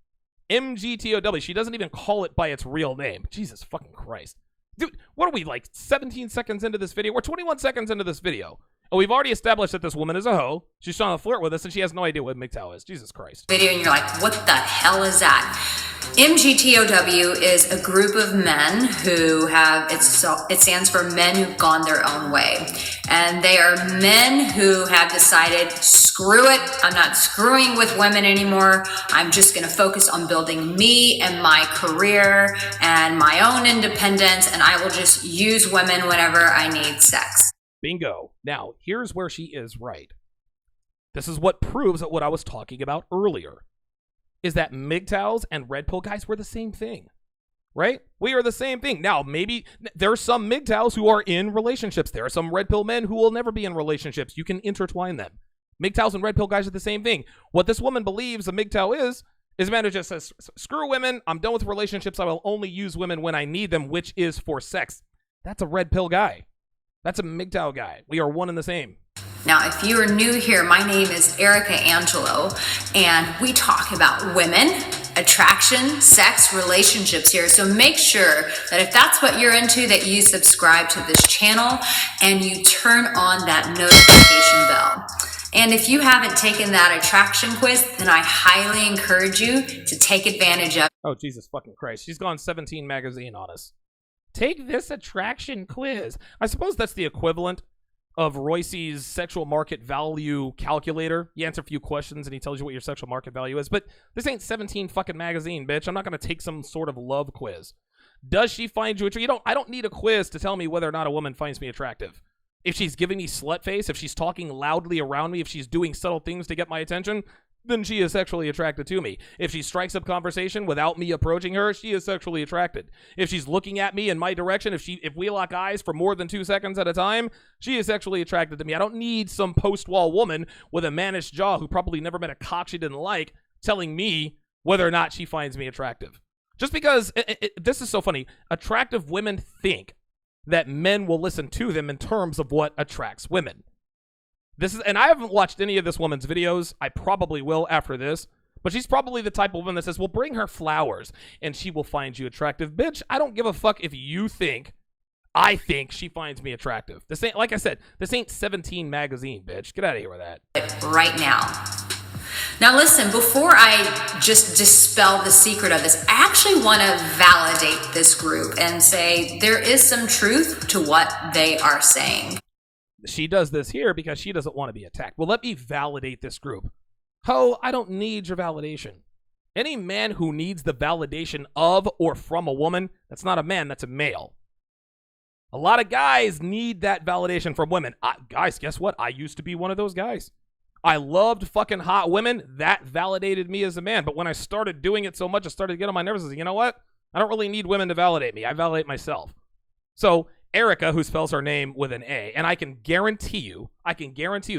MGTOW. She doesn't even call it by its real name. Jesus fucking Christ. Dude, what are we, like 17 seconds into this video? We're 21 seconds into this video. And we've already established that this woman is a hoe. She's trying to flirt with us, and she has no idea what MGTOW is. Jesus Christ. Video, and you're like, what the hell is that? MGTOW is a group of men who have, it stands for Men Who've Gone Their Own Way. And they are men who have decided, screw it, I'm not screwing with women anymore. I'm just going to focus on building me and my career and my own independence, and I will just use women whenever I need sex. Bingo. Now, here's where she is right. This is what proves what I was talking about earlier, is that MGTOWs and red pill guys were the same thing, right? We are the same thing. Now, maybe there are some MGTOWs who are in relationships. There are some red pill men who will never be in relationships. You can intertwine them. MGTOWs and red pill guys are the same thing. What this woman believes a MGTOW is a man who just says, screw women, I'm done with relationships, I will only use women when I need them, which is for sex. That's a red pill guy. That's a MGTOW guy. We are one and the same. Now, if you are new here, my name is Erica Angelo, and we talk about women, attraction, sex, relationships here. So make sure that if that's what you're into, that you subscribe to this channel and you turn on that notification bell. And if you haven't taken that attraction quiz, then I highly encourage you to take advantage of. Oh, Jesus fucking Christ. She's gone 17 magazine on us. Take this attraction quiz. I suppose that's the equivalent of Royce's sexual market value calculator. You answer a few questions and he tells you what your sexual market value is. But this ain't 17 fucking magazine, bitch. I'm not going to take some sort of love quiz. Does she find you attractive? I don't need a quiz to tell me whether or not a woman finds me attractive. If she's giving me slut face, if she's talking loudly around me, if she's doing subtle things to get my attention, then she is sexually attracted to me. If she strikes up conversation without me approaching her, she is sexually attracted. If she's looking at me in my direction, if we lock eyes for more than 2 seconds at a time, she is sexually attracted to me. I don't need some post-wall woman with a mannish jaw who probably never met a cock she didn't like telling me whether or not she finds me attractive. Just because, this is so funny, attractive women think that men will listen to them in terms of what attracts women. And I haven't watched any of this woman's videos. I probably will after this. But she's probably the type of woman that says, well, bring her flowers and she will find you attractive. Bitch, I don't give a fuck if you think I think she finds me attractive. This ain't, like I said, this ain't 17 magazine, bitch. Get out of here with that. Right now. Now listen, before I just dispel the secret of this, I actually want to validate this group and say there is some truth to what they are saying. She does this here because she doesn't want to be attacked. Well, let me validate this group. Ho, I don't need your validation. Any man who needs the validation of or from a woman, that's not a man, that's a male. A lot of guys need that validation from women. Guys, guess what? I used to be one of those guys. I loved fucking hot women. That validated me as a man. But when I started doing it so much, I started to get on my nerves. I said, you know what? I don't really need women to validate me. I validate myself. So Erica, who spells her name with an A, and I can guarantee you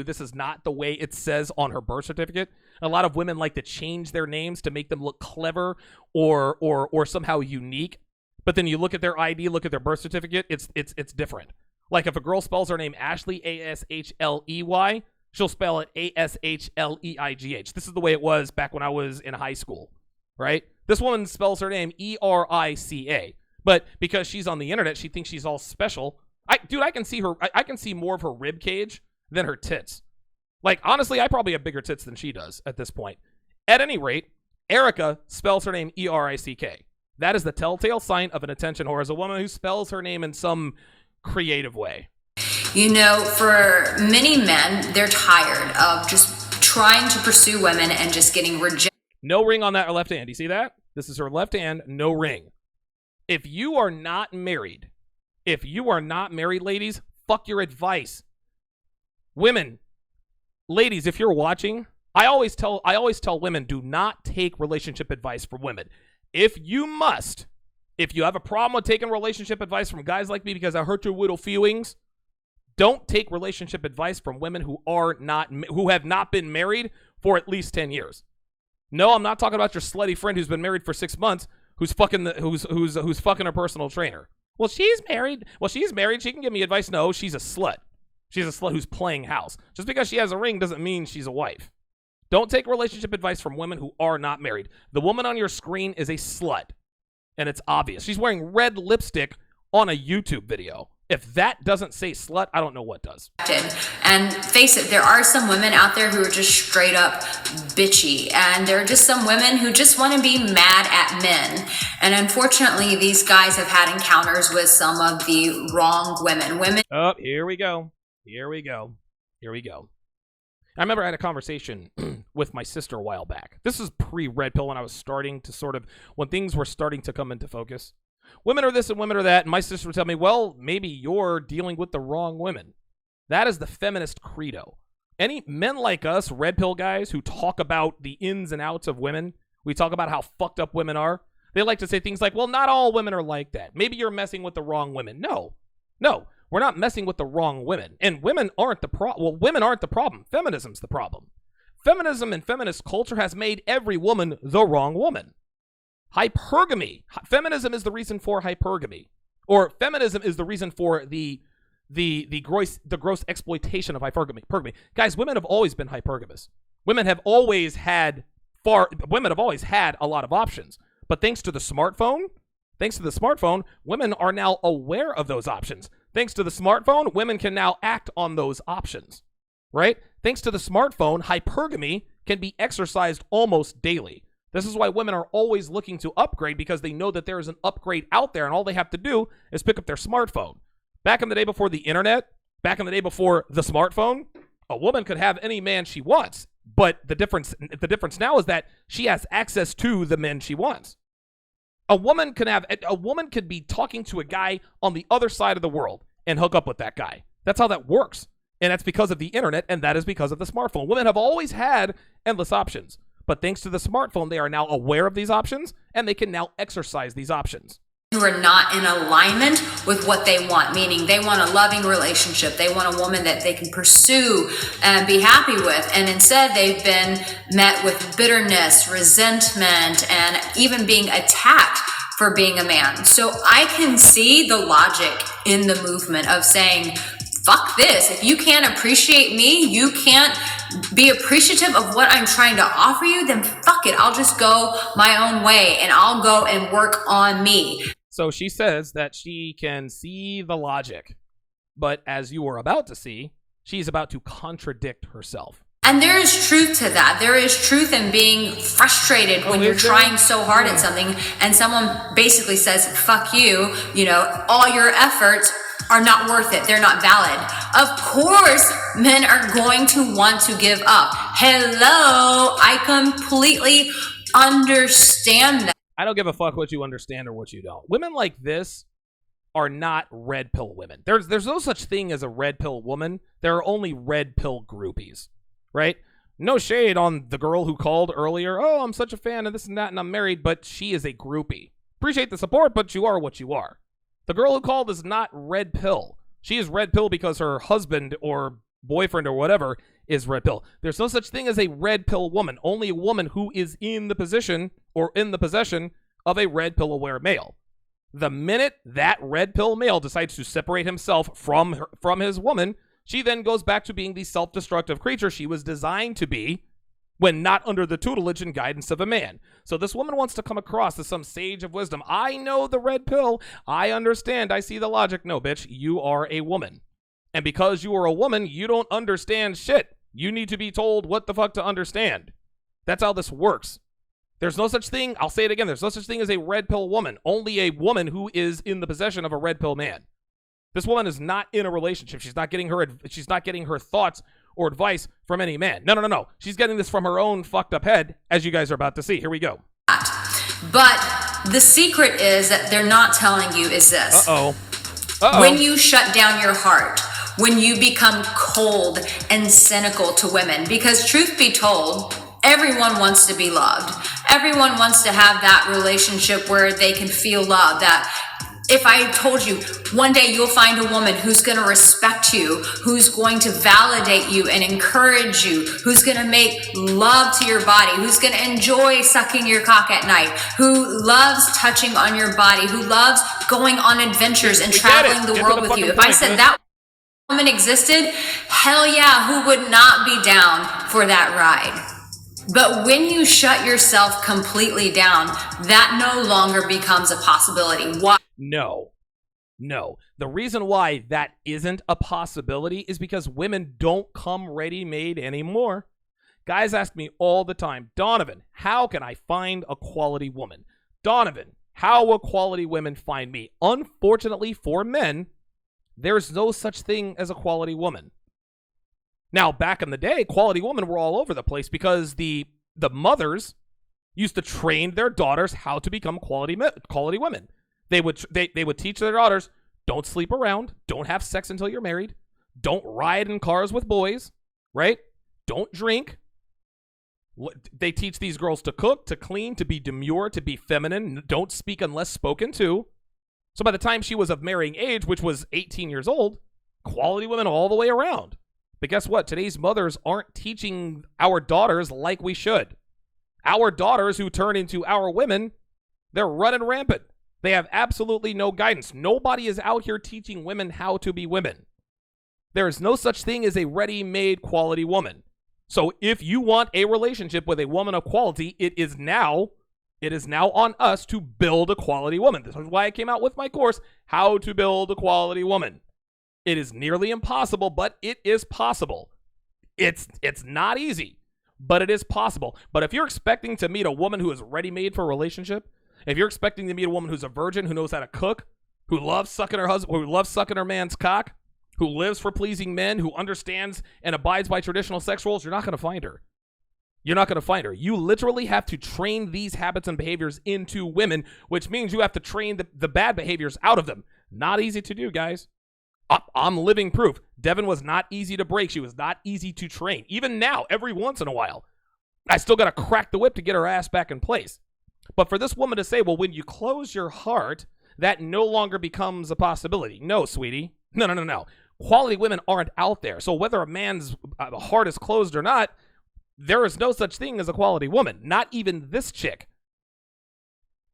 this is not the way it says on her birth certificate. A lot of women like to change their names to make them look clever or somehow unique. But then you look at their ID, look at their birth certificate, it's different. Like if a girl spells her name Ashley, A-S-H-L-E-Y, she'll spell it A-S-H-L-E-I-G-H. This is the way it was back when I was in high school, right? This woman spells her name E-R-I-C-A. But because she's on the internet, she thinks she's all special. I can see her. I can see more of her rib cage than her tits. Like, honestly, I probably have bigger tits than she does at this point. At any rate, Erica spells her name E-R-I-C-K. That is the telltale sign of an attention whore, as a woman who spells her name in some creative way. You know, for many men, they're tired of just trying to pursue women and just getting rejected. No ring on that left hand. You see that? This is her left hand, no ring. If you are not married, ladies, fuck your advice. Women, ladies, if you're watching, I always tell women, do not take relationship advice from women. If you have a problem with taking relationship advice from guys like me because I hurt your little feelings, don't take relationship advice from women who have not been married for at least 10 years. No, I'm not talking about your slutty friend who's been married for 6 months. Who's fucking her personal trainer? Well, she's married. She can give me advice. No, she's a slut. She's a slut who's playing house. Just because she has a ring doesn't mean she's a wife. Don't take relationship advice from women who are not married. The woman on your screen is a slut, and it's obvious. She's wearing red lipstick on a YouTube video. If that doesn't say slut, I don't know what does. And face it, there are some women out there who are just straight up bitchy. And there are just some women who just want to be mad at men. And unfortunately, these guys have had encounters with some of the wrong women. Oh, here we go. I remember I had a conversation with my sister a while back. This is pre-Red Pill when I was starting to when things were starting to come into focus. Women are this and women are that. And my sister would tell me, well, maybe you're dealing with the wrong women. That is the feminist credo. Any men like us, red pill guys, who talk about the ins and outs of women, we talk about how fucked up women are. They like to say things like, well, not all women are like that. Maybe you're messing with the wrong women. No. we're not messing with the wrong women. And women aren't the problem. Well, women aren't the problem. Feminism's the problem. Feminism and feminist culture has made every woman the wrong woman. Hypergamy. Feminism is the reason for hypergamy. Or feminism is the reason for the gross exploitation of hypergamy. Guys, women have always been hypergamous. Women have always had a lot of options. But thanks to the smartphone, women are now aware of those options. Thanks to the smartphone, women can now act on those options. Right? Thanks to the smartphone, hypergamy can be exercised almost daily. This is why women are always looking to upgrade, because they know that there is an upgrade out there and all they have to do is pick up their smartphone. Back in the day before the internet, back in the day before the smartphone, a woman could have any man she wants. But the difference now is that she has access to the men she wants. A woman could be talking to a guy on the other side of the world and hook up with that guy. That's how that works. And that's because of the internet, and that is because of the smartphone. Women have always had endless options. But thanks to the smartphone, they are now aware of these options, and they can now exercise these options. Who are not in alignment with what they want, meaning they want a loving relationship. They want a woman that they can pursue and be happy with. And instead, they've been met with bitterness, resentment, and even being attacked for being a man. So I can see the logic in the movement of saying, fuck this. If you can't appreciate me, you can't be appreciative of what I'm trying to offer you, then fuck it. I'll just go my own way and I'll go and work on me. So she says that she can see the logic, but as you were about to see, she's about to contradict herself. And there is truth to that. There is truth in being frustrated when you're trying so hard at something and someone basically says, fuck you, all your efforts are not worth it. They're not valid. Of course, men are going to want to give up. Hello, I completely understand that. I don't give a fuck what you understand or what you don't. Women like this are not red pill women. There's no such thing as a red pill woman. There are only red pill groupies, right? No shade on the girl who called earlier. Oh, I'm such a fan of this and that, and I'm married, but she is a groupie. Appreciate the support, but you are what you are. The girl who called is not red pill. She is red pill because her husband or boyfriend or whatever is red pill. There's no such thing as a red pill woman. Only a woman who is in the position or in the possession of a red pill aware male. The minute that red pill male decides to separate himself from his woman, she then goes back to being the self-destructive creature she was designed to be when not under the tutelage and guidance of a man. So this woman wants to come across as some sage of wisdom. I know the red pill. I understand. I see the logic. No, bitch, you are a woman. And because you are a woman, you don't understand shit. You need to be told what the fuck to understand. That's how this works. There's no such thing, I'll say it again, there's no such thing as a red pill woman. Only a woman who is in the possession of a red pill man. This woman is not in a relationship. She's not getting her thoughts or advice from any man. No. She's getting this from her own fucked up head, as you guys are about to see. Here we go. But the secret is that they're not telling you is this. Uh-oh. When you shut down your heart, when you become cold and cynical to women, because truth be told, everyone wants to be loved. Everyone wants to have that relationship where they can feel love. That if I told you one day you'll find a woman who's going to respect you, who's going to validate you and encourage you, who's going to make love to your body, who's going to enjoy sucking your cock at night, who loves touching on your body, who loves going on adventures and traveling the world with you. If I said that woman existed, hell yeah, who would not be down for that ride? But when you shut yourself completely down, that no longer becomes a possibility. Why? No. The reason why that isn't a possibility is because women don't come ready-made anymore. Guys ask me all the time, Donovan, how can I find a quality woman? Donovan, how will quality women find me? Unfortunately for men, there's no such thing as a quality woman. Now, back in the day, quality women were all over the place because the mothers used to train their daughters how to become quality women. They would teach their daughters, don't sleep around, don't have sex until you're married, don't ride in cars with boys, right? Don't drink. They teach these girls to cook, to clean, to be demure, to be feminine, don't speak unless spoken to. So by the time she was of marrying age, which was 18 years old, quality women all the way around. But guess what? Today's mothers aren't teaching our daughters like we should. Our daughters who turn into our women, they're running rampant. They have absolutely no guidance. Nobody is out here teaching women how to be women. There is no such thing as a ready-made quality woman. So if you want a relationship with a woman of quality, it is now on us to build a quality woman. This is why I came out with my course, How to Build a Quality Woman. It is nearly impossible, but it is possible. It's not easy, but it is possible. But if you're expecting to meet a woman who is ready-made for a relationship, if you're expecting to meet a woman who's a virgin, who knows how to cook, who loves sucking her husband, who loves sucking her man's cock, who lives for pleasing men, who understands and abides by traditional sex roles, you're not going to find her. You're not going to find her. You literally have to train these habits and behaviors into women, which means you have to train the bad behaviors out of them. Not easy to do, guys. I'm living proof. Devin was not easy to break. She was not easy to train. Even now, every once in a while, I still got to crack the whip to get her ass back in place. But for this woman to say, well, when you close your heart, that no longer becomes a possibility. No, sweetie. No. Quality women aren't out there. So whether a man's heart is closed or not, there is no such thing as a quality woman. Not even this chick.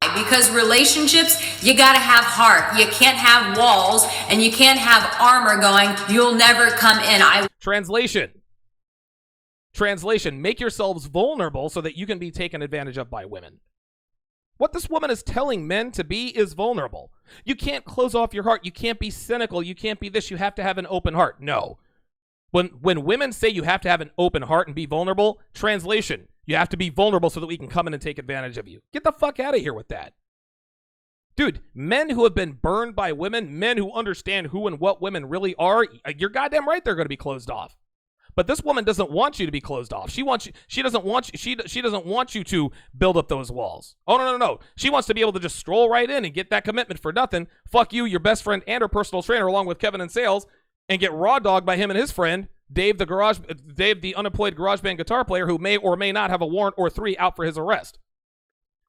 Because relationships, you gotta have heart. You can't have walls and you can't have armor going, you'll never come in. Translation, make yourselves vulnerable so that you can be taken advantage of by women. What this woman is telling men to be is vulnerable. You can't close off your heart. You can't be cynical. You can't be this. You have to have an open heart. No. When women say you have to have an open heart and be vulnerable, translation, you have to be vulnerable so that we can come in and take advantage of you. Get the fuck out of here with that. Dude, men who have been burned by women, men who understand who and what women really are, you're goddamn right they're going to be closed off. But this woman doesn't want you to be closed off. She doesn't want you to build up those walls. Oh, no. She wants to be able to just stroll right in and get that commitment for nothing. Fuck you, your best friend, and her personal trainer, along with Kevin in sales, and get raw dogged by him and his friend, Dave, the unemployed garage band guitar player who may or may not have a warrant or 3 out for his arrest.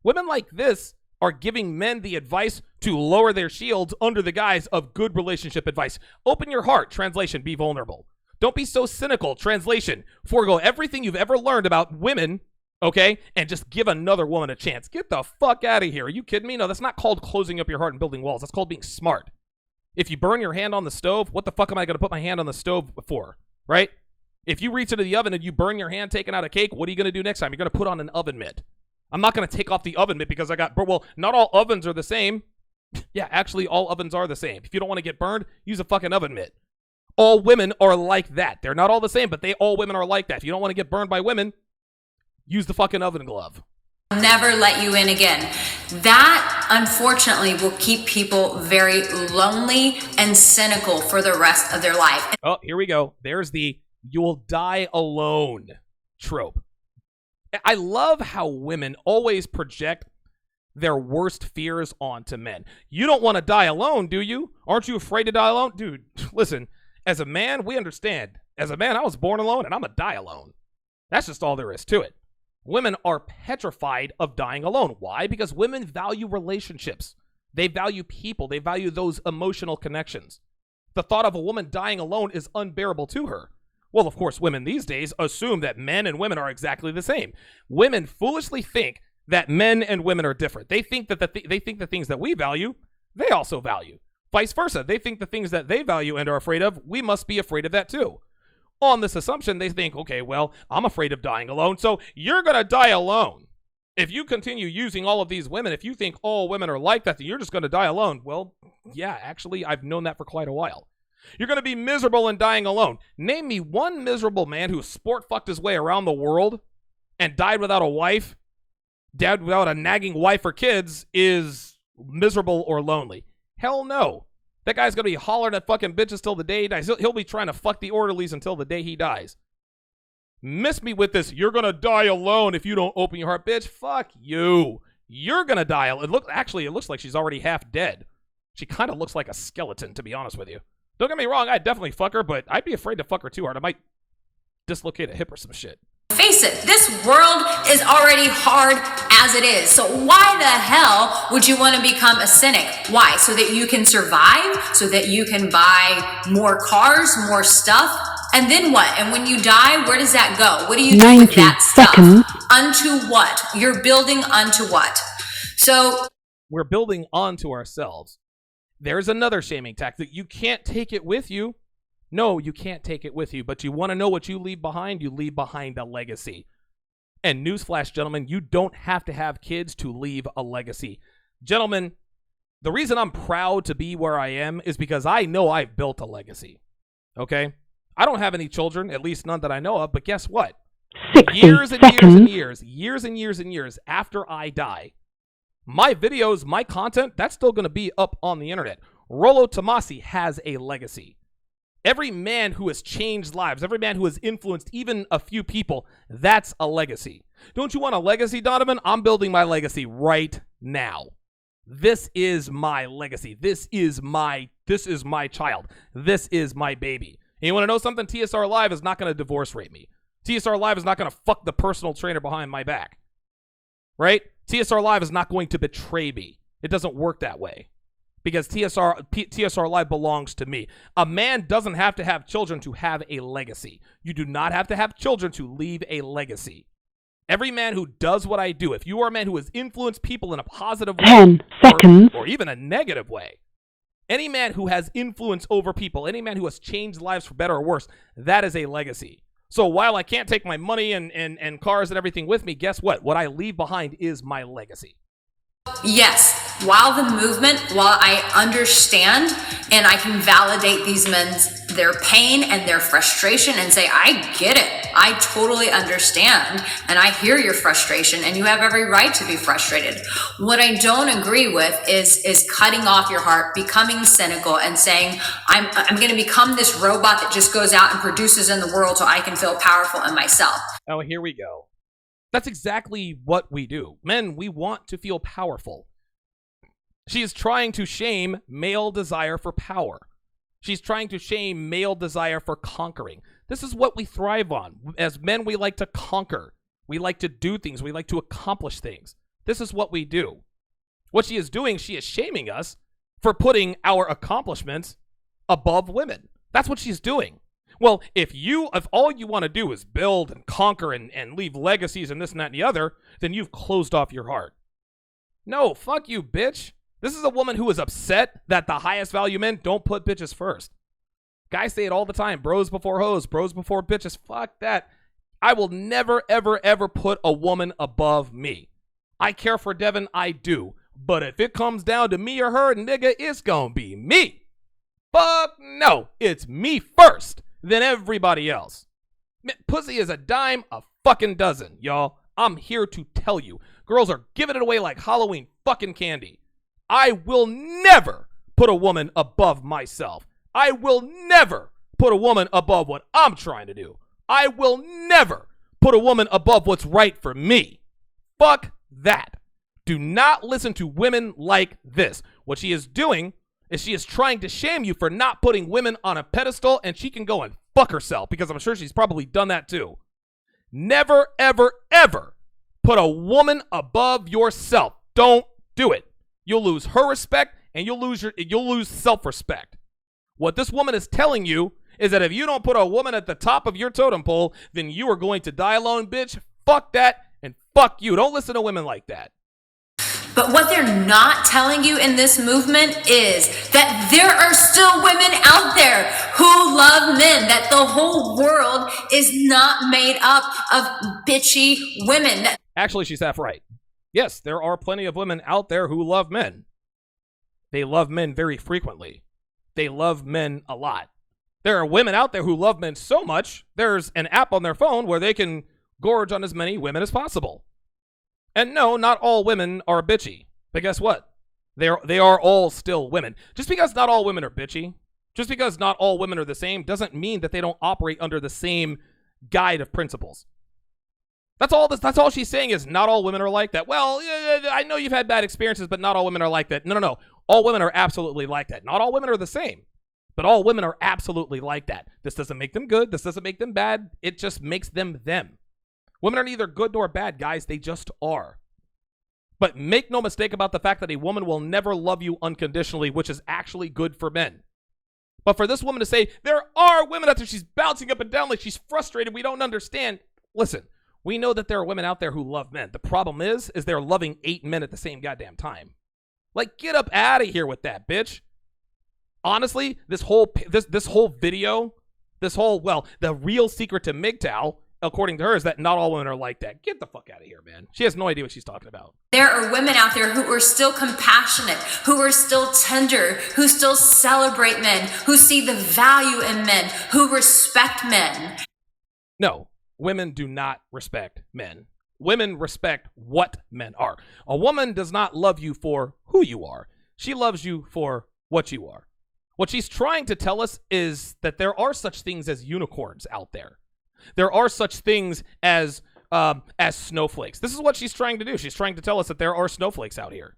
Women like this are giving men the advice to lower their shields under the guise of good relationship advice. Open your heart. Translation, be vulnerable. Don't be so cynical. Translation, forego everything you've ever learned about women, okay, and just give another woman a chance. Get the fuck out of here. Are you kidding me? No, that's not called closing up your heart and building walls. That's called being smart. If you burn your hand on the stove, what the fuck am I going to put my hand on the stove for, right? If you reach into the oven and you burn your hand taking out a cake, what are you going to do next time? You're going to put on an oven mitt. I'm not going to take off the oven mitt because not all ovens are the same. Yeah, actually, all ovens are the same. If you don't want to get burned, use a fucking oven mitt. All women are like that. They're not all the same, but all women are like that. If you don't want to get burned by women, use the fucking oven glove. Never let you in again. That, unfortunately, will keep people very lonely and cynical for the rest of their life. Oh, here we go. There's the "you will die alone" trope. I love how women always project their worst fears onto men. You don't want to die alone, do you? Aren't you afraid to die alone? Dude, listen. As a man, we understand. As a man, I was born alone, and I'm going to die alone. That's just all there is to it. Women are petrified of dying alone. Why? Because women value relationships. They value people. They value those emotional connections. The thought of a woman dying alone is unbearable to her. Well, of course, women these days assume that men and women are exactly the same. Women foolishly think that men and women are different. They think that the things that we value, they also value. Vice versa. They think the things that they value and are afraid of, we must be afraid of that too. On this assumption, they think, okay, well, I'm afraid of dying alone, so you're going to die alone. If you continue using all of these women, if you think all women are like that, then you're just going to die alone. Well, yeah, actually, I've known that for quite a while. You're going to be miserable and dying alone. Name me one miserable man who sport fucked his way around the world and died without a wife, died without a nagging wife or kids, is miserable or lonely. Hell no. That guy's going to be hollering at fucking bitches till the day he dies. He'll be trying to fuck the orderlies until the day he dies. Miss me with this, you're going to die alone if you don't open your heart. Bitch, fuck you. You're going to die alone. It looks like she's already half dead. She kind of looks like a skeleton, to be honest with you. Don't get me wrong, I'd definitely fuck her, but I'd be afraid to fuck her too hard. I might dislocate a hip or some shit. Face it, this world is already hard as it is. So why the hell would you want to become a cynic? Why? So that you can survive, so that you can buy more cars, more stuff. And then what? And when you die, where does that go? What do you do with that stuff? Unto what? You're building unto what? So we're building onto ourselves. There's another shaming tactic. You can't take it with you. No, you can't take it with you. But you want to know what you leave behind? You leave behind a legacy. And newsflash, gentlemen, you don't have to have kids to leave a legacy. Gentlemen, the reason I'm proud to be where I am is because I know I've built a legacy. Okay? I don't have any children, at least none that I know of, but guess what? 60 years and seconds. years and years after I die, my videos, my content, that's still going to be up on the internet. Rollo Tomasi has a legacy. Every man who has changed lives, every man who has influenced even a few people, that's a legacy. Don't you want a legacy, Donovan? I'm building my legacy right now. This is my legacy. This is my child. This is my baby. And you want to know something? TSR Live is not going to divorce rate me. TSR Live is not going to fuck the personal trainer behind my back. Right? TSR Live is not going to betray me. It doesn't work that way. Because TSR Live belongs to me. A man doesn't have to have children to have a legacy. You do not have to have children to leave a legacy. Every man who does what I do, if you are a man who has influenced people in a positive way 10 seconds. or even a negative way, any man who has influence over people, any man who has changed lives for better or worse, that is a legacy. So while I can't take my money and cars and everything with me, guess what? What I leave behind is my legacy. yes, while the movement, while I understand and I can validate these men's, their pain and their frustration and say, I get it. I totally understand. And I hear your frustration and you have every right to be frustrated. What I don't agree with is cutting off your heart, becoming cynical and saying, I'm going to become this robot that just goes out and produces in the world so I can feel powerful in myself. Oh, here we go. That's exactly what we do. Men, we want to feel powerful. She is trying to shame male desire for power. She's trying to shame male desire for conquering. This is what we thrive on. As men, we like to conquer. We like to do things. We like to accomplish things. This is what we do. What she is doing, she is shaming us for putting our accomplishments above women. That's what she's doing. Well, if all you want to do is build and conquer and leave legacies and this and that and the other, then you've closed off your heart. No, fuck you, bitch. This is a woman who is upset that the highest value men don't put bitches first. Guys say it all the time. Bros before hoes, bros before bitches. Fuck that. I will never, ever, ever put a woman above me. I care for Devin, I do. But if it comes down to me or her, nigga, it's gonna be me. Fuck no. It's me first, then everybody else. Pussy is a dime a fucking dozen, y'all. I'm here to tell you. Girls are giving it away like Halloween fucking candy. I will never put a woman above myself. I will never put a woman above what I'm trying to do. I will never put a woman above what's right for me. Fuck that. Do not listen to women like this. What she is doing is she is trying to shame you for not putting women on a pedestal, and she can go and fuck herself because I'm sure she's probably done that too. Never, ever, ever put a woman above yourself. Don't do it. You'll lose her respect and you'll lose self-respect. What this woman is telling you is that if you don't put a woman at the top of your totem pole, then you are going to die alone, bitch. Fuck that and fuck you. Don't listen to women like that. But what they're not telling you in this movement is that there are still women out there who love men, that the whole world is not made up of bitchy women. Actually, she's half right. Yes, there are plenty of women out there who love men. They love men very frequently. They love men a lot. There are women out there who love men so much, there's an app on their phone where they can gorge on as many women as possible. And no, not all women are bitchy. But guess what? They are all still women. Just because not all women are bitchy, just because not all women are the same, doesn't mean that they don't operate under the same guide of principles. That's all she's saying is not all women are like that. Well, I know you've had bad experiences, but not all women are like that. No. All women are absolutely like that. Not all women are the same, but all women are absolutely like that. This doesn't make them good. This doesn't make them bad. It just makes them them. Women are neither good nor bad, guys. They just are. But make no mistake about the fact that a woman will never love you unconditionally, which is actually good for men. But for this woman to say, there are women out there, she's bouncing up and down like she's frustrated, we don't understand. Listen, we know that there are women out there who love men. The problem is they're loving 8 men at the same goddamn time. Like, get up out of here with that, bitch. Honestly, this whole video, the real secret to MGTOW, according to her, is that not all women are like that. Get the fuck out of here, man. She has no idea what she's talking about. There are women out there who are still compassionate, who are still tender, who still celebrate men, who see the value in men, who respect men. No, women do not respect men. Women respect what men are. A woman does not love you for who you are. She loves you for what you are. What she's trying to tell us is that there are such things as unicorns out there. There are such things as snowflakes. This is what she's trying to do. She's trying to tell us that there are snowflakes out here.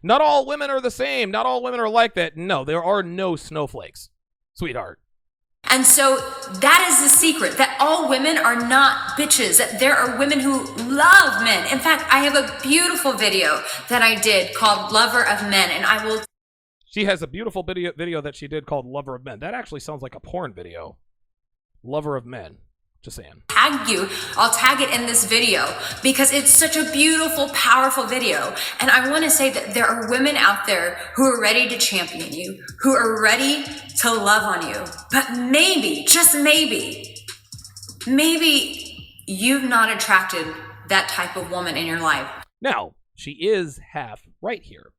Not all women are the same. Not all women are like that. No, there are no snowflakes, sweetheart. And so that is the secret, that all women are not bitches, that there are women who love men. In fact, I have a beautiful video that I did called Lover of Men, and I will... She has a beautiful video that she did called Lover of Men. That actually sounds like a porn video. Lover of Men. Just saying. I'll tag it in this video because it's such a beautiful, powerful video. And I want to say that there are women out there who are ready to champion you, who are ready to love on you. But maybe, just maybe you've not attracted that type of woman in your life. Now, she is half right here.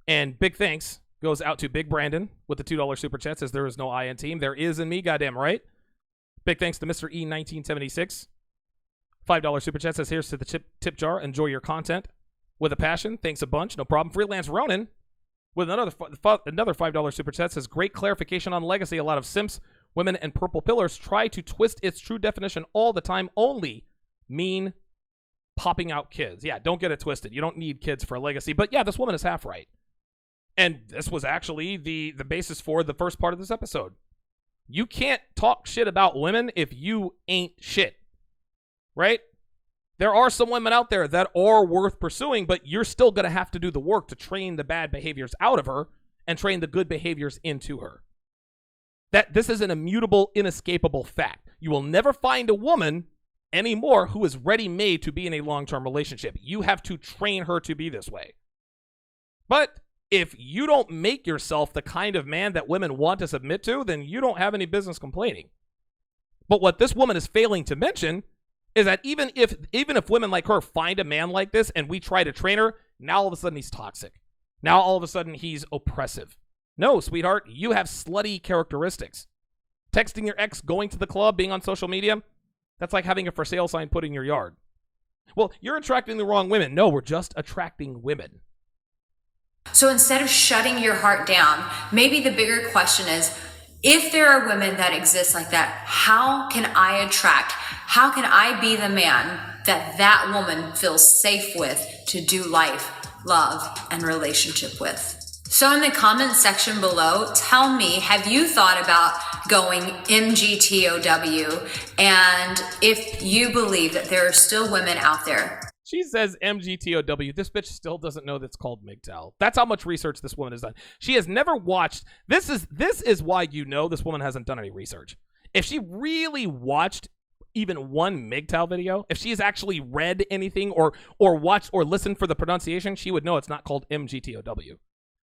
And big thanks goes out to Big Brandon with the $2 super chat. Says there is no I in team. There is in me, goddamn right. Big thanks to Mr. E1976. $5 super chat says, here's to the tip jar. Enjoy your content with a passion. Thanks a bunch. No problem. Freelance Ronin with another $5 super chat says, great clarification on legacy. A lot of simps, women, and purple pillars try to twist its true definition all the time. Only mean popping out kids. Yeah, don't get it twisted. You don't need kids for a legacy. But yeah, this woman is half right. And this was actually the basis for the first part of this episode. You can't talk shit about women if you ain't shit, right? There are some women out there that are worth pursuing, but you're still going to have to do the work to train the bad behaviors out of her and train the good behaviors into her. This is an immutable, inescapable fact. You will never find a woman anymore who is ready-made to be in a long-term relationship. You have to train her to be this way. But if you don't make yourself the kind of man that women want to submit to, then you don't have any business complaining. But what this woman is failing to mention is that even if women like her find a man like this and we try to train her, now all of a sudden he's toxic. Now all of a sudden he's oppressive. No, sweetheart, you have slutty characteristics. Texting your ex, going to the club, being on social media, that's like having a for sale sign put in your yard. Well, you're attracting the wrong women. No, we're just attracting women. So instead of shutting your heart down, maybe the bigger question is, if there are women that exist like that, how can I attract? How can I be the man that woman feels safe with to do life, love, and relationship with? So in the comment section below, tell me, have you thought about going MGTOW? And if you believe that there are still women out there. She says MGTOW. This bitch still doesn't know that's called MGTOW. That's how much research this woman has done. She has never watched. This is why you know this woman hasn't done any research. If she really watched even one MGTOW video, if she has actually read anything or watched or listened for the pronunciation, she would know it's not called MGTOW.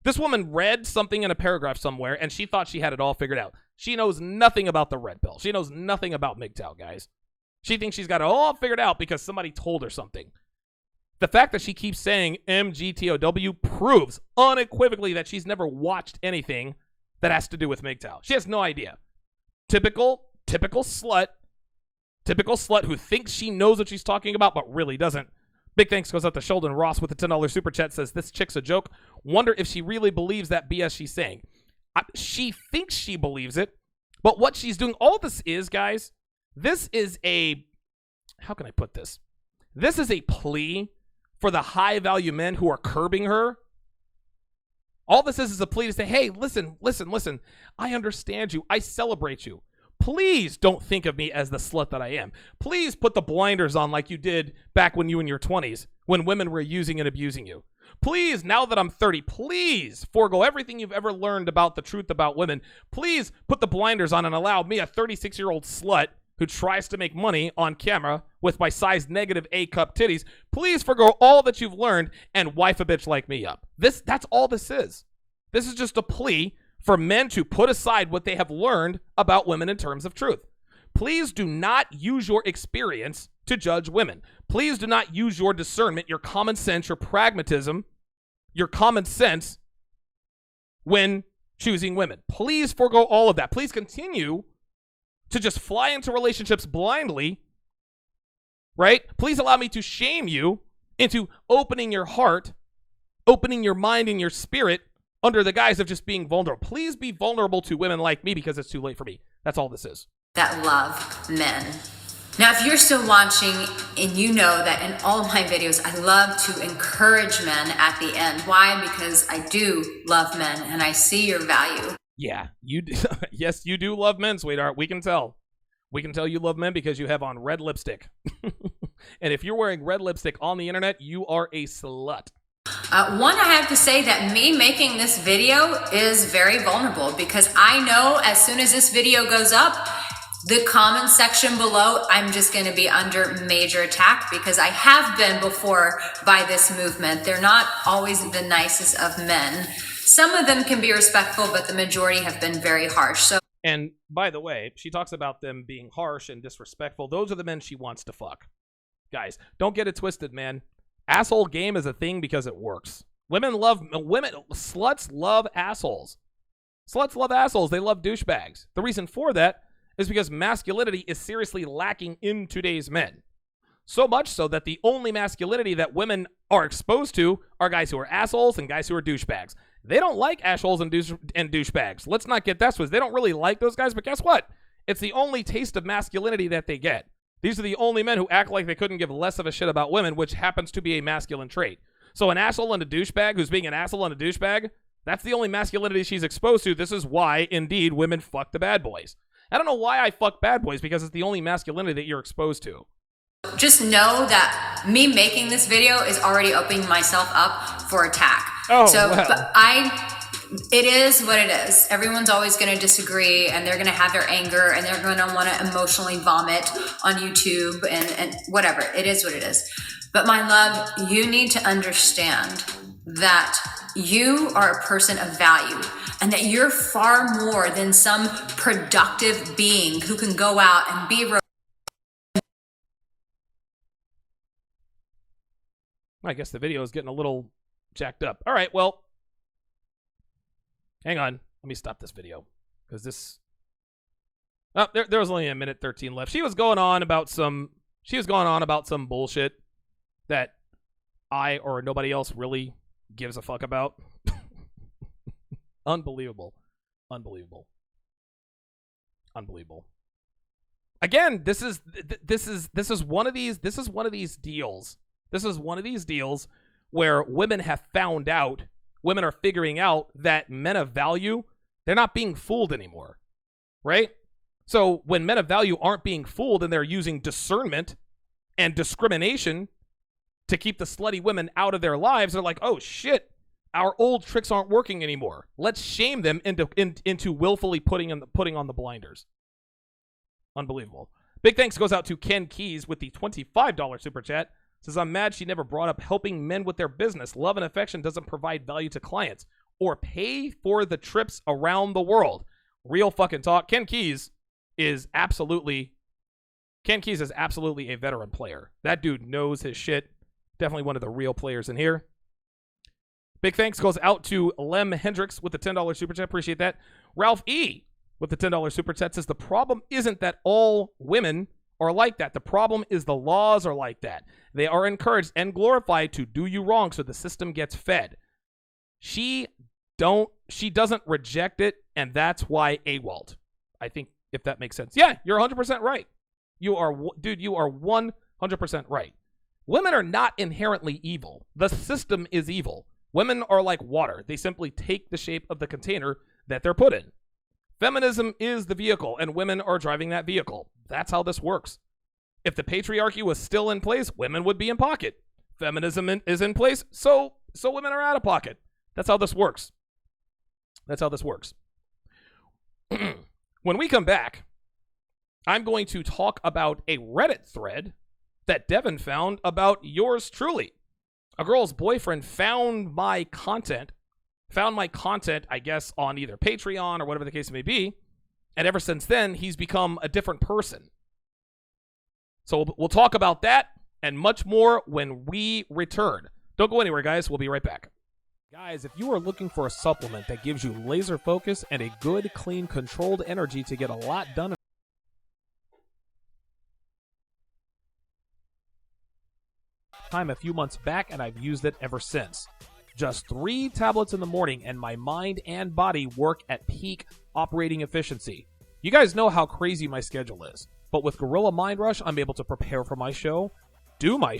This woman read something in a paragraph somewhere and she thought she had it all figured out. She knows nothing about the red pill. She knows nothing about MGTOW, guys. She thinks she's got it all figured out because somebody told her something. The fact that she keeps saying MGTOW proves unequivocally that she's never watched anything that has to do with MGTOW. She has no idea. Typical slut who thinks she knows what she's talking about but really doesn't. Big thanks goes out to Sheldon Ross with a $10 super chat. Says, this chick's a joke. Wonder if she really believes that BS she's saying. She thinks she believes it, but what she's doing, all this is, guys, this is a, how can I put this? This is a plea for the high-value men who are curbing her. All this is a plea to say, hey, listen. I understand you. I celebrate you. please don't think of me as the slut that I am. Please put the blinders on like you did back when you were in your 20s, when women were using and abusing you. Please, now that I'm 30, please forego everything you've ever learned about the truth about women. Please put the blinders on and allow me, a 36-year-old slut who tries to make money on camera with my size negative A cup titties, please forego all that you've learned and wife a bitch like me up. That's all this is. This is just a plea for men to put aside what they have learned about women in terms of truth. Please do not use your experience to judge women. Please do not use your discernment, your common sense, your pragmatism, your common sense when choosing women. Please forego all of that. Please continue to just fly into relationships blindly, right? Please allow me to shame you into opening your heart, opening your mind and your spirit under the guise of just being vulnerable. Please be vulnerable to women like me because it's too late for me. That's all this is. That love men. Now, if you're still watching and you know that in all of my videos, I love to encourage men at the end. Why? Because I do love men and I see your value. Yeah, you do. Yes, you do love men, sweetheart. We can tell. We can tell you love men because you have on red lipstick. And if you're wearing red lipstick on the internet, you are a slut. One, I have to say that me making this video is very vulnerable because I know as soon as this video goes up, the comment section below, I'm just going to be under major attack because I have been before by this movement. They're not always the nicest of men. Some of them can be respectful, but the majority have been very harsh. So, and by the way, she talks about them being harsh and disrespectful. Those are the men she wants to fuck. Guys, don't get it twisted, man. Asshole game is a thing because it works. Sluts love assholes. Sluts love assholes. They love douchebags. The reason for that is because masculinity is seriously lacking in today's men. So much so that the only masculinity that women are exposed to are guys who are assholes and guys who are douchebags. They don't like assholes and douchebags. Let's not get that twisted. They don't really like those guys, but guess what? It's the only taste of masculinity that they get. These are the only men who act like they couldn't give less of a shit about women, which happens to be a masculine trait. So an asshole and a douchebag who's being an asshole and a douchebag, that's the only masculinity she's exposed to. This is why, indeed, women fuck the bad boys. I don't know why I fuck bad boys, because it's the only masculinity that you're exposed to. just know that me making this video is already opening myself up for attack. Oh, so well. but it is what it is. Everyone's always going to disagree, and they're going to have their anger, and they're going to want to emotionally vomit on YouTube and whatever. It is what it is. But my love, you need to understand that you are a person of value, and that you're far more than some productive being who can go out and be I guess the video is getting a little jacked up. All right, well, hang on. Let me stop this video because this. Oh, there was only a minute 13 left. She was going on about some bullshit that I or nobody else really gives a fuck about. Unbelievable. Again, this is one of these deals. This is one of these deals where women have found out, women are figuring out that men of value, they're not being fooled anymore, right? So when men of value aren't being fooled and they're using discernment and discrimination to keep the slutty women out of their lives, they're like, oh shit, our old tricks aren't working anymore. Let's shame them into willfully putting on the blinders. Unbelievable. Big thanks goes out to Ken Keys with the $25 super chat. Says, I'm mad she never brought up helping men with their business. Love and affection doesn't provide value to clients or pay for the trips around the world. Real fucking talk. Ken Keys is absolutely a veteran player. That dude knows his shit. Definitely one of the real players in here. Big thanks goes out to Lem Hendricks with the $10 super chat. Appreciate that. Ralph E. with the $10 super chat says, the problem isn't that all women are like that. The problem is the laws are like that. They are encouraged and glorified to do you wrong so the system gets fed. She doesn't reject it, and that's why AWOLT. I think if that makes sense. Yeah, you're 100% right. You are 100% right. Women are not inherently evil. The system is evil. Women are like water. They simply take the shape of the container that they're put in. Feminism is the vehicle, and women are driving that vehicle. That's how this works. If the patriarchy was still in place, women would be in pocket. Feminism is in place, so women are out of pocket. That's how this works. That's how this works. When we come back, I'm going to talk about a Reddit thread that Devin found about yours truly. A girl's boyfriend found my content, I guess, on either Patreon or whatever the case may be, and ever since then, he's become a different person. So we'll talk about that and much more when we return. Don't go anywhere, guys. We'll be right back. Guys, if you are looking for a supplement that gives you laser focus and a good, clean, controlled energy to get a lot done, time a few months back, and I've used it ever since. Just 3 tablets in the morning, and my mind and body work at peak operating efficiency. You guys know how crazy my schedule is, but with Gorilla Mind Rush, I'm able to prepare for my show, do my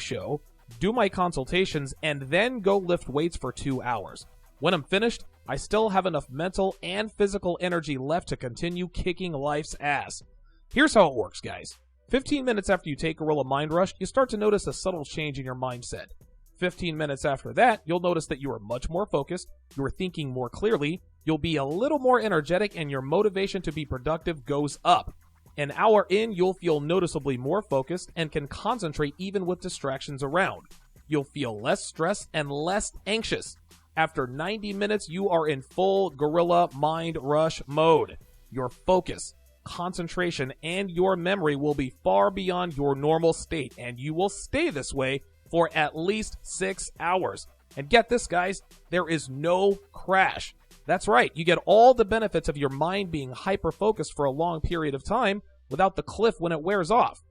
consultations, and then go lift weights for 2 hours. When I'm finished, I still have enough mental and physical energy left to continue kicking life's ass. Here's how it works, guys. 15 minutes after you take Gorilla Mind Rush, you start to notice a subtle change in your mindset. 15 minutes after that, you'll notice that you are much more focused, you are thinking more clearly, you'll be a little more energetic, and your motivation to be productive goes up. An hour in, you'll feel noticeably more focused and can concentrate even with distractions around. You'll feel less stressed and less anxious. After 90 minutes, you are in full Gorilla Mind Rush mode. Your focus, concentration, and your memory will be far beyond your normal state, and you will stay this way for at least 6 hours. And get this, guys, there is no crash. That's right, you get all the benefits of your mind being hyper-focused for a long period of time without the cliff when it wears off.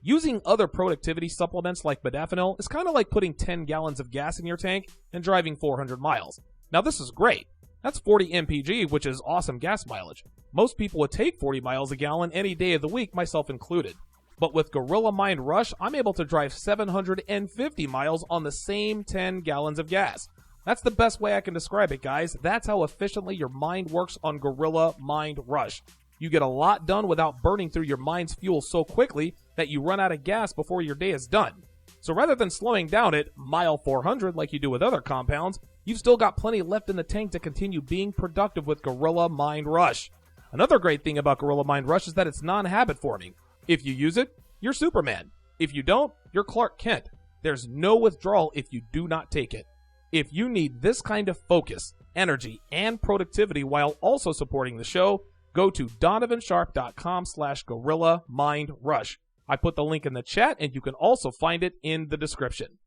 Using other productivity supplements like modafinil is kind of like putting 10 gallons of gas in your tank and driving 400 miles. Now this is great. That's 40 mpg, which is awesome gas mileage. Most people would take 40 miles a gallon any day of the week, myself included. But with Gorilla Mind Rush, I'm able to drive 750 miles on the same 10 gallons of gas. That's the best way I can describe it, guys. That's how efficiently your mind works on Gorilla Mind Rush. You get a lot done without burning through your mind's fuel so quickly that you run out of gas before your day is done. So rather than slowing down at mile 400 like you do with other compounds, you've still got plenty left in the tank to continue being productive with Gorilla Mind Rush. Another great thing about Gorilla Mind Rush is that it's non-habit forming. If you use it, you're Superman. If you don't, you're Clark Kent. There's no withdrawal if you do not take it. If you need this kind of focus, energy, and productivity while also supporting the show, go to donovansharpe.com/Gorilla Mind Rush. I put the link in the chat, and you can also find it in the description.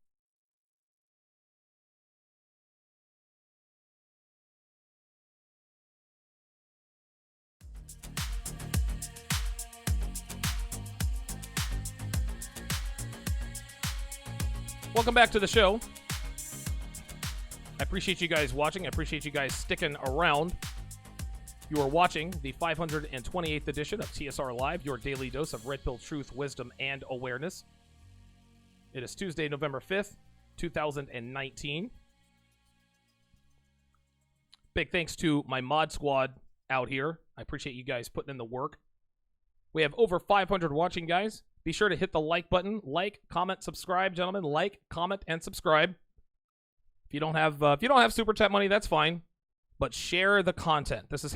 Welcome back to the show. I appreciate you guys watching. I appreciate you guys sticking around. You are watching the 528th edition of TSR Live, your daily dose of red pill truth, wisdom, and awareness. It is Tuesday, November 5th, 2019. Big thanks to my mod squad out here. I appreciate you guys putting in the work. We have over 500 watching, guys. Be sure to hit the like button. Like, comment, subscribe, gentlemen. Like, comment, and subscribe. If you don't have super chat money, that's fine. But share the content. This is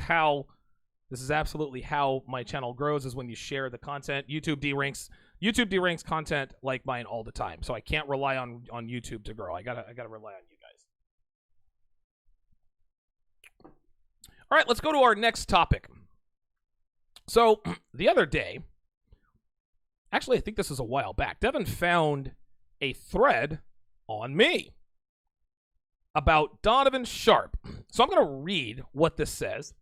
absolutely how my channel grows, is when you share the content. YouTube deranks content like mine all the time. So I can't rely on YouTube to grow. I gotta rely on you guys. All right, let's go to our next topic. So the other day, actually I think this was a while back, Devin found a thread on me about Donovan Sharpe. So I'm going to read what this says.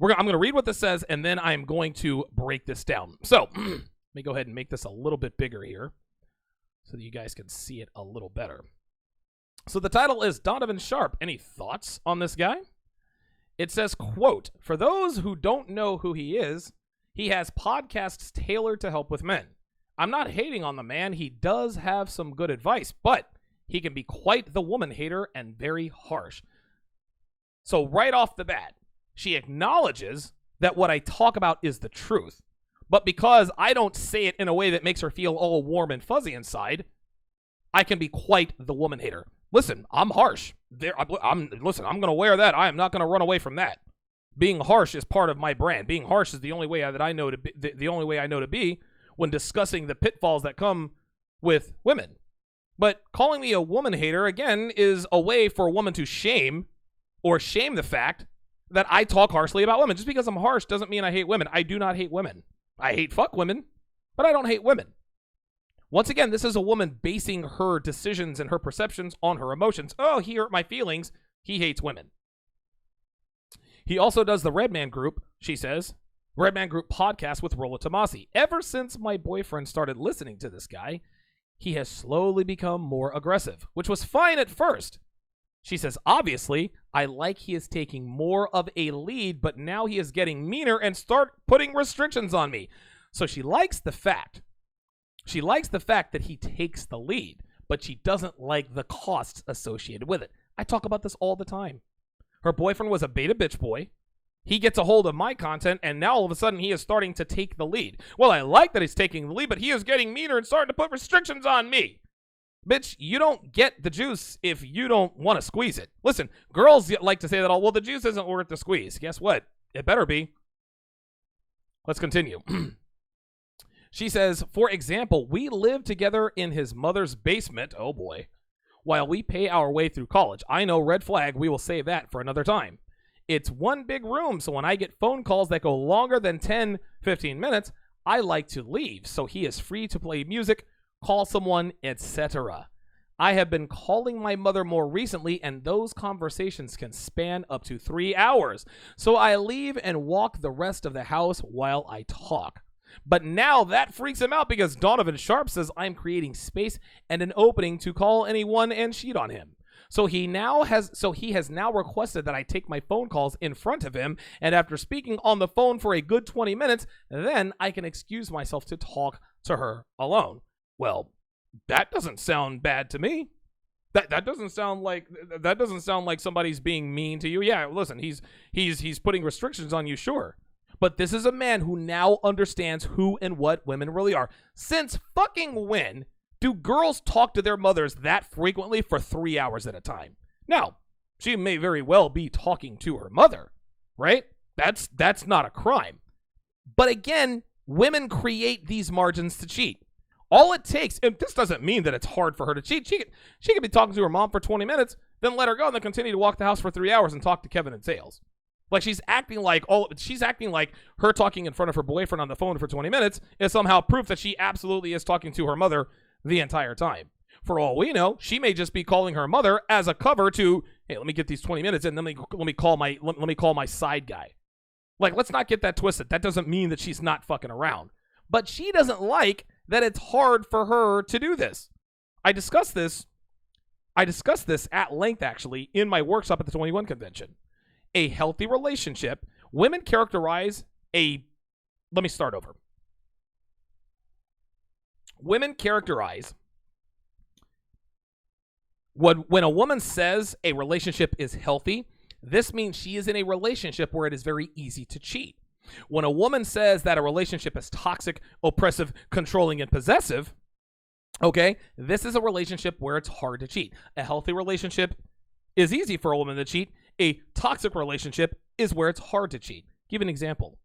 I'm going to read what this says, and then I'm going to break this down. So let me go ahead and make this a little bit bigger here so that you guys can see it a little better. So the title is Donovan Sharpe. Any thoughts on this guy? It says, quote, "For those who don't know who he is, he has podcasts tailored to help with men. I'm not hating on the man. He does have some good advice, but he can be quite the woman hater and very harsh." So right off the bat, She acknowledges that what I talk about is the truth. But because I don't say it in a way that makes her feel all warm and fuzzy inside, I can be quite the woman hater. Listen, I'm harsh. Listen, I'm going to wear that. I am not going to run away from that. Being harsh is part of my brand. Being harsh is the only way that I know to be, the only way I know to be when discussing the pitfalls that come with women. But calling me a woman hater, again, is a way for a woman to shame the fact that I talk harshly about women. Just because I'm harsh doesn't mean I hate women. I do not hate women. I hate fuck women, but I don't hate women. Once again, this is a woman basing her decisions and her perceptions on her emotions. Oh, he hurt my feelings. He hates women. He also does the Red Man Group, she says, Red Man Group podcast with Rollo Tomasi. Ever since my boyfriend started listening to this guy, he has slowly become more aggressive, which was fine at first. She says, obviously, I like he is taking more of a lead, but now he is getting meaner and start putting restrictions on me. So she likes the fact that he takes the lead, but she doesn't like the costs associated with it. I talk about this all the time. Her boyfriend was a beta bitch boy. He gets a hold of my content, and now all of a sudden he is starting to take the lead. Well, I like that he's taking the lead, but he is getting meaner and starting to put restrictions on me. Bitch, you don't get the juice if you don't want to squeeze it. Listen, girls like to say that, well, the juice isn't worth the squeeze. Guess what? It better be. Let's continue. She says, for example, we live together in his mother's basement. Oh, boy. While we pay our way through college. I know, red flag. We will save that for another time. It's one big room, so when I get phone calls that go longer than 10, 15 minutes, I like to leave, so he is free to play music, call someone, etc. I have been calling my mother more recently, and those conversations can span up to 3 hours. So I leave and walk the rest of the house while I talk. But now that freaks him out because Donovan Sharpe says I'm creating space and an opening to call anyone and cheat on him. So he has now requested that I take my phone calls in front of him, and after speaking on the phone for a good 20 minutes, then I can excuse myself to talk to her alone. Well, that doesn't sound bad to me. That doesn't sound like somebody's being mean to you. Yeah, listen, he's putting restrictions on you, sure. But this is a man who now understands who and what women really are. Since fucking when do girls talk to their mothers that frequently for 3 hours at a time? Now, she may very well be talking to her mother, right? That's not a crime. But again, women create these margins to cheat. All it takes, and this doesn't mean that it's hard for her to cheat. She could be talking to her mom for 20 minutes, then let her go, and then continue to walk the house for 3 hours and talk to Kevin and Sales. Like she's acting like her talking in front of her boyfriend on the phone for 20 minutes is somehow proof that she absolutely is talking to her mother the entire time. For all we know, she may just be calling her mother as a cover to, hey, let me get these 20 minutes in, then let me call my side guy. Like, let's not get that twisted. That doesn't mean that she's not fucking around. But she doesn't like that it's hard for her to do this. I discussed this at length, actually, in my workshop at the 21 convention. A healthy relationship, women characterize Women characterize when a woman says a relationship is healthy, this means she is in a relationship where it is very easy to cheat. When a woman says that a relationship is toxic, oppressive, controlling, and possessive, okay, this is a relationship where it's hard to cheat. A healthy relationship is easy for a woman to cheat. A toxic relationship is where it's hard to cheat. Give an example.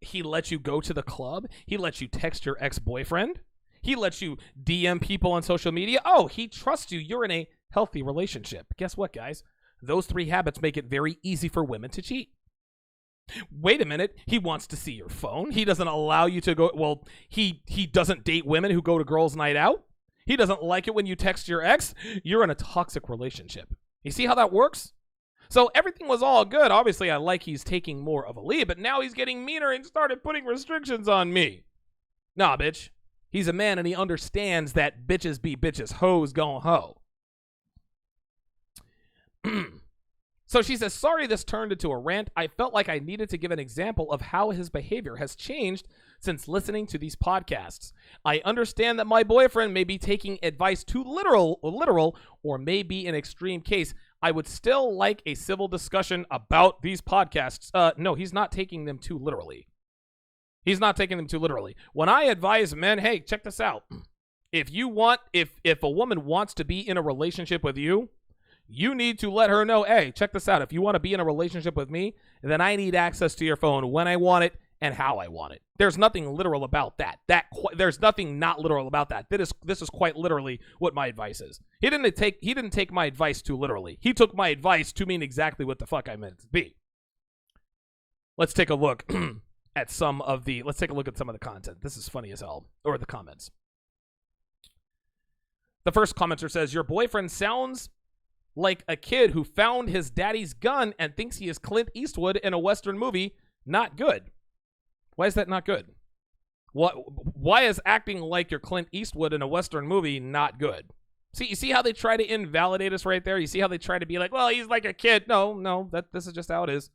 He lets you go to the club. He lets you text your ex-boyfriend. He lets you DM people on social media. Oh, he trusts you. You're in a healthy relationship. Guess what, guys? Those 3 habits make it very easy for women to cheat. Wait a minute. He wants to see your phone. He doesn't allow you to go. Well, he doesn't date women who go to girls' night out. He doesn't like it when you text your ex. You're in a toxic relationship. You see how that works? So everything was all good. Obviously, I like he's taking more of a lead, but now he's getting meaner and started putting restrictions on me. Nah, bitch. He's a man and he understands that bitches be bitches, hoes gon' hoe. So she says, sorry this turned into a rant. I felt like I needed to give an example of how his behavior has changed since listening to these podcasts. I understand that my boyfriend may be taking advice too literal or may be an extreme case. I would still like a civil discussion about these podcasts. No, he's not taking them too literally. He's not taking them too literally. When I advise men, hey, check this out. If a woman wants to be in a relationship with you, you need to let her know, hey, check this out. If you want to be in a relationship with me, then I need access to your phone when I want it and how I want it. There's nothing literal about that. There's nothing not literal about that. This is quite literally what my advice is. He didn't take my advice too literally. He took my advice to mean exactly what the fuck I meant it to be. Let's take a look at some of the content. This is funny as hell. Or the comments. The first commenter says, your boyfriend sounds like a kid who found his daddy's gun and thinks he is Clint Eastwood in a Western movie. Not good. Why is that not good? Why is acting like you're Clint Eastwood in a Western movie not good? See, you see how they try to invalidate us right there? You see how they try to be like, well, he's like a kid. No, this is just how it is.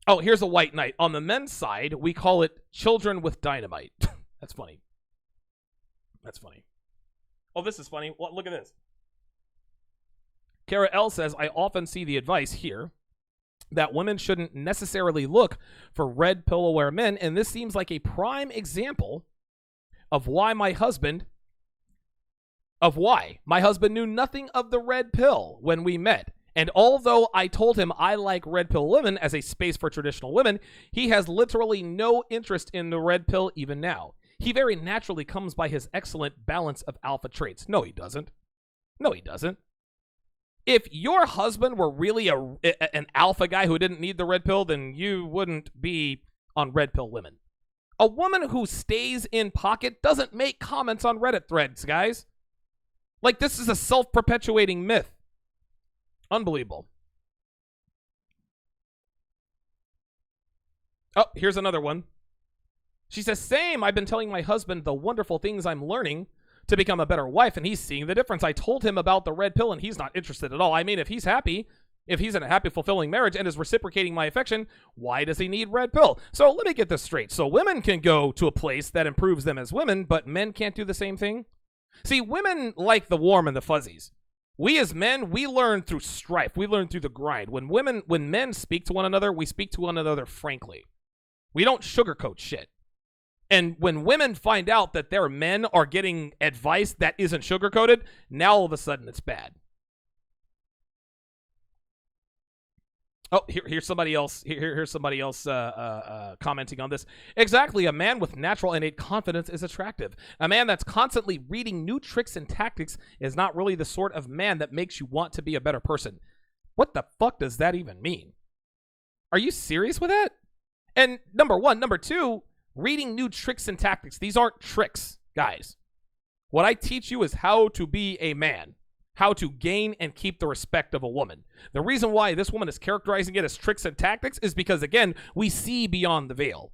Oh, here's a white knight. On the men's side, we call it children with dynamite. That's funny. That's funny. Oh, this is funny. Well, look at this. Kara L says, I often see the advice here that women shouldn't necessarily look for red pill aware men, and this seems like a prime example of why my husband knew nothing of the red pill when we met. And although I told him I like red pill women as a space for traditional women, he has literally no interest in the red pill even now. He very naturally comes by his excellent balance of alpha traits. No, he doesn't. No, he doesn't. If your husband were really an alpha guy who didn't need the red pill, then you wouldn't be on red pill women. A woman who stays in pocket doesn't make comments on Reddit threads, guys. Like, this is a self-perpetuating myth. Unbelievable. Oh, here's another one. She says, same, I've been telling my husband the wonderful things I'm learning to become a better wife, and he's seeing the difference. I told him about the red pill, and he's not interested at all. I mean, if he's happy, if he's in a happy, fulfilling marriage and is reciprocating my affection, why does he need red pill? So let me get this straight. So women can go to a place that improves them as women, but men can't do the same thing? See, women like the warm and the fuzzies. We as men, we learn through strife. We learn through the grind. When men speak to one another, we speak to one another frankly. We don't sugarcoat shit. And when women find out that their men are getting advice that isn't sugarcoated, now all of a sudden it's bad. Oh, here's somebody else. Here's somebody else commenting on this. Exactly, a man with natural innate confidence is attractive. A man that's constantly reading new tricks and tactics is not really the sort of man that makes you want to be a better person. What the fuck does that even mean? Are you serious with that? And number one. Number two, reading new tricks and tactics. These aren't tricks, guys. What I teach you is how to be a man. How to gain and keep the respect of a woman. The reason why this woman is characterizing it as tricks and tactics is because, again, we see beyond the veil.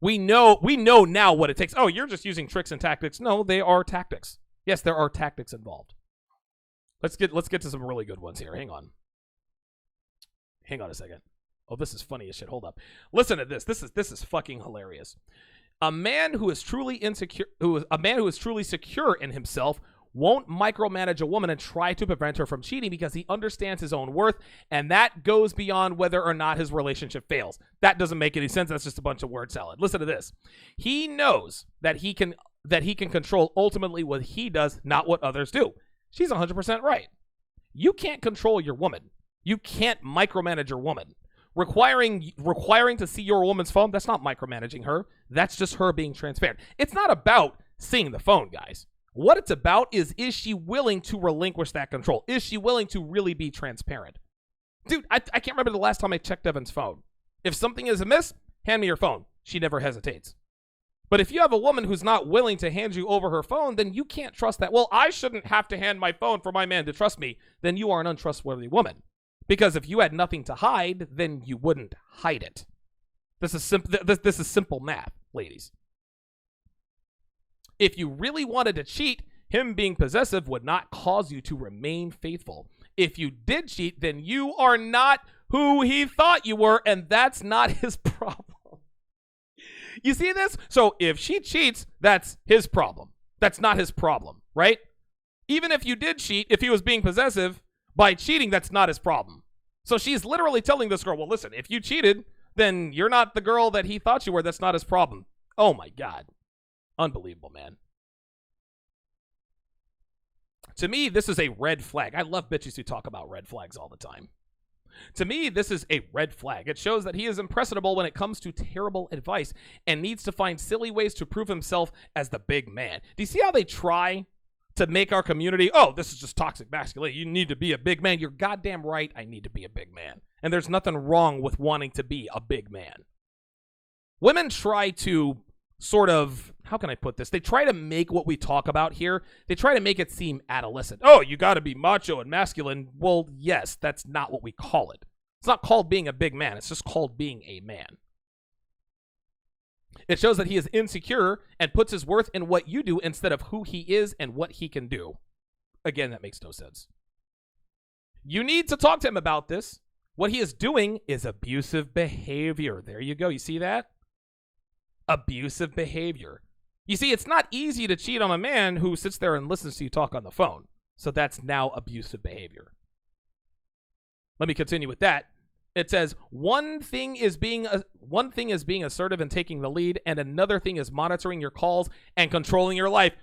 We know now what it takes. Oh, you're just using tricks and tactics. No, they are tactics. Yes, there are tactics involved. Let's get to some really good ones here. Hang on a second. Oh, this is funny as shit. Hold up. Listen to this. This is fucking hilarious. A man who is truly secure in himself won't micromanage a woman and try to prevent her from cheating because he understands his own worth, and that goes beyond whether or not his relationship fails. That doesn't make any sense. That's just a bunch of word salad. Listen to this. He knows that he can control ultimately what he does, not what others do. She's 100% right. You can't control your woman. You can't micromanage your woman. Requiring to see your woman's phone, that's not micromanaging her. That's just her being transparent. It's not about seeing the phone, guys. What it's about is she willing to relinquish that control? Is she willing to really be transparent? Dude, I can't remember the last time I checked Evan's phone. If something is amiss, hand me your phone. She never hesitates. But if you have a woman who's not willing to hand you over her phone, then you can't trust that. Well, I shouldn't have to hand my phone for my man to trust me. Then you are an untrustworthy woman. Because if you had nothing to hide, then you wouldn't hide it. This is simple math, ladies. If you really wanted to cheat, him being possessive would not cause you to remain faithful. If you did cheat, then you are not who he thought you were, and that's not his problem. You see this? So if she cheats, that's his problem. That's not his problem, right? Even if you did cheat, if he was being possessive, By cheating, that's not his problem. So she's literally telling this girl, well, listen, if you cheated, then you're not the girl that he thought you were. That's not his problem. Oh, my God. Unbelievable, man. To me, this is a red flag. I love bitches who talk about red flags all the time. To me, this is a red flag. It shows that he is impressionable when it comes to terrible advice and needs to find silly ways to prove himself as the big man. Do you see how they try to make our community, oh, this is just toxic masculinity. You need to be a big man. You're goddamn right, I need to be a big man. And there's nothing wrong with wanting to be a big man. Women try to sort of, how can I put this? They try to make what we talk about here, they try to make it seem adolescent. Oh, you got to be macho and masculine. Well, yes, that's not what we call it. It's not called being a big man. It's just called being a man. It shows that he is insecure and puts his worth in what you do instead of who he is and what he can do. Again, that makes no sense. You need to talk to him about this. What he is doing is abusive behavior. There you go. You see that? Abusive behavior. You see, it's not easy to cheat on a man who sits there and listens to you talk on the phone. So that's now abusive behavior. Let me continue with that. It says one thing is being assertive and taking the lead, and another thing is monitoring your calls and controlling your life.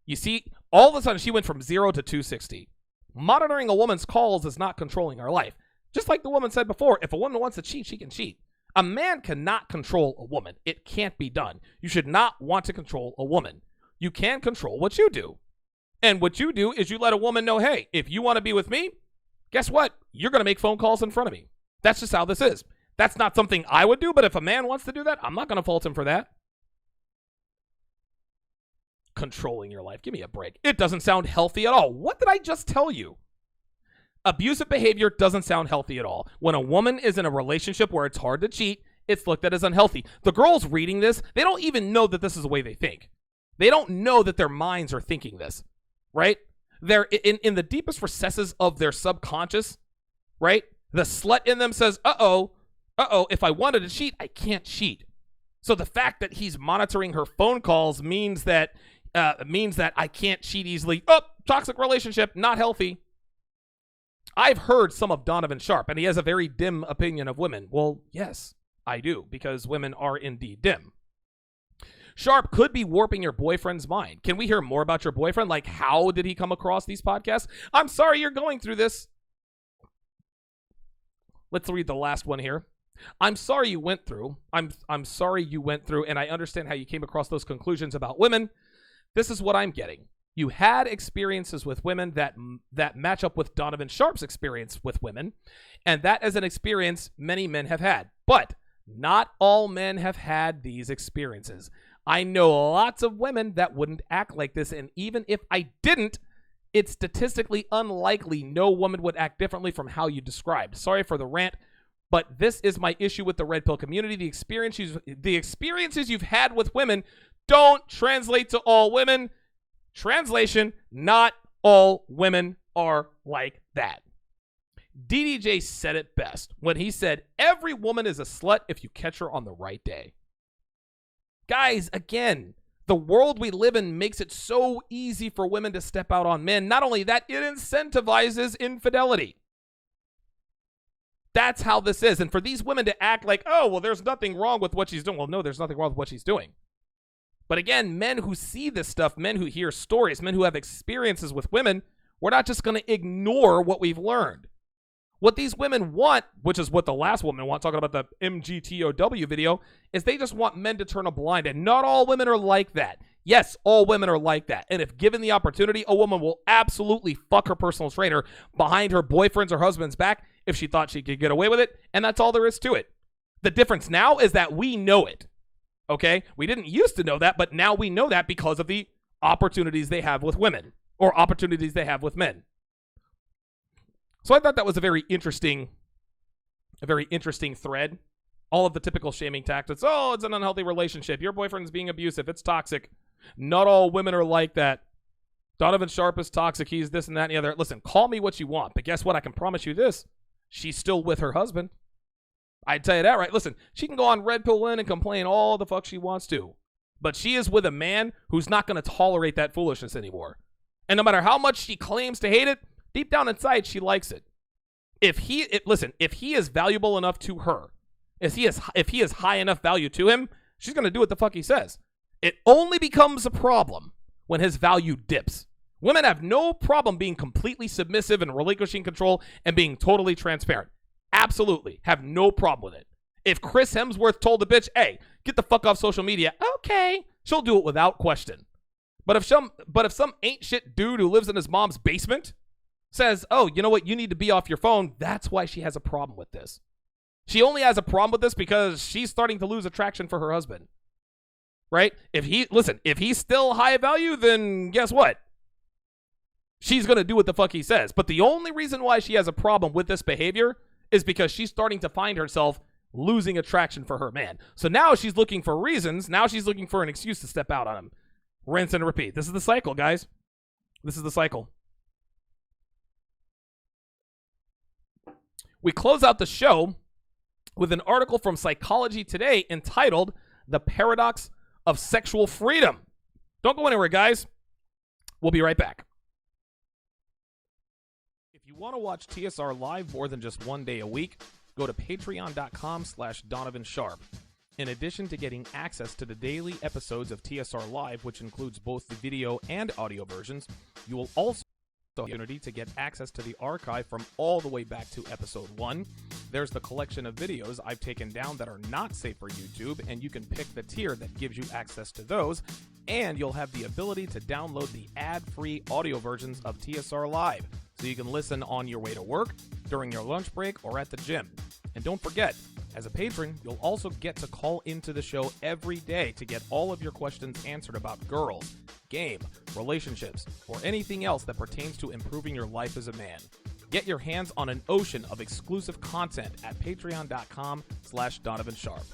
You see, all of a sudden she went from 0 to 260. Monitoring a woman's calls is not controlling her life. Just like the woman said before, if a woman wants to cheat, she can cheat. A man cannot control a woman. It can't be done. You should not want to control a woman. You can control what you do. And what you do is you let a woman know, hey, if you want to be with me, guess what? You're going to make phone calls in front of me. That's just how this is. That's not something I would do, but if a man wants to do that, I'm not going to fault him for that. Controlling your life. Give me a break. It doesn't sound healthy at all. What did I just tell you? Abusive behavior doesn't sound healthy at all. When a woman is in a relationship where it's hard to cheat, it's looked at as unhealthy. The girls reading this, they don't even know that this is the way they think. They don't know that their minds are thinking this, right? They're in the deepest recesses of their subconscious, right? The slut in them says, uh-oh, if I wanted to cheat, I can't cheat. So the fact that he's monitoring her phone calls means that I can't cheat easily. Oh, toxic relationship, not healthy. I've heard some of Donovan Sharpe, and he has a very dim opinion of women. Well, yes, I do, because women are indeed dim. Sharpe could be warping your boyfriend's mind. Can we hear more about your boyfriend? Like, how did he come across these podcasts? I'm sorry you're going through this. Let's read the last one here. I'm sorry you went through, and I understand how you came across those conclusions about women. This is what I'm getting. You had experiences with women that match up with Donovan Sharpe's experience with women, and that is an experience many men have had. But not all men have had these experiences. I know lots of women that wouldn't act like this, and even if I didn't, it's statistically unlikely no woman would act differently from how you described. Sorry for the rant, but this is my issue with the Red Pill community. The experiences you've had with women don't translate to all women. Translation, not all women are like that. DDJ said it best when he said, every woman is a slut if you catch her on the right day. Guys, again, the world we live in makes it so easy for women to step out on men. Not only that, it incentivizes infidelity. That's how this is. And for these women to act like, oh, well, there's nothing wrong with what she's doing. Well, no, there's nothing wrong with what she's doing. But again, men who see this stuff, men who hear stories, men who have experiences with women, we're not just going to ignore what we've learned. What these women want, which is what the last woman wants, talking about the MGTOW video, is they just want men to turn a blind eye. And not all women are like that. Yes, all women are like that. And if given the opportunity, a woman will absolutely fuck her personal trainer behind her boyfriend's or husband's back if she thought she could get away with it. And that's all there is to it. The difference now is that we know it. Okay? We didn't used to know that, but now we know that because of the opportunities they have with women or opportunities they have with men. So I thought that was a very interesting thread. All of the typical shaming tactics. Oh, it's an unhealthy relationship. Your boyfriend's being abusive. It's toxic. Not all women are like that. Donovan Sharpe is toxic. He's this and that and the other. Listen, call me what you want, but guess what? I can promise you this. She's still with her husband. I'd tell you that, right? Listen, she can go on Red Pill Lynn and complain all the fuck she wants to, but she is with a man who's not going to tolerate that foolishness anymore. And no matter how much she claims to hate it, deep down inside, she likes it. If he is valuable enough to her, if he is high enough value to him, she's going to do what the fuck he says. It only becomes a problem when his value dips. Women have no problem being completely submissive and relinquishing control and being totally transparent. Absolutely. Have no problem with it. If Chris Hemsworth told the bitch, hey, get the fuck off social media, okay, she'll do it without question. But if some ain't shit dude who lives in his mom's basement says, oh, you know what, you need to be off your phone, that's why she has a problem with this. She only has a problem with this because she's starting to lose attraction for her husband. Right? If he's still high value, then guess what? She's going to do what the fuck he says. But the only reason why she has a problem with this behavior is because she's starting to find herself losing attraction for her man. So now she's looking for reasons. Now she's looking for an excuse to step out on him. Rinse and repeat. This is the cycle, guys. This is the cycle. We close out the show with an article from Psychology Today entitled The Paradox of Sexual Freedom. Don't go anywhere, guys. We'll be right back. If you want to watch TSR live more than just one day a week, go to patreon.com/Donovan Sharpe. In addition to getting access to the daily episodes of TSR Live, which includes both the video and audio versions, you will also have the opportunity to get access to the archive from all the way back to episode 1. There's the collection of videos I've taken down that are not safe for YouTube, and you can pick the tier that gives you access to those, and you'll have the ability to download the ad-free audio versions of TSR Live, so you can listen on your way to work, during your lunch break, or at the gym. And don't forget, as a patron, you'll also get to call into the show every day to get all of your questions answered about girls, game, relationships, or anything else that pertains to improving your life as a man. Get your hands on an ocean of exclusive content at patreon.com/Donovan Sharpe.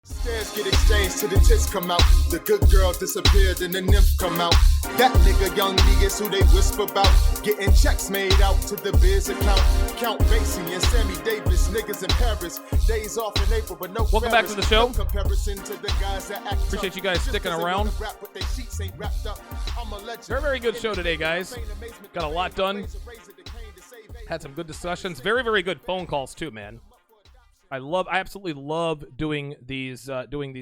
Stairs get exchanged till the tits come out. The good girl disappeared and the nymph come out. That nigga, young niggas who they whisper about. Getting checks made out to the biz account. Count Basie and Sammy Davis, niggas in Paris. Days off in April, but no. Welcome back to the show. No comparison to the guys that act Appreciate tough. you guys sticking around. Very, very good show today, guys. Got a lot done. Had some good discussions. Very, very good phone calls too, man. I absolutely love doing these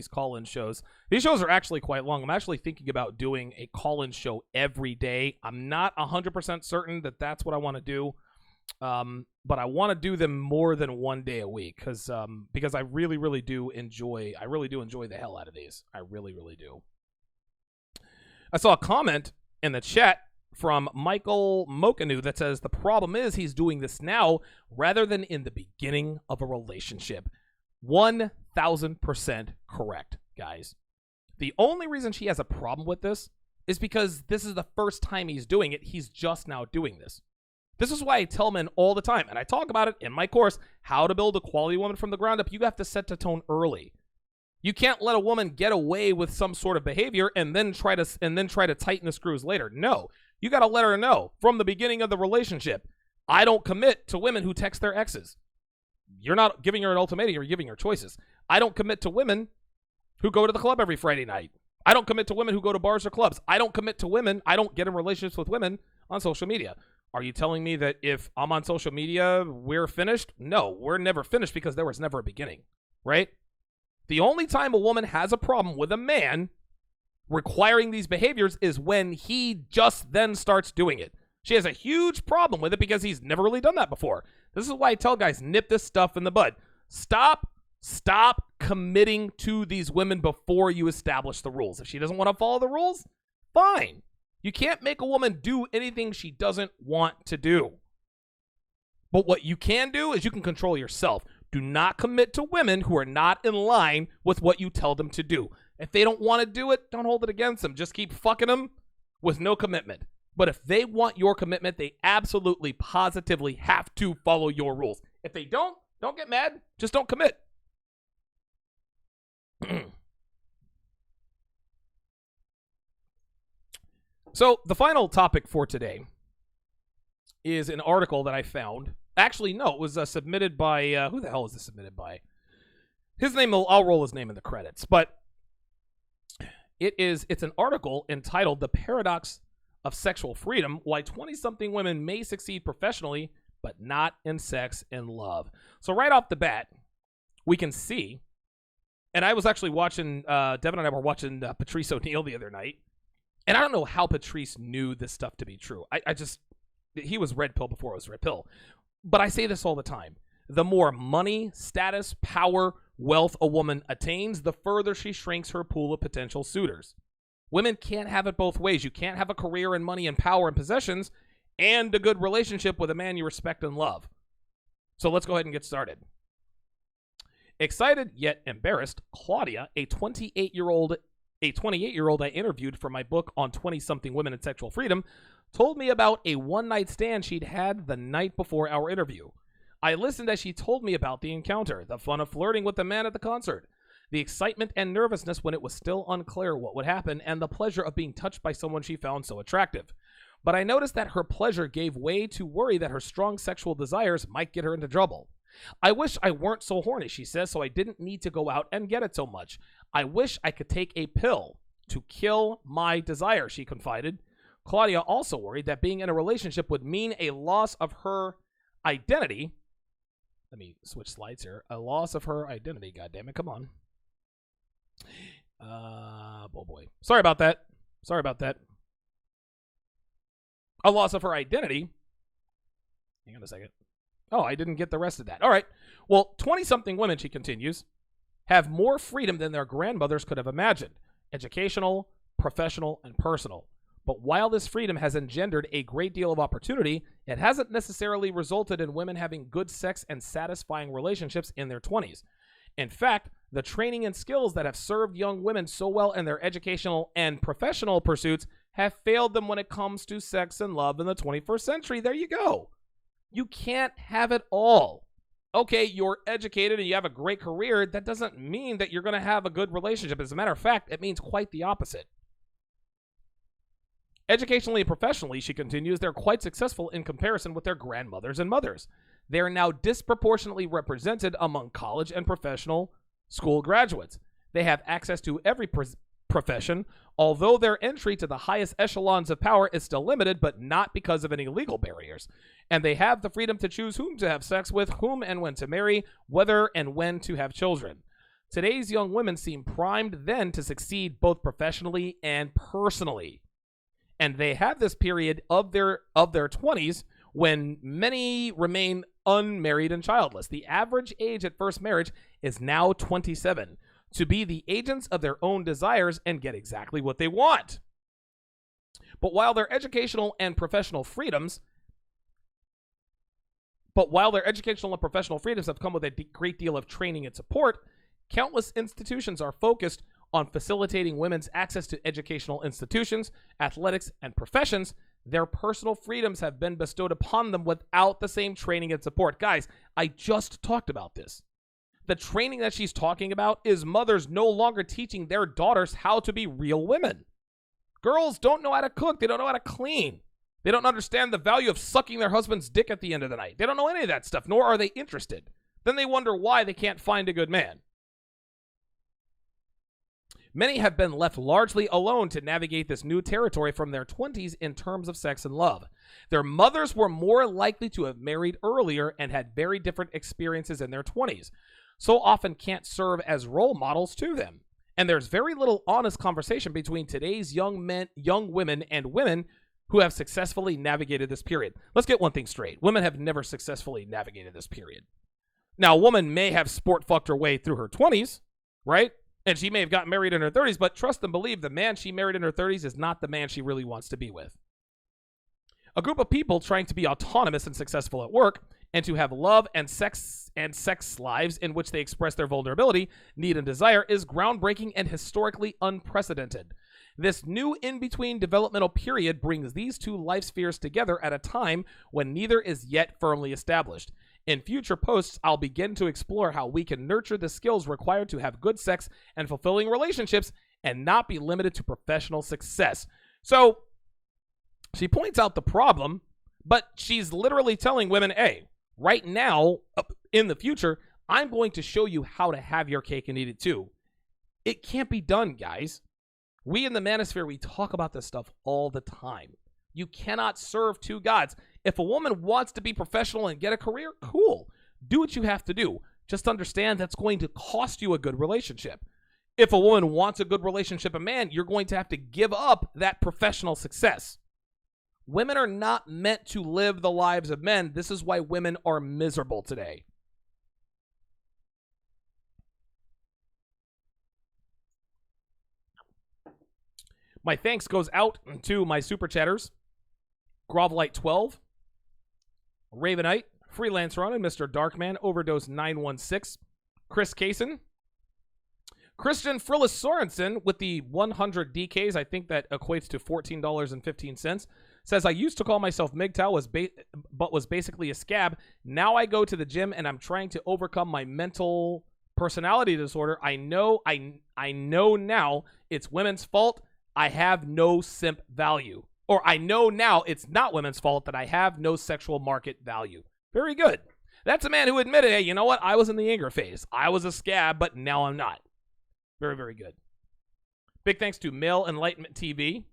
call-in shows. These shows are actually quite long. I'm actually thinking about doing a call-in show every day. I'm not 100% certain that that's what I want to do, but I want to do them more than one day a week because I really do enjoy the hell out of these. I really do. I saw a comment in the chat from Michael Mokanu that says the problem is he's doing this now rather than in the beginning of a relationship. 1000% correct, guys. The only reason she has a problem with this is because this is the first time he's doing it. He's just now doing this. This is why I tell men all the time, and I talk about it in my course, How to Build a Quality Woman from the Ground Up. You have to set the tone early. You can't let a woman get away with some sort of behavior and then try to tighten the screws later. No. You got to let her know from the beginning of the relationship, I don't commit to women who text their exes. You're not giving her an ultimatum, you're giving her choices. I don't commit to women who go to the club every Friday night. I don't commit to women who go to bars or clubs. I don't commit to women, I don't get in relationships with women on social media. Are you telling me that if I'm on social media, we're finished? No, we're never finished because there was never a beginning, right? The only time a woman has a problem with a man requiring these behaviors is when he just then starts doing it. She has a huge problem with it because he's never really done that before. This is why I tell guys, nip this stuff in the bud. Stop committing to these women before you establish the rules. If she doesn't want to follow the rules, fine. You can't make a woman do anything she doesn't want to do. But what you can do is you can control yourself. Do not commit to women who are not in line with what you tell them to do. If they don't want to do it, don't hold it against them. Just keep fucking them with no commitment. But if they want your commitment, they absolutely, positively have to follow your rules. If they don't get mad. Just don't commit. So the final topic for today is an article that I found Actually, no, it was submitted by, who the hell was this submitted by? His name, I'll roll his name in the credits, but it's an article entitled "The Paradox of Sexual Freedom: Why 20-something Women May Succeed Professionally, but Not in Sex and Love." So right off the bat, we can see, and I was actually watching, Devin and I were watching Patrice O'Neal the other night, and I don't know how Patrice knew this stuff to be true. He was red pill before it was red pill. But I say this all the time. The more money, status, power, wealth a woman attains, the further she shrinks her pool of potential suitors. Women can't have it both ways. You can't have a career and money and power and possessions and a good relationship with a man you respect and love. So let's go ahead and get started. Excited yet embarrassed, Claudia, a 28-year-old I interviewed for my book on 20-something women and sexual freedom, told me about a one-night stand she'd had the night before our interview. I listened as she told me about the encounter, the fun of flirting with the man at the concert, the excitement and nervousness when it was still unclear what would happen, and the pleasure of being touched by someone she found so attractive. But I noticed that her pleasure gave way to worry that her strong sexual desires might get her into trouble. I wish I weren't so horny, she says, so I didn't need to go out and get it so much. I wish I could take a pill to kill my desire, she confided. Claudia also worried that being in a relationship would mean a loss of her identity. Let me switch slides here. A loss of her identity. God damn it. Come on. Oh boy. Sorry about that. A loss of her identity. Hang on a second. Oh, I didn't get the rest of that. All right. Well, 20-something women, she continues, have more freedom than their grandmothers could have imagined. Educational, professional, and personal. But while this freedom has engendered a great deal of opportunity, it hasn't necessarily resulted in women having good sex and satisfying relationships in their 20s. In fact, the training and skills that have served young women so well in their educational and professional pursuits have failed them when it comes to sex and love in the 21st century. There you go. You can't have it all. Okay, you're educated and you have a great career. That doesn't mean that you're going to have a good relationship. As a matter of fact, it means quite the opposite. Educationally and professionally, she continues, they're quite successful in comparison with their grandmothers and mothers. They are now disproportionately represented among college and professional school graduates. They have access to every profession, although their entry to the highest echelons of power is still limited, but not because of any legal barriers. And they have the freedom to choose whom to have sex with, whom and when to marry, whether and when to have children. Today's young women seem primed then to succeed both professionally and personally. And they have this period of their 20s when many remain unmarried and childless. The average age at first marriage is now 27, to be the agents of their own desires and get exactly what they want. But while their educational and professional freedoms have come with a great deal of training and support, countless institutions are focused on facilitating women's access to educational institutions, athletics, and professions. Their personal freedoms have been bestowed upon them without the same training and support. Guys, I just talked about this. The training that she's talking about is mothers no longer teaching their daughters how to be real women. Girls don't know how to cook. They don't know how to clean. They don't understand the value of sucking their husband's dick at the end of the night. They don't know any of that stuff, nor are they interested. Then they wonder why they can't find a good man. Many have been left largely alone to navigate this new territory from their 20s in terms of sex and love. Their mothers were more likely to have married earlier and had very different experiences in their 20s, so often can't serve as role models to them. And there's very little honest conversation between today's young women and women who have successfully navigated this period. Let's get one thing straight. Women have never successfully navigated this period. Now, a woman may have sport fucked her way through her 20s, right? And she may have gotten married in her 30s, but trust and believe the man she married in her 30s is not the man she really wants to be with. A group of people trying to be autonomous and successful at work and to have love and sex lives in which they express their vulnerability, need, and desire is groundbreaking and historically unprecedented. This new in-between developmental period brings these two life spheres together at a time when neither is yet firmly established. In future posts, I'll begin to explore how we can nurture the skills required to have good sex and fulfilling relationships and not be limited to professional success. So, she points out the problem, but she's literally telling women, hey, Right now, in the future, I'm going to show you how to have your cake and eat it too. It can't be done, guys. We in the manosphere, we talk about this stuff all the time. You cannot serve two gods. If a woman wants to be professional and get a career, cool. Do what you have to do. Just understand that's going to cost you a good relationship. If a woman wants a good relationship, a man, you're going to have to give up that professional success. Women are not meant to live the lives of men. This is why women are miserable today. My thanks goes out to my super chatters, Grovlite12, Ravenite, Freelance Run, and Mr. Darkman, Overdose 916, Chris Kaysen, Christian Frillis Sorensen with the 100 DKs, I think that equates to $14.15, says, I used to call myself MGTOW, but was basically a scab. Now I go to the gym and I'm trying to overcome my mental personality disorder. I know now it's women's fault. I have no simp value. Or I know now it's not women's fault that I have no sexual market value. Very good. That's a man who admitted, hey, you know what? I was in the anger phase. I was a scab, but now I'm not. Very, very good. Big thanks to Male Enlightenment TV,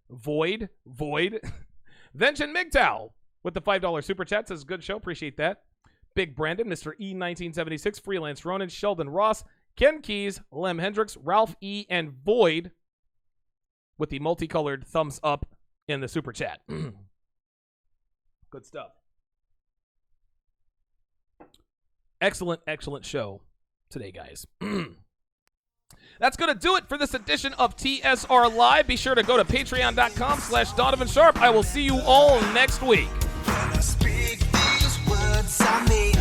Void, Vengeance MGTOW with the $5 super chat. Says, good show. Appreciate that. Big Brandon, Mr. E1976, Freelance Ronan, Sheldon Ross, Ken Keys, Lem Hendricks, Ralph E, and Void with the multicolored thumbs up in the super chat. Good stuff. Excellent, excellent show today, guys. That's going to do it for this edition of TSR Live. Be sure to go to patreon.com/Donovan Sharpe. I will see you all next week. When I speak these words, I mean